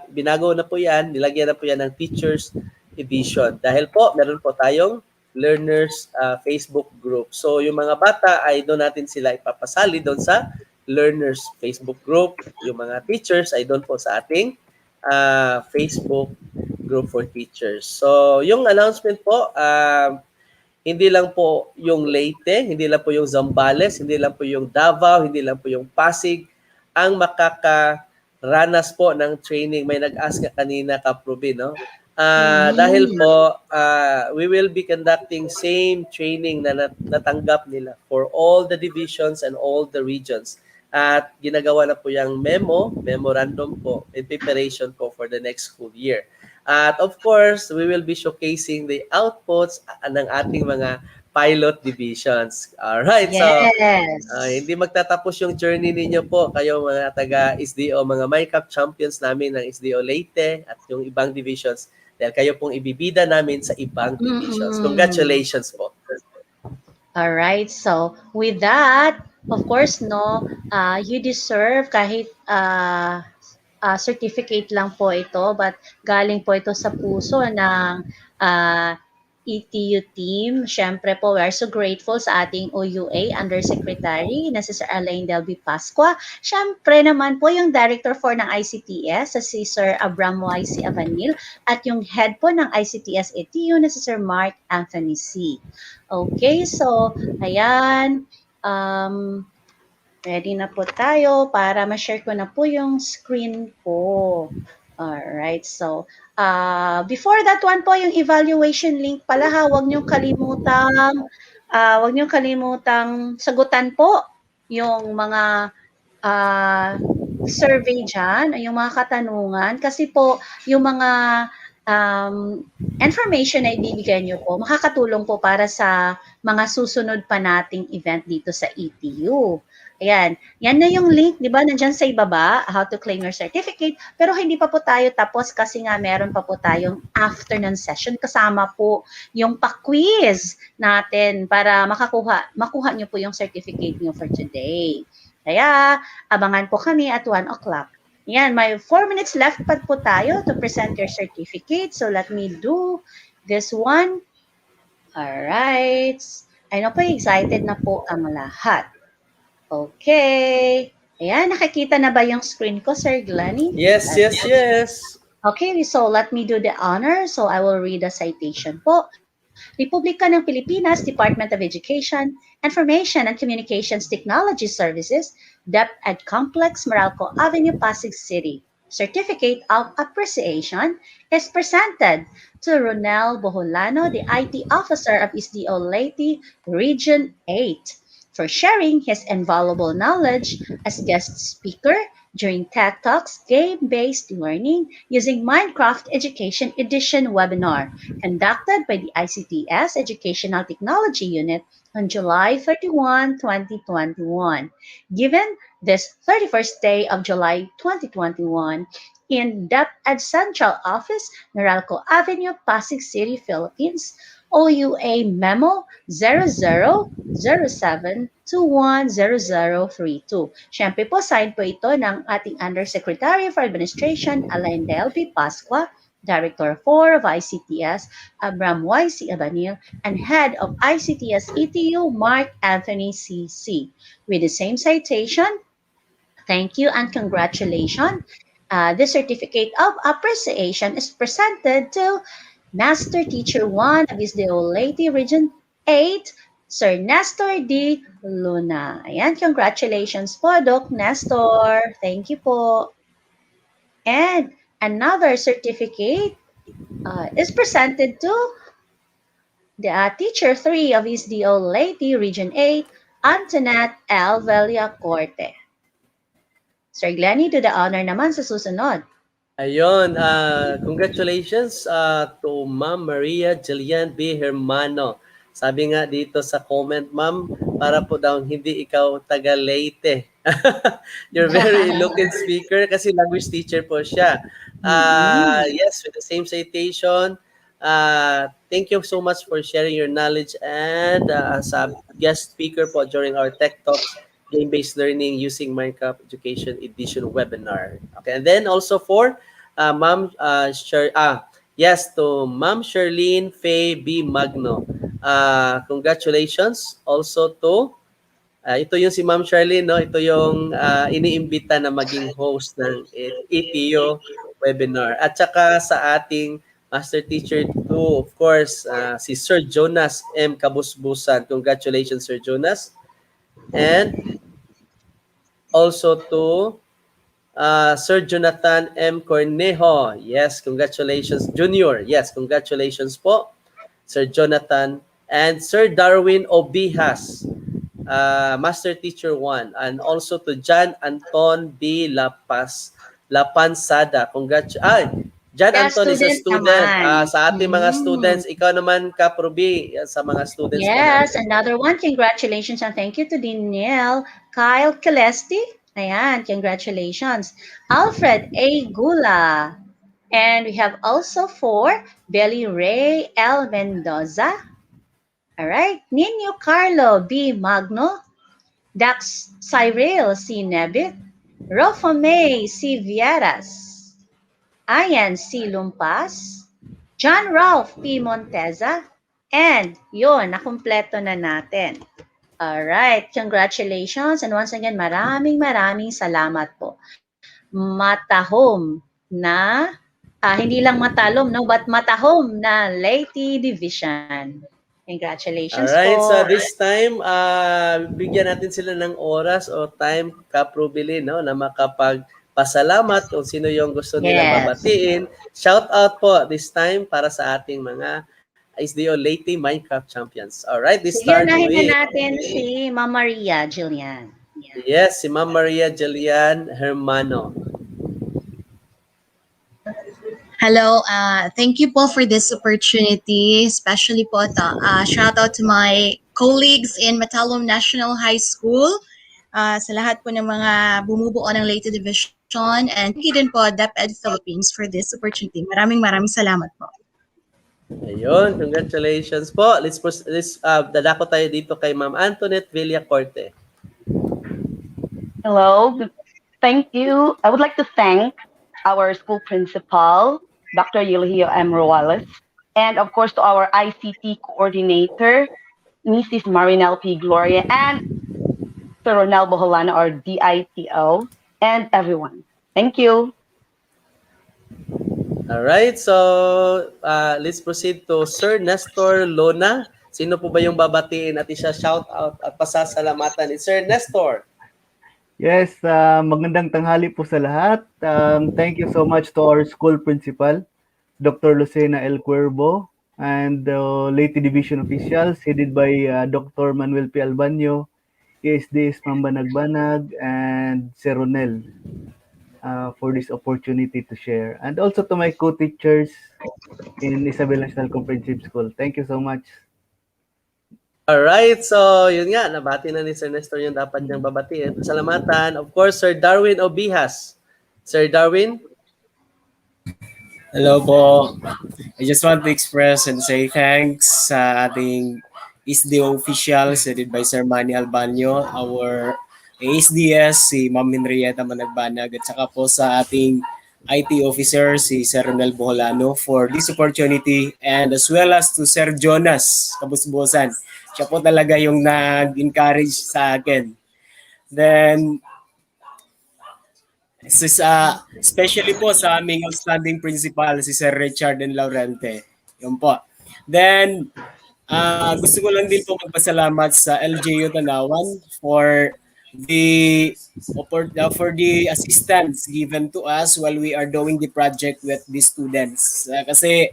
binago na po yan, nilagyan na po yan ng Teachers Edition. Dahil po, meron po tayong Learners Facebook group. So, yung mga bata ay doon natin sila ipapasali doon sa Learners Facebook group. Yung mga teachers ay doon po sa ating Facebook group for teachers. So, yung announcement po, hindi lang po yung Leyte, hindi lang po yung Zambales, hindi lang po yung Davao, hindi lang po yung Pasig ang makakaranas po ng training. May nag-ask ka kanina, Kaprobi, no? Dahil po, we will be conducting same training na natanggap nila for all the divisions and all the regions. At ginagawa na po yung memorandum po, in preparation po for the next school year. At of course, we will be showcasing the outputs ng ating mga pilot divisions. Alright, yes. So hindi magtatapos yung journey ninyo po, kayo mga taga-SDO, mga Minecraft champions namin ng SDO Leyte at yung ibang divisions, dahil kayo pong ibibida namin sa ibang divisions. Congratulations po. Alright, so with that, of course, no, you deserve kahit certificate lang po ito, but galing po ito sa puso ng ETU team. Siyempre po, we are so grateful sa ating OUA Undersecretary na si Sir Alain Delby Pasqua. Siyempre naman po yung Director for ng ICTS, si Sir Abram YC Avanil, at yung Head po ng ICTS ETU na si Sir Mark Anthony C. Okay, so, ayan. Ready na po tayo para ma-share ko na po yung screen ko. Alright, so before that one po, yung evaluation link pala ha, wag niyong kalimutang sagutan po yung mga survey dyan, yung mga katanungan, kasi po yung mga um, information na ibibigay niyo po, makakatulong po para sa mga susunod pa nating event dito sa ETU. Ayan, yan na yung link, di ba? Nandyan sa ibaba, how to claim your certificate. Pero hindi pa po tayo tapos kasi nga meron pa po tayong afternoon session. Kasama po yung pa-quiz natin para makuha nyo po yung certificate nyo for today. Kaya, abangan po kami at 1 o'clock. Yan, may 4 minutes left pa po tayo to present your certificate. So, let me do this one. Alright. I know po, excited na po ang lahat. Okay. Ayan, nakikita na ba yung screen ko, Sir Glenny? Yes, yes, yes. Okay, so let me do the honor. So I will read the citation po. Republika ng Pilipinas, Department of Education, Information and Communications Technology Services, DepEd Complex, Meralco Avenue, Pasig City. Certificate of Appreciation is presented to Ronel Boholano, the IT Officer of SDO Leyte Region 8, for sharing his invaluable knowledge as guest speaker during TechTalks Game-Based Learning using Minecraft Education Edition webinar conducted by the ICTS Educational Technology Unit on July 31, 2021. Given this 31st day of July 2021 in DepEd Central Office, Meralco Avenue, Pasig City, Philippines, OUA Memo 0007210032. Siyempre po, sign po ito ng ating Undersecretary for Administration, Alain Del P. Pasqua, Director 4 of ICTS, Abram Y.C. Abanil, and Head of ICTS ETU, Mark Anthony C.C. With the same citation, thank you and congratulations. The certificate of appreciation is presented to Master Teacher 1 of SDO Leyte Region 8, Sir Nestor D. Luna. Ayan, congratulations po, Doc Nestor. Thank you po. And another certificate is presented to the Teacher 3 of SDO Leyte Region 8, Antoinette L. Villacorte. Sir Glenny, do the honor naman sa susunod. Ayun, congratulations to Ma'am Maria Jillian B. Hermano. Sabi nga dito sa comment, Ma'am, para po daw hindi ikaw taga Leyte. You're very eloquent speaker kasi language teacher po siya. Yes, with the same citation. Thank you so much for sharing your knowledge and as a guest speaker po during our Tech Talks game-based learning using Minecraft Education Edition webinar. Okay, and then also for Ma'am yes, to Ma'am Charlene Faye B. Magno. Congratulations also to ito yung si Ma'am Charlene, no? Ito yung iniimbita na maging host ng ETO webinar. At saka sa ating Master Teacher 2, of course, si Sir Jonas M. Kabusbusan. Congratulations, Sir Jonas. And also to Sir Jonathan M. Cornejo. Yes, congratulations. Junior, yes, congratulations po. Sir Jonathan. And Sir Darwin Obijas, Master Teacher 1. And also to John Anton B. Lapansada. John Anton is a student. Sa ating mga students, ikaw naman, Kaprobi, sa mga students po natin. Yes, another one. Congratulations and thank you to Danielle Kyle Calesti. Ayan, congratulations. Alfred A. Gula. And we have also for Belly Ray L. Mendoza. All right. Nino Carlo B. Magno. Dax Cyril C. Nebit. Rofa May C. Vieras. Ayan C. Lumpas. John Ralph P. Monteza. And yun, nakumpleto na natin. Alright, congratulations. And once again, maraming salamat po. Matahom na, hindi lang matalom, no, but matahom na Leyte Division. Congratulations Alright, so po. this time, bigyan natin sila ng oras o time, Kaprubili, no, na makapagpasalamat kung sino yung gusto nilang Yes. babatiin. Shout out po this time para sa ating mga SDO Leyte Minecraft Champions. Alright, this Sige, start unahin na with, natin si Ma'am Maria Jillian. yes, si Ma'am Maria Jillian Hermano. Hello, thank you po for this opportunity, especially po shout out to my colleagues in Matalom National High School, sa lahat po ng mga bumubuo ng Leyte Division, and thank you din po DepEd Philippines for this opportunity. Maraming salamat po. Ayun, congratulations po. Dadako tayo dito kay Ma'am Antoinette Villacorte. Hello. Thank you. I would like to thank our school principal, Dr. Yulhio M. Ruales, and of course to our ICT coordinator, Mrs. Marinel P. Gloria, and Sir Ronel Boholano, our DITO, and everyone. Thank you. Alright, so let's proceed to Sir Nestor Lona. Sino po ba yung babatiin at isa-shout out at pasasalamatan ni Sir Nestor? Yes, magandang tanghali po sa lahat. Thank you so much to our school principal, Dr. Lucena L. Cuervo, and Leyte Division officials headed by Dr. Manuel P. Albanyo, ESDS Mambanagbanag, and Sir Ronel for this opportunity to share. And also to my co-teachers in Isabel National Comprehensive School. Thank you so much. Alright, so yun nga, nabati na ni Sir Nestor yung dapat niyang babatiin. Pasalamatan, of course, Sir Darwin Obihas. Sir Darwin? Hello po. I just want to express and say thanks sa ating SDO officials headed by Sir Manny Albanyo, our ASDS, si Ma'am Henrietta Managbanag, at saka po sa ating IT officer, si Sir Ronel Boholano, for this opportunity, and as well as to Sir Jonas Kabusbusan. Siya po talaga yung nag-encourage sa akin. Then, especially po sa aming outstanding principal, si Sir Richard and Laurente. Yun po. Then, gusto ko lang din po magpasalamat sa LGU Tanawan for the assistance given to us while we are doing the project with the students. Kasi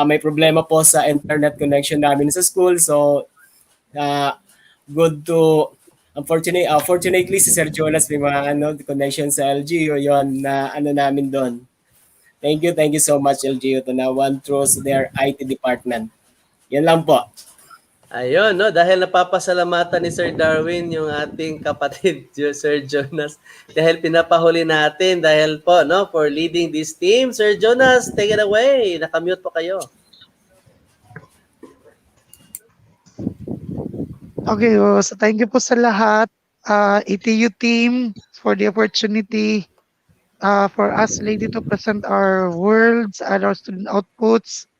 may problema po sa internet connection namin sa school, so good to fortunately si Sir Jonas may mga connection sa LGU yon na namin doon. Thank you so much LGU Tanawan through their IT department. Yan lang po. Ayun, no, dahil napapasalamatan ni Sir Darwin yung ating kapatid Sir Jonas dahil pinapahuli natin dahil po no for leading this team. Sir Jonas, take it away. Nakamute po kayo. Okay, so thank you po sa lahat, ETU team, for the opportunity for us lady to present our worlds and our student outputs.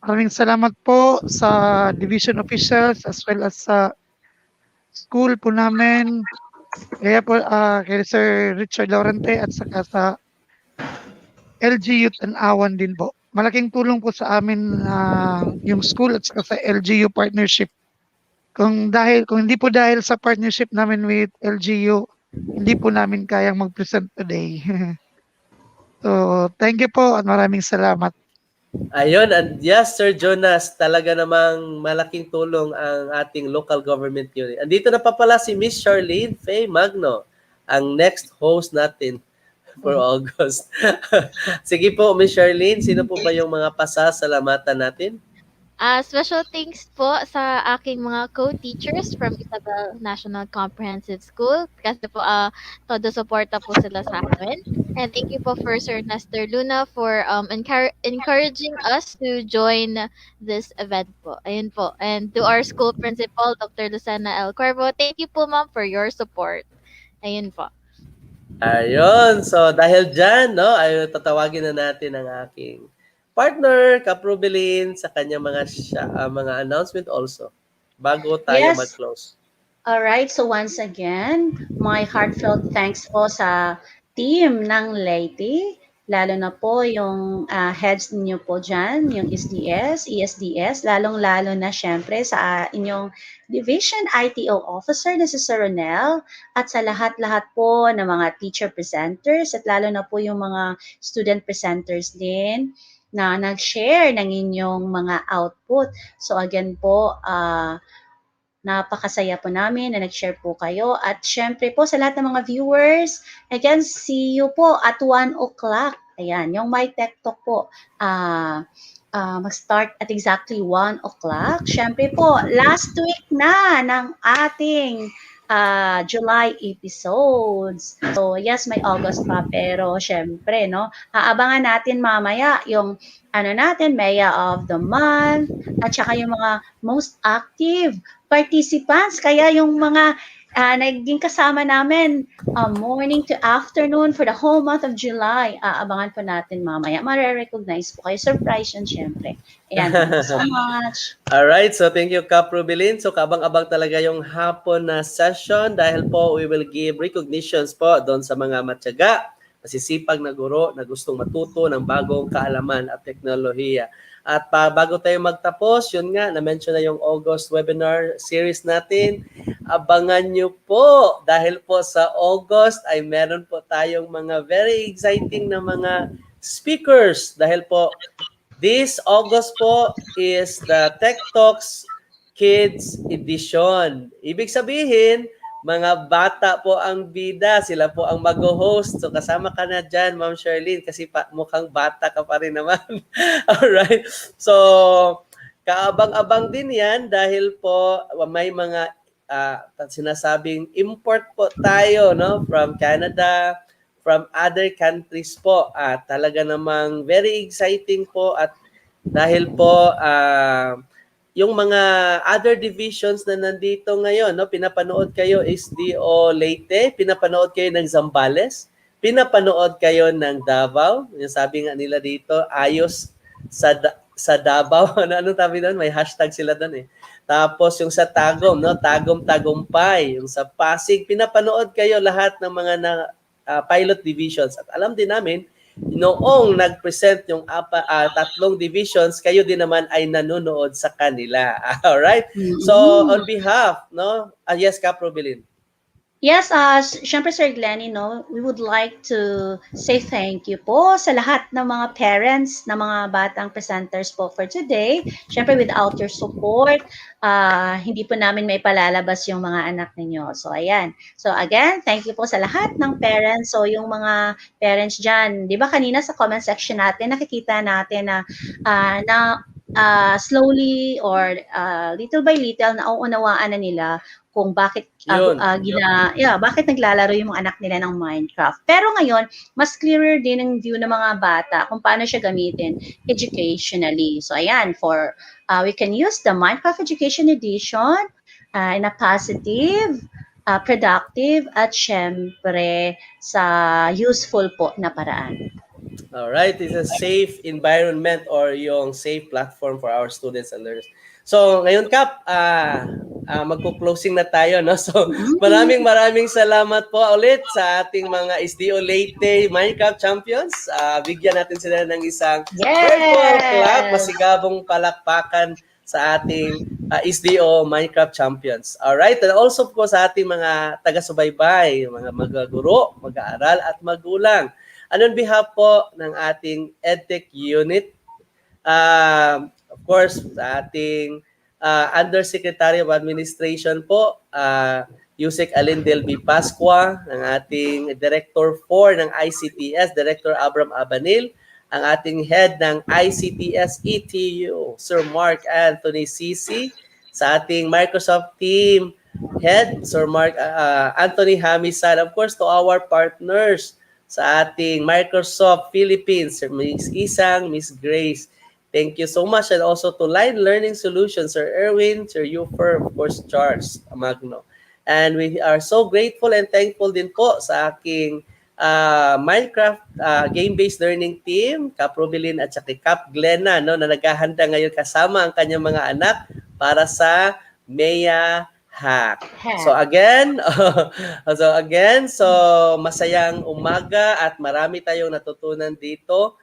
Maraming salamat po sa division officials as well as sa school po namin. Kaya po kay Sir Richard Laurente at saka sa LGU Tanawan din po. Malaking tulong po sa amin yung school at saka sa LGU partnership. Kung hindi po dahil sa partnership namin with LGU, hindi po namin kayang mag-present today. So, thank you po at maraming salamat. Ayun, and yes, Sir Jonas, talaga namang malaking tulong ang ating local government unit. Andito na pa pala si Miss Charlene Faye Magno, ang next host natin for August. Sige po, Miss Charlene, sino po ba yung mga pasasalamatan natin? Special thanks po sa aking mga co-teachers from Isabel National Comprehensive School kasi po todo suporta po sila sa amin. And thank you po for Sir Nestor Luna for encouraging us to join this event po. Ayun po. And to our school principal, Dr. Lucena L. Cuervo, thank you po ma'am for your support. Ayun po. Ayun, so dahil dyan, no, ay tatawagin na natin ang aking partner, Kaprubelin, sa kanyang mga announcement also, bago tayo mag-close. Alright, so once again, my heartfelt thanks po sa team ng Leyte, lalo na po yung heads ninyo po dyan, yung SDS, ESDS, lalong-lalo na syempre sa inyong Division ITO Officer na si Sir Ronel, at sa lahat-lahat po ng mga teacher presenters at lalo na po yung mga student presenters din na nag-share ng inyong mga output. So again po, napakasaya po namin na nag-share po kayo. At syempre po sa lahat ng mga viewers, again, see you po at 1 o'clock. Ayan, yung My Tech Talk po. Mag-start at exactly 1 o'clock. Syempre po, last week na ng ating July episodes. So, yes, may August pa, pero syempre, no, aabangan natin mamaya yung natin, Maya of the Month, at saka yung mga most active participants. Kaya yung mga naging kasama namin morning to afternoon for the whole month of July, abangan po natin mamaya. Mare-recognize po kayo. Surprise yun, syempre. Ayan, thank you so much. Alright, so thank you, Kap Rubilin. So kabang-abang talaga yung hapon na session dahil po we will give recognitions po doon sa mga matyaga, masisipag na guro na gustong matuto ng bagong kaalaman at teknolohiya. At bago tayo magtapos, yun nga, na-mention na yung August webinar series natin. Abangan nyo po dahil po sa August ay meron po tayong mga very exciting na mga speakers dahil po this August po is the TechTalks Kids Edition. Ibig sabihin, mga bata po ang bida, sila po ang mag-host. So kasama ka na dyan, Ma'am Sherlyn, kasi mukhang bata ka pa rin naman. Alright. So, kaabang-abang din yan dahil po may mga sinasabing import po tayo, no, from Canada, from other countries po. At talaga namang very exciting po at dahil po yung mga other divisions na nandito ngayon, no, pinapanood kayo SDO Leyte, pinapanood kayo ng Zambales, pinapanood kayo ng Davao. Yung sabi nga nila dito, ayos sa Davao. Anong sabi doon? May hashtag sila doon eh. Tapos yung sa Tagum, no, Tagum Tagumpay, yung sa Pasig, pinapanood kayo lahat ng mga pilot divisions. At alam din namin, noong nag-present yung tatlong divisions, kayo din naman ay nanonood sa kanila. Alright? So, on behalf, no? Yes, Kap Rubilin. Yes, syempre Sir Glenny, no, we would like to say thank you po sa lahat ng mga parents ng mga batang presenters po for today. Syempre without your support, hindi po namin may palalabas yung mga anak ninyo. So ayan. So again, thank you po sa lahat ng parents. So yung mga parents dyan, di ba kanina sa comment section natin, nakikita natin na slowly or little by little nauunawaan na nila kung bakit bakit naglalaro yung mga anak nila ng Minecraft. Pero ngayon, mas clearer din ang view ng mga bata kung paano siya gamitin educationally. So ayan, we can use the Minecraft Education Edition in a positive, productive, at syempre sa useful po na paraan. Alright, it's a safe environment or yung safe platform for our students and learners. So, ngayon Kap, magpo-closing na tayo, no? So, maraming salamat po ulit sa ating mga SDO Leyte Minecraft Champions. Bigyan natin sila ng isang virtual clap, masigabong palakpakan sa ating SDO Minecraft Champions. Alright, and also po sa ating mga taga-subaybay, mga mag-guro, mag-aaral at magulang. And on behalf po ng ating EdTech unit, of course, sa ating Undersecretary of Administration po, Yusek Alindel B. Pascua, ng ating Director 4 ng ICTS, Director Abram Abanil, ang ating Head ng ICTS ETU, Sir Mark Anthony Sisi, sa ating Microsoft Team Head, Sir Mark Anthony Hamisan, of course, to our partners sa ating Microsoft Philippines, Sir Miss Isang, Miss Grace. Thank you so much. And also to Line Learning Solutions, Sir Erwin, Sir Ufer, of course, Charles Magno. And we are so grateful and thankful din po sa aking Minecraft game-based learning team, Kap Rubilin at saka Kap Glenna, no, na naghahanda ngayon kasama ang kanyang mga anak para sa MEA hack. So Hack. again, so masayang umaga at marami tayong natutunan dito.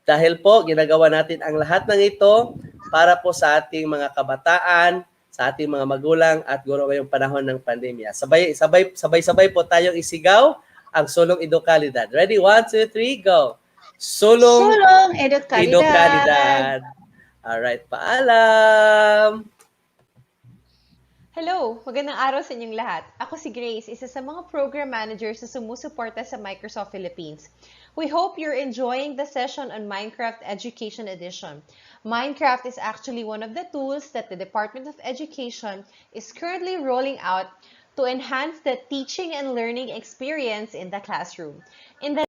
Dahil po, ginagawa natin ang lahat ng ito para po sa ating mga kabataan, sa ating mga magulang at guro ngayong panahon ng pandemya. Sabay-sabay po tayong isigaw ang sulong edukalidad. Ready? 1, 2, 3, go! Sulong Sulong edukalidad. edukalidad. Alright, paalam! Hello! Magandang araw sa inyong lahat. Ako si Grace, isa sa mga program managers na sumusuporta sa Microsoft Philippines. We hope you're enjoying the session on Minecraft Education Edition. Minecraft is actually one of the tools that the Department of Education is currently rolling out to enhance the teaching and learning experience in the classroom. In the